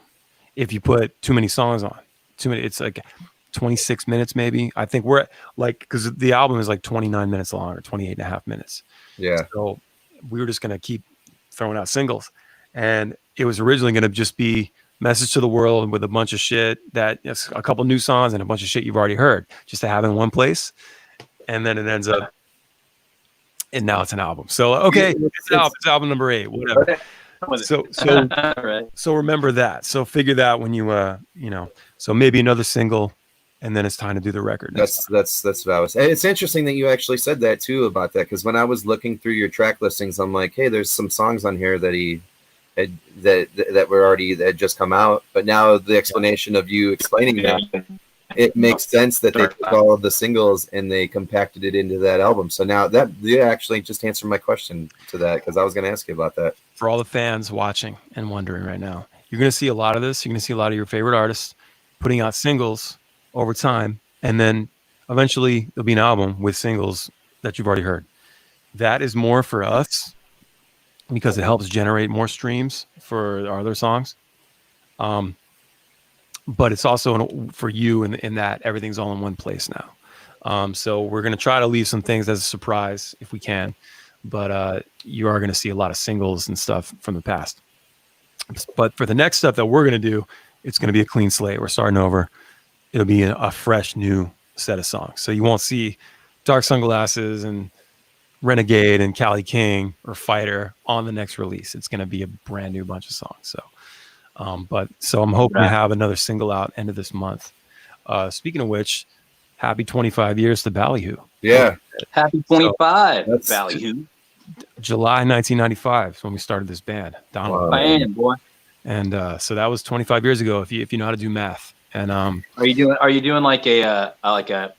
If you put too many songs on, it's like 26 minutes, maybe. I think we're like, because the album is like 29 minutes long or 28 and a half minutes. Yeah. So we were just going to keep throwing out singles. And it was originally going to just be Message to the World with a bunch of shit a couple new songs and a bunch of shit you've already heard just to have in one place. And then it ends up, and now it's an album. So, okay, it's album number 8, whatever. So remember that. So figure that when you, so maybe another single, and then it's time to do the record. That's what I was. It's interesting that you actually said that too about that, because when I was looking through your track listings, I'm like, hey, there's some songs on here that he had that were already that had just come out. But now the explanation of you explaining that, it makes sense that they took all of the singles and they compacted it into that album. So now that you actually just answered my question to that, because I was going to ask you about that. For all the fans watching and wondering right now, you're going to see a lot of this. You're going to see a lot of your favorite artists putting out singles over time, and then eventually there'll be an album with singles that you've already heard. That is more for us because it helps generate more streams for our other songs. But it's also for you in that everything's all in one place now. So we're going to try to leave some things as a surprise if we can, but you are going to see a lot of singles and stuff from the past. But for the next stuff that we're going to do, it's going to be a clean slate. We're starting over. It'll be a fresh new set of songs. So you won't see Dark Sunglasses and Renegade and Cali King or Fighter on the next release. It's going to be a brand new bunch of songs. So. So I'm hoping to have another single out end of this month. Speaking of which, happy 25 years to Ballyhoo. Yeah. Happy 25, Ballyhoo. July 1995 is when we started this band. Band, boy. And so that was 25 years ago if you know how to do math. And are you doing like a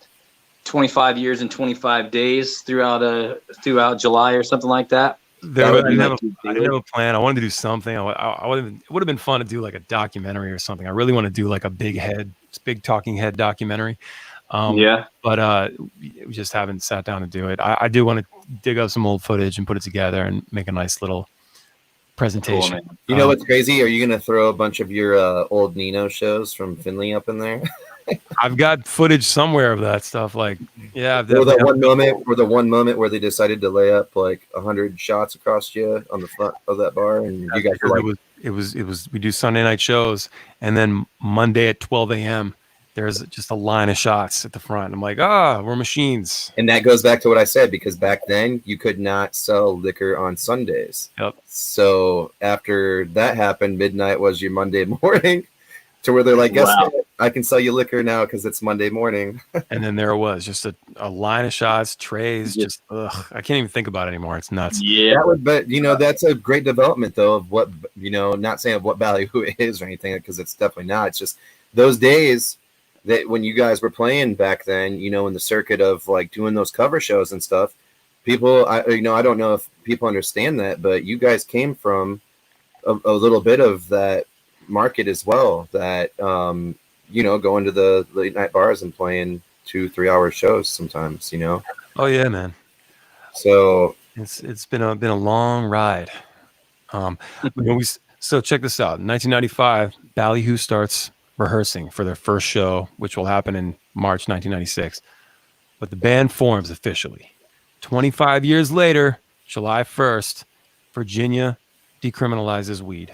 25 years and 25 days throughout July or something like that? I didn't have a plan. I wanted to do something. It would have been fun to do like a documentary or something. I really want to do like a big talking head documentary. But we just haven't sat down to do it. I do want to dig up some old footage and put it together and make a nice little presentation. Cool, you know what's crazy? Are you going to throw a bunch of your old Nino shows from Finley up in there? I've got footage somewhere of that stuff. Like, yeah. Or the one moment where they decided to lay up like 100 shots across you on the front of that bar, and you guys were like, it was. We do Sunday night shows, and then Monday at 12 a.m. there's just a line of shots at the front. I'm like, we're machines. And that goes back to what I said, because back then you could not sell liquor on Sundays. Yep. So after that happened, midnight was your Monday morning. To where they're like, guess what? I can sell you liquor now because it's Monday morning. And then there it was, just a line of shots, trays, just I can't even think about it anymore. It's nuts. Yeah. But that's a great development though of what, not saying of what Ballyhoo is or anything, because it's definitely not. It's just those days that when you guys were playing back then, in the circuit of like doing those cover shows and stuff, people, I don't know if people understand that, but you guys came from a little bit of that market as well, that going to the late night bars and playing 2-3 hour shows sometimes. Oh yeah, man. So it's been a long ride. So check this out. In 1995, Ballyhoo starts rehearsing for their first show, which will happen in March 1996. But the band forms officially 25 years later, July 1st, Virginia decriminalizes weed.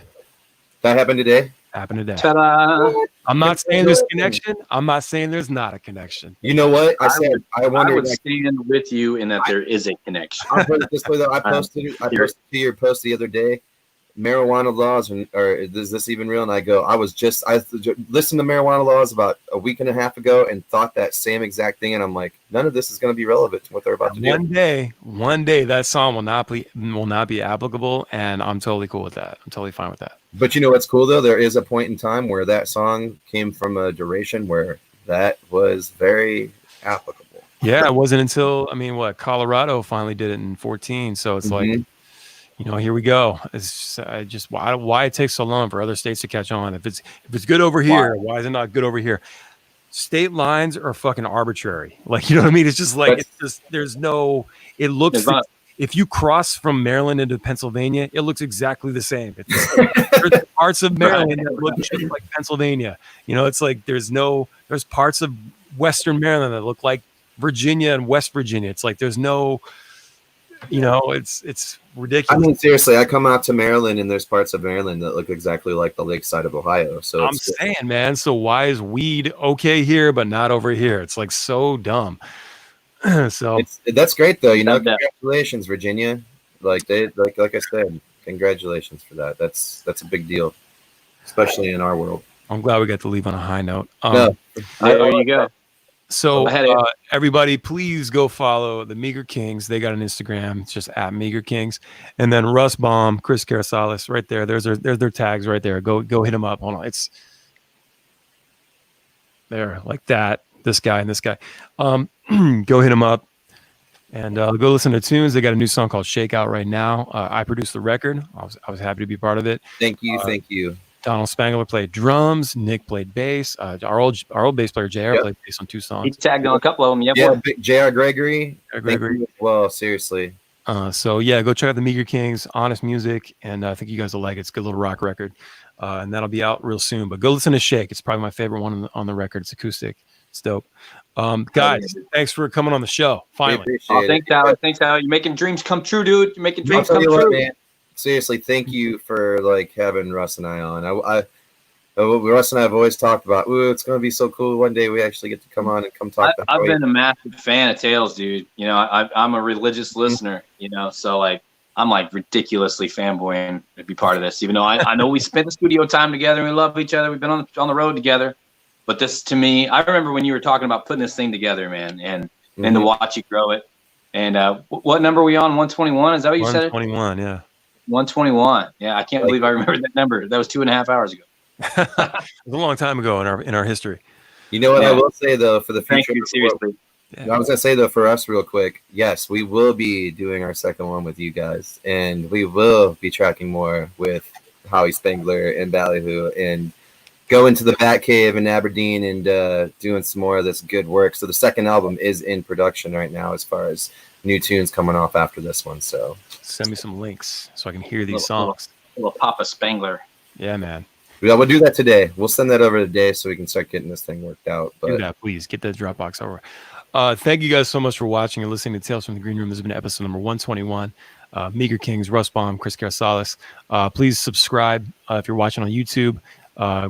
That happened today. Happened today. Ta-da! I'm not saying there's a connection. I'm not saying there's not a connection. You know what? I would wondered. Like, stand with you in that there is a connection. I'll put it this way though. I posted to your post the other day. Marijuana laws, or is this even real? And I listened to marijuana laws about a week and a half ago and thought that same exact thing. And I'm like, none of this is going to be relevant to what they're about to do. One day that song will not be applicable, and I'm totally cool with that. I'm totally fine with that. But you know what's cool though? There is a point in time where that song came from a duration where that was very applicable. Yeah, it wasn't until Colorado finally did it in 2014. So it's like, here we go. It's just why it takes so long for other states to catch on. If it's good over here, why is it not good over here? State lines are fucking arbitrary. Like, you know what I mean? It's just like if you cross from Maryland into Pennsylvania, it looks exactly the same. There's parts of Maryland that look just like Pennsylvania. It's like there's parts of Western Maryland that look like Virginia and West Virginia. It's like there's no, it's ridiculous. I mean, seriously, I come out to Maryland and there's parts of Maryland that look exactly like the lakeside of Ohio. So I'm saying, man, so why is weed okay here but not over here? It's like so dumb. So that's great though. Congratulations, Virginia. Like I said, congratulations for that. That's a big deal, especially in our world. I'm glad we got to leave on a high note. There you go. So everybody, please go follow the Meager Kings. They got an Instagram. It's just at Meager Kings. And then Russ, Baum, Chris Carrasales, right there. There's their tags right there. Go hit them up. Hold on. It's there like that. This guy and this guy. Go hit them up and go listen to tunes. They got a new song called Shakeout right now. I produced the record. I was happy to be part of it. Thank you. Donald Spangler played drums. Nick played bass. Our old bass player JR played bass on 2 songs. He tagged on a couple of them. JR Gregory. Gregory. Well, seriously. So yeah, go check out the Meager Kings. Honest music, and I think you guys will like it. It's a good little rock record, and that'll be out real soon. But go listen to Shake. It's probably my favorite one on the record. It's acoustic. It's dope. Guys, thanks for coming on the show. Finally. Thanks, Alex. You're making dreams come true, dude. You're making dreams come true. What, man. Seriously, thank you for having Russ and I on. Russ and I have always talked about, it's going to be so cool one day we actually get to come on and come talk. I've been a massive fan of Tales, dude. I'm a religious listener. So I'm ridiculously fanboying to be part of this. Even though I know we spent the studio time together and we love each other. We've been on the road together. But this, to me, I remember when you were talking about putting this thing together, man, and to watch you grow it. And what number are we on? 121? Is that what you said? 121, yeah. 121. Yeah, I can't believe I remember that number. That was 2.5 hours ago. It was a long time ago in our history. You know what I will say though, for the future. Thank you, seriously. I was gonna say though, for us, real quick, yes, we will be doing our second one with you guys, and we will be tracking more with Howi, Spangler, and Ballyhoo, and go into the Batcave in Aberdeen and doing some more of this good work. So the second album is in production right now, as far as new tunes coming off after this one. So send me some links so I can hear these songs. Little Papa Spangler. Yeah, man. Yeah, we'll do that today. We'll send that over today so we can start getting this thing worked out. But do that, please. Get that Dropbox over. Thank you guys so much for watching and listening to Tales from the Green Room. This has been episode number 121. Meager Kings, Russ Baum, Chris Carrasales. Please subscribe if you're watching on YouTube.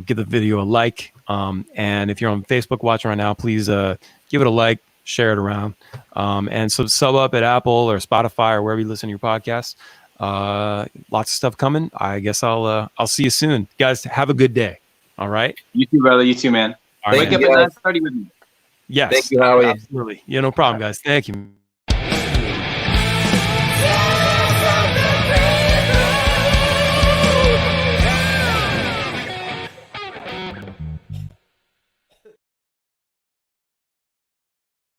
Give the video a like. And if you're on Facebook watching right now, please give it a like, share it around. And so sub up at Apple or Spotify or wherever you listen to your podcasts. Lots of stuff coming. I guess I'll see you soon. Guys, have a good day. All right. You too, brother. You too, man. Wake up at 9:30 with me. Yes. Thank you, Howie. Absolutely. Yeah, no problem, guys. Thank you.